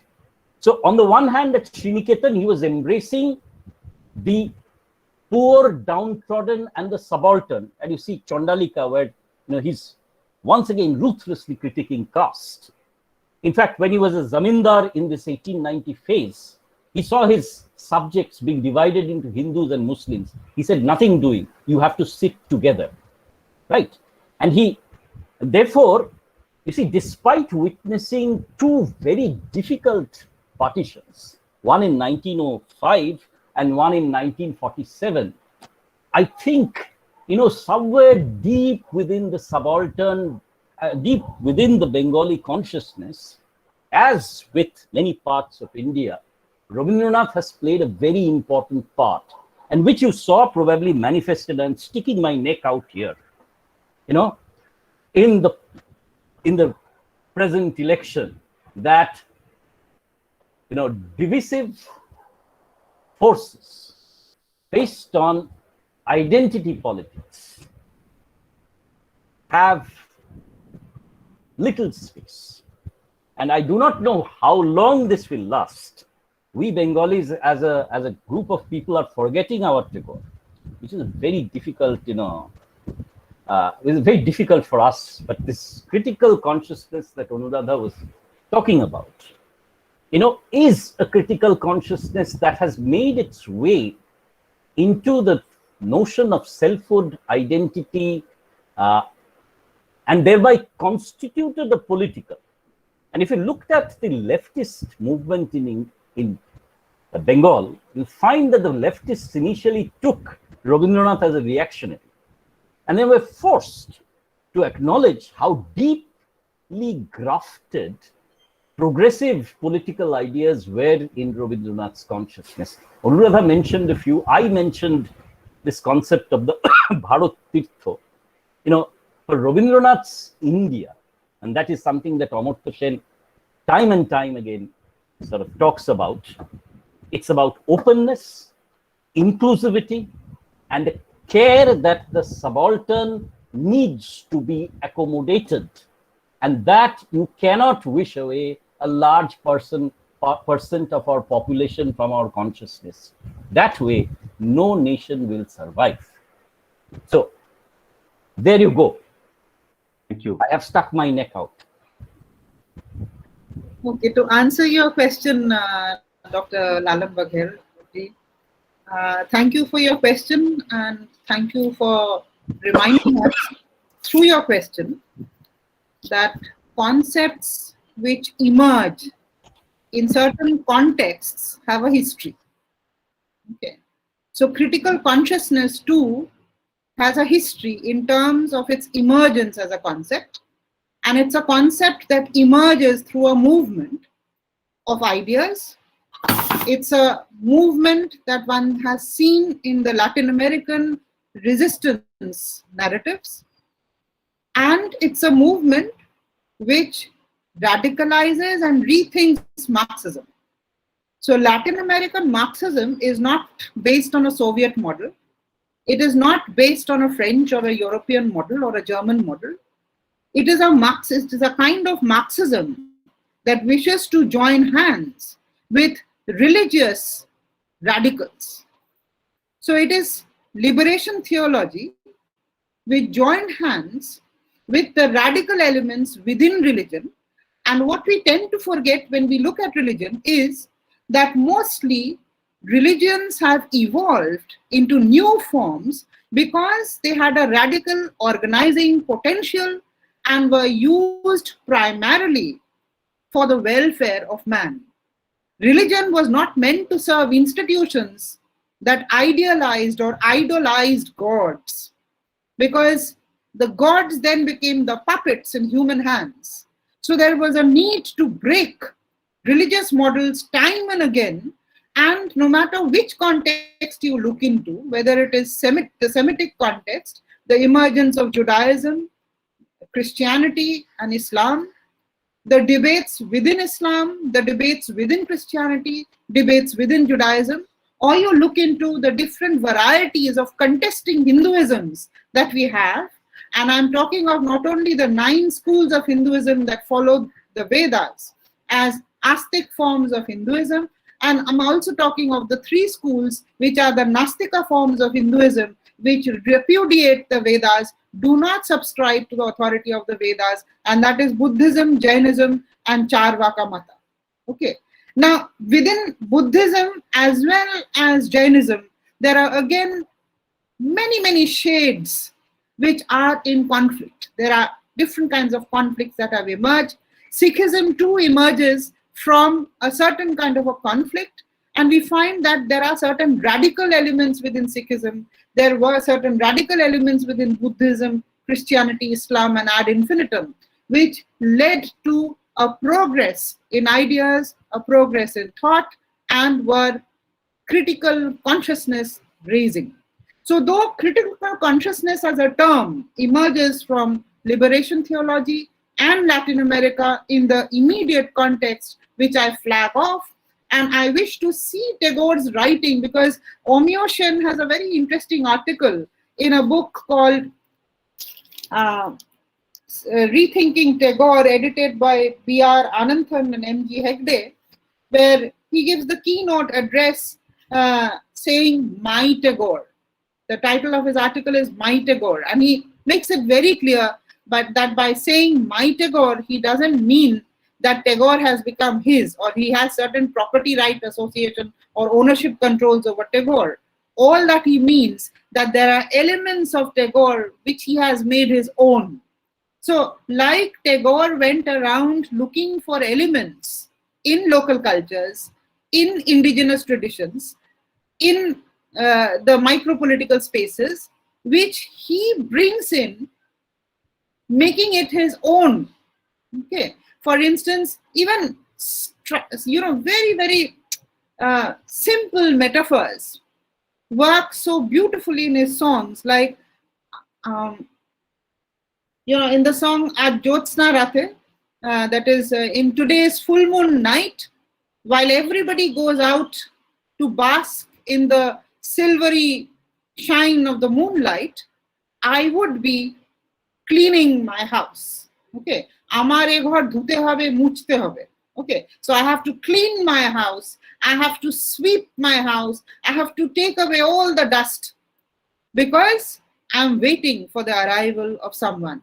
So on the one hand, at Sriniketan, he was embracing the poor, downtrodden, and the subaltern. And you see Chandalika, where he's once again ruthlessly critiquing caste. In fact, when he was a zamindar in this 1890 phase, he saw his subjects being divided into Hindus and Muslims. He said, nothing doing, you have to sit together, right? And therefore, you see, despite witnessing two very difficult partitions, one in 1905 and one in 1947, I think, somewhere deep within the subaltern, deep within the Bengali consciousness, as with many parts of India, Rabindranath has played a very important part, and which you saw probably manifested. And sticking my neck out here, in the present election, that divisive forces based on identity politics have little space, and I do not know how long this will last. We Bengalis, as a group of people, are forgetting our Tagore, which is very difficult. It's very difficult for us. But this critical consciousness that Anuradha was talking about, is a critical consciousness that has made its way into the notion of selfhood, identity, and thereby constituted a political. And if you looked at the leftist movement in Bengal, you find that the leftists initially took Rabindranath as a reactionary, and they were forced to acknowledge how deeply grafted progressive political ideas were in Rabindranath's consciousness. Anuradha mentioned a few. I mentioned this concept of the Bharat Tirtha. For Rabindranath's India, and that is something that Amartya Sen time and time again sort of talks about. It's about openness, inclusivity, and a care that the subaltern needs to be accommodated, and that you cannot wish away a large percent of our population from our consciousness. That way, no nation will survive. So, there you go. Thank you. I have stuck my neck out. Okay, to answer your question, Dr. Lalam Baghel, thank you for your question, and thank you for reminding us through your question that concepts which emerge in certain contexts have a history. Okay, so critical consciousness too has a history in terms of its emergence as a concept, and it's a concept that emerges through a movement of ideas. It's a movement that one has seen in the Latin American resistance narratives, and it's a movement which radicalizes and rethinks Marxism. So Latin American Marxism is not based on a Soviet model. It is not based on a French or a European model or a German model. It is a kind of Marxism that wishes to join hands with religious radicals. So it is liberation theology which joined hands with the radical elements within religion. And what we tend to forget when we look at religion is that mostly religions have evolved into new forms because they had a radical organizing potential and were used primarily for the welfare of man. Religion was not meant to serve institutions that idealized or idolized gods, because the gods then became the puppets in human hands. So there was a need to break religious models time and again, and no matter which context you look into, whether it is the Semitic context, the emergence of Judaism, Christianity and Islam, the debates within Islam, the debates within Christianity, debates within Judaism, or you look into the different varieties of contesting Hinduisms that we have, and I'm talking of not only the 9 schools of Hinduism that follow the Vedas as Astic forms of Hinduism, and I'm also talking of the 3 schools which are the Nastika forms of Hinduism, which repudiate the Vedas, do not subscribe to the authority of the Vedas, and that is Buddhism, Jainism, and Charvaka Mata. Okay. Now, within Buddhism as well as Jainism, there are again many shades which are in conflict. There are different kinds of conflicts that have emerged. Sikhism too emerges from a certain kind of a conflict, and we find that there are certain radical elements within Sikhism. There were certain radical elements within Buddhism, Christianity, Islam, and ad infinitum, which led to a progress in ideas, a progress in thought, and were critical consciousness raising. So though critical consciousness as a term emerges from liberation theology and Latin America in the immediate context, which I flag off, and I wish to see Tagore's writing, because Omyo Shen has a very interesting article in a book called Rethinking Tagore, edited by B.R. Ananthan and M.G. Hegde, where he gives the keynote address saying, "My Tagore." The title of his article is "My Tagore," and he makes it very clear that by saying "My Tagore," he doesn't mean that Tagore has become his, or he has certain property right association or ownership controls over Tagore. All that he means that there are elements of Tagore which he has made his own. So like Tagore went around looking for elements in local cultures, in indigenous traditions, in the micro-political spaces, which he brings in, making it his own. Okay. For instance, even very simple metaphors work so beautifully in his songs, like in the song Aaj Jyotsna Rate, that is in today's full moon night, while everybody goes out to bask in the silvery shine of the moonlight, I would be cleaning my house. Okay. Amar e ghar dhute hobe, muchte hobe. Okay. So I have to clean my house. I have to sweep my house. I have to take away all the dust, because I'm waiting for the arrival of someone.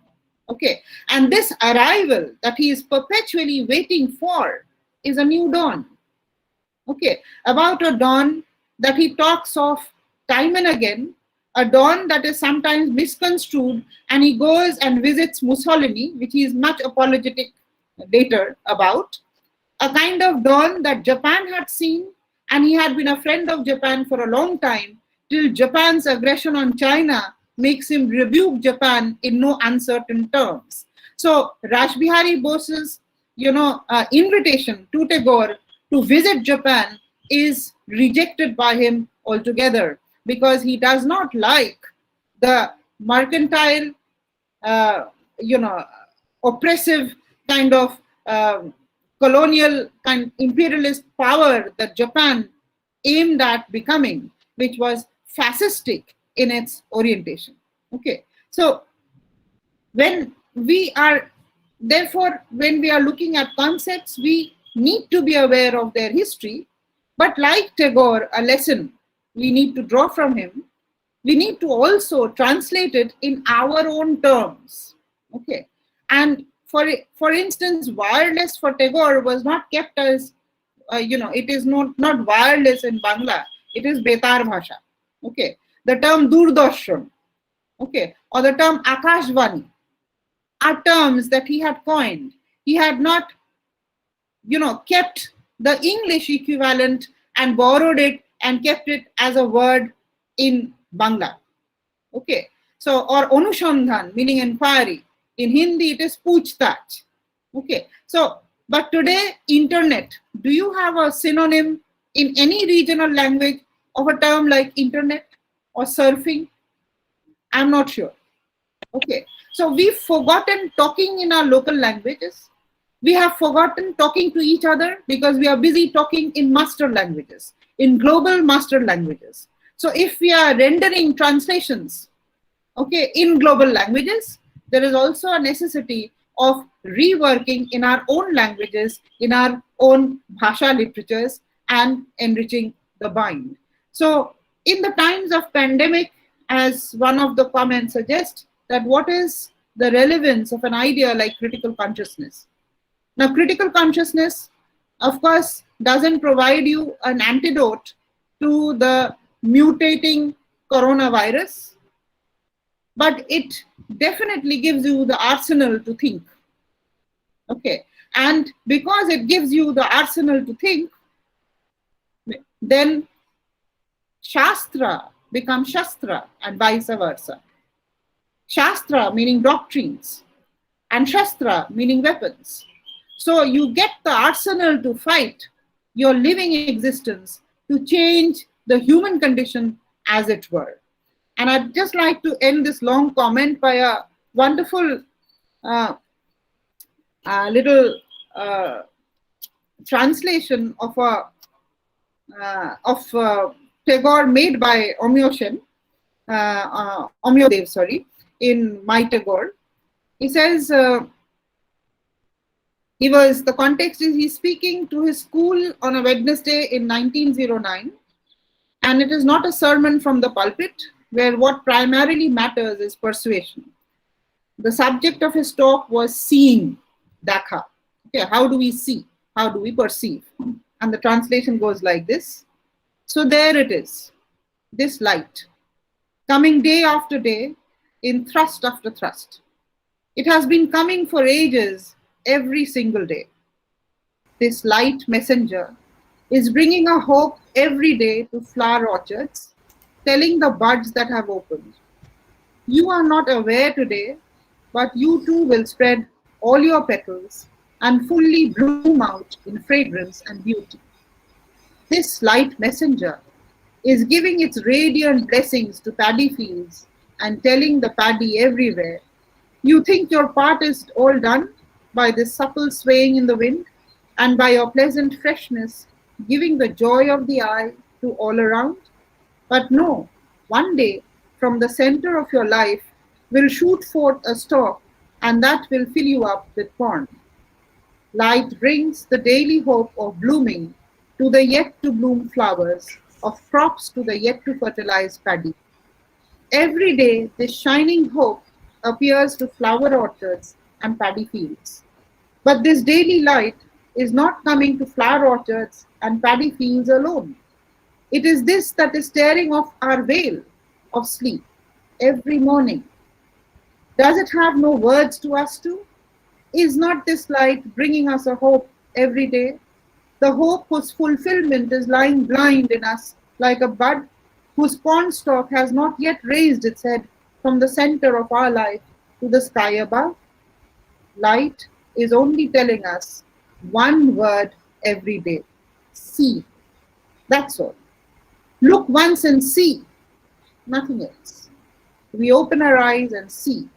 Okay. And this arrival that he is perpetually waiting for is a new dawn. Okay. About a dawn that he talks of time and again, a dawn that is sometimes misconstrued, and he goes and visits Mussolini, which he is much apologetic later about, a kind of dawn that Japan had seen, and he had been a friend of Japan for a long time, till Japan's aggression on China makes him rebuke Japan in no uncertain terms. So Rashbihari Bose's invitation to Tagore to visit Japan is rejected by him altogether, because he does not like the mercantile, oppressive kind of colonial kind imperialist power that Japan aimed at becoming, which was fascistic in its orientation. Okay, so when we are, therefore, when we are looking at concepts, we need to be aware of their history. But like Tagore, a lesson we need to draw from him, we need to also translate it in our own terms. Okay. And for instance, wireless for Tagore was not kept as, it is not wireless in Bangla, it is Betar Bhasha. Okay. The term Durdarshan, okay, or the term Akashvani are terms that he had coined. He had not, kept the English equivalent and borrowed it and kept it as a word in Bangla. Okay. So, or Anushandhan, meaning inquiry. In Hindi, it is Poochtach. Okay. So, but today, internet, do you have a synonym in any regional language of a term like internet or surfing? I'm not sure. Okay. So, we've forgotten talking in our local languages. We have forgotten talking to each other because we are busy talking in master languages, in global master languages. So if we are rendering translations, okay, in global languages, there is also a necessity of reworking in our own languages, in our own bhasha literatures, and enriching the bind. So in the times of pandemic, as one of the comments suggests, that what is the relevance of an idea like critical consciousness? Now, critical consciousness, of course, doesn't provide you an antidote to the mutating coronavirus, but it definitely gives you the arsenal to think. Okay. And because it gives you the arsenal to think, then Shastra becomes Shastra and vice versa. Shastra meaning doctrines and Shastra meaning weapons. So you get the arsenal to fight your living existence, to change the human condition as it were. And I'd just like to end this long comment by a wonderful little translation of Tagore made by Omyodev, sorry, in My Tagore. He says, the context is he's speaking to his school on a Wednesday in 1909, and it is not a sermon from the pulpit, where what primarily matters is persuasion. The subject of his talk was seeing, dakha. Okay, how do we see? How do we perceive? And the translation goes like this. So there it is, this light, coming day after day in thrust after thrust. It has been coming for ages, every single day. This light messenger is bringing a hope every day to flower orchards, telling the buds that have opened. You are not aware today, but you too will spread all your petals and fully bloom out in fragrance and beauty. This light messenger is giving its radiant blessings to paddy fields and telling the paddy everywhere, you think your part is all done by this supple swaying in the wind and by your pleasant freshness giving the joy of the eye to all around? But no, one day from the center of your life will shoot forth a stalk, and that will fill you up with corn. Light brings the daily hope of blooming to the yet to bloom flowers, of crops to the yet to fertilize paddy. Every day this shining hope appears to flower orchards and paddy fields. But this daily light is not coming to flower orchards and paddy fields alone. It is this that is tearing off our veil of sleep every morning. Does it have no words to us too? Is not this light bringing us a hope every day? The hope whose fulfillment is lying blind in us like a bud whose cornstalk has not yet raised its head from the center of our life to the sky above? Light is only telling us one word every day: see. That's all. Look once and see, nothing else. We open our eyes and see,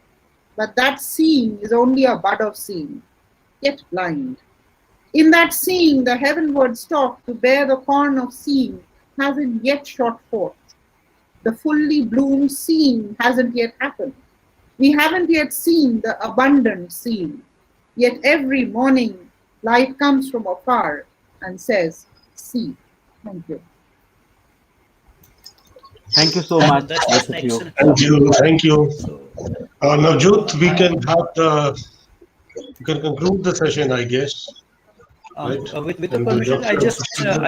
but that seeing is only a bud of seeing, yet blind. In that seeing, the heavenward stalk to bear the corn of seeing hasn't yet shot forth. The fully bloomed seeing hasn't yet happened. We haven't yet seen the abundant scene. Yet every morning, light comes from afar and says, see. Thank you. Thank you so much, That's both an of you. excellent. Thank you. Thank you. So, Navjot, we can conclude the session, I guess, right? with the And permission, I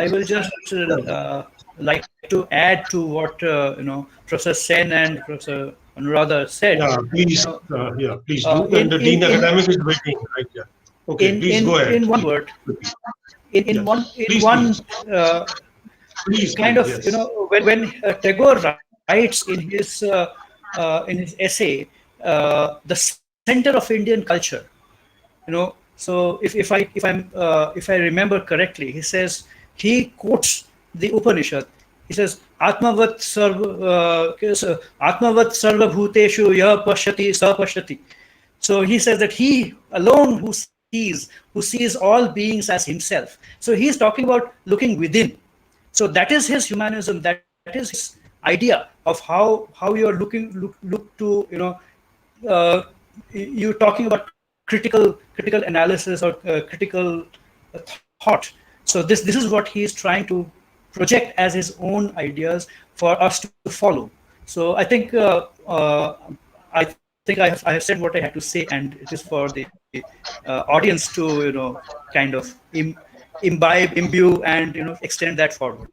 will just Yeah. like to add to what Professor Sen and Professor Anuradha said. Yeah, please, You know, please do. And the Dean in Academic is waiting, right? Yeah. Okay, please go ahead. in one word, Yes, in please, one please, uh, please, kind please. of, Yes. when Tagore writes in his essay, the center of Indian culture, so if I remember correctly, he says, he quotes the Upanishad. He says, Atmavat sarva bhuteshu yah pashyati sa pashyati. So he says that he alone who sees all beings as himself. So he's talking about looking within. So that is his humanism. That is his idea of how you are look to, uh, you talking about critical analysis or critical thought. So this is what he is trying to project as his own ideas for us to follow. So I think I think I have said what I had to say, and it is for the audience to kind of imbibe, imbue, and extend that forward.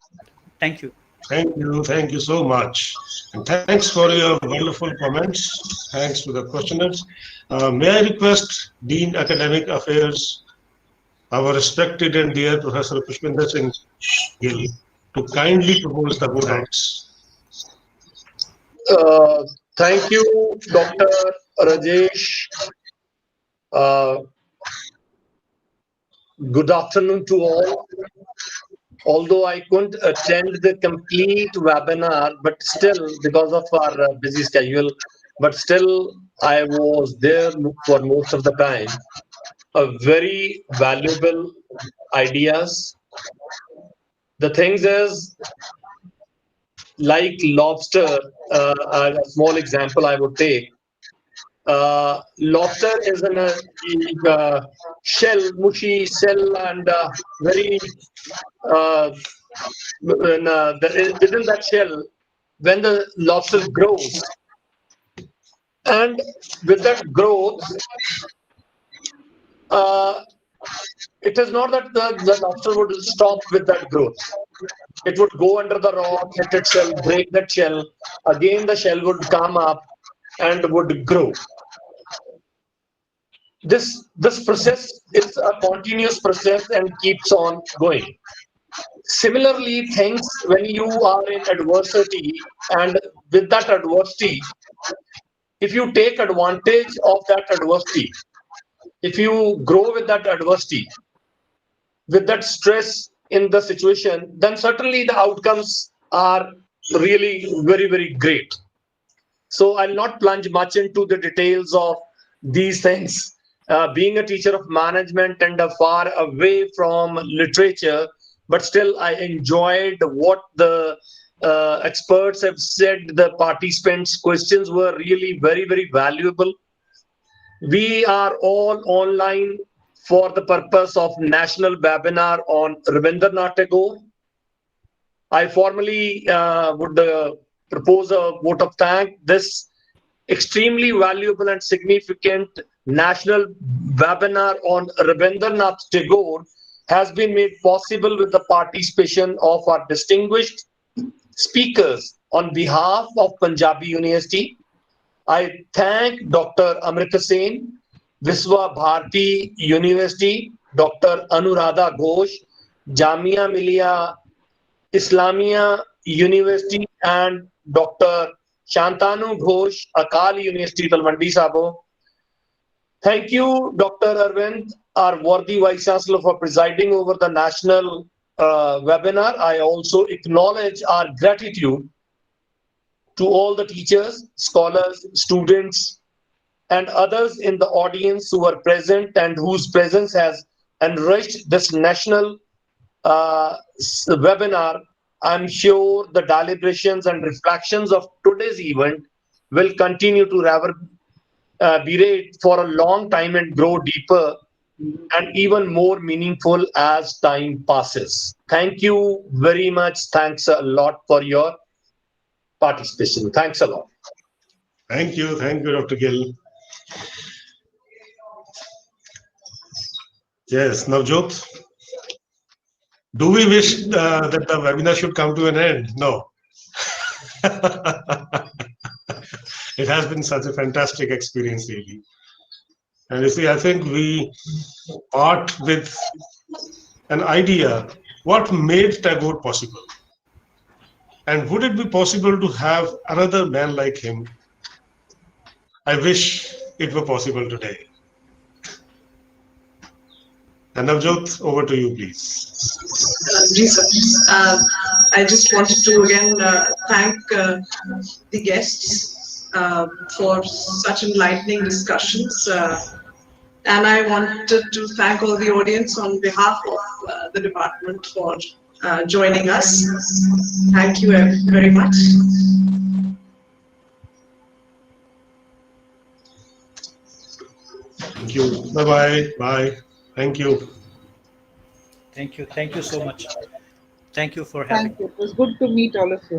Thank you. Thank you so much. And thanks for your wonderful comments. Thanks to the questioners. May I request Dean Academic Affairs, our respected and dear Professor Pushpinder Singh Gill, to kindly propose the good acts. Thank you, Dr. Rajesh. Uh, Good afternoon to all. Although I couldn't attend the complete webinar, but still, because of our busy schedule, but still, I was there for most of the time. A very valuable ideas. The things is, like lobster, a small example I would take. Lobster is in a shell, mushy shell, and very within that shell, when the lobster grows, and with that growth, uh, it is not that the lobster would stop with that growth. It would go under the rock, hit its shell, break that shell. Again, the shell would come up and would grow. This process is a continuous process and keeps on going. Similarly, things when you are in adversity, and with that adversity, if you take advantage of that adversity, if you grow with that adversity, with that stress in the situation, then certainly the outcomes are really very, very great. So I'll not plunge much into the details of these things. Being a teacher of management and far away from literature, but still I enjoyed what the experts have said. The participants' questions were really very, very valuable. We are all online for the purpose of national webinar on Rabindranath Tagore. I formally would propose a vote of thanks. This extremely valuable and significant national webinar on Rabindranath Tagore has been made possible with the participation of our distinguished speakers. On behalf of Punjabi University, I thank Dr. Amrita Sen, Viswa Bharati University, Dr. Anuradha Ghosh, Jamia Millia Islamia University, and Dr. Shantanu Ghosh, Akal University, Talwandi Sabo. Thank you, Dr. Arvind, our worthy Vice Chancellor, for presiding over the national webinar. I also acknowledge our gratitude to all the teachers, scholars, students, and others in the audience who are present and whose presence has enriched this national webinar. I'm sure the deliberations and reflections of today's event will continue to berate for a long time and grow deeper and even more meaningful as time passes. Thank you very much. Thanks a lot for your participation. Thanks a lot. Thank you, Dr. Gill. Yes, Navjot. Do we wish that the webinar should come to an end? No. It has been such a fantastic experience, really. And you see, I think we part with an idea what made Tagore possible. And would it be possible to have another man like him? I wish it were possible today. And Navjot, over to you, please. I just wanted to again thank the guests for such enlightening discussions. And I wanted to thank all the audience on behalf of the department for joining us. Thank you very much. Thank you. Bye-bye. Bye. Thank you. Thank you. Thank you so much. Thank you for having me. Thank you. It was good to meet all of you.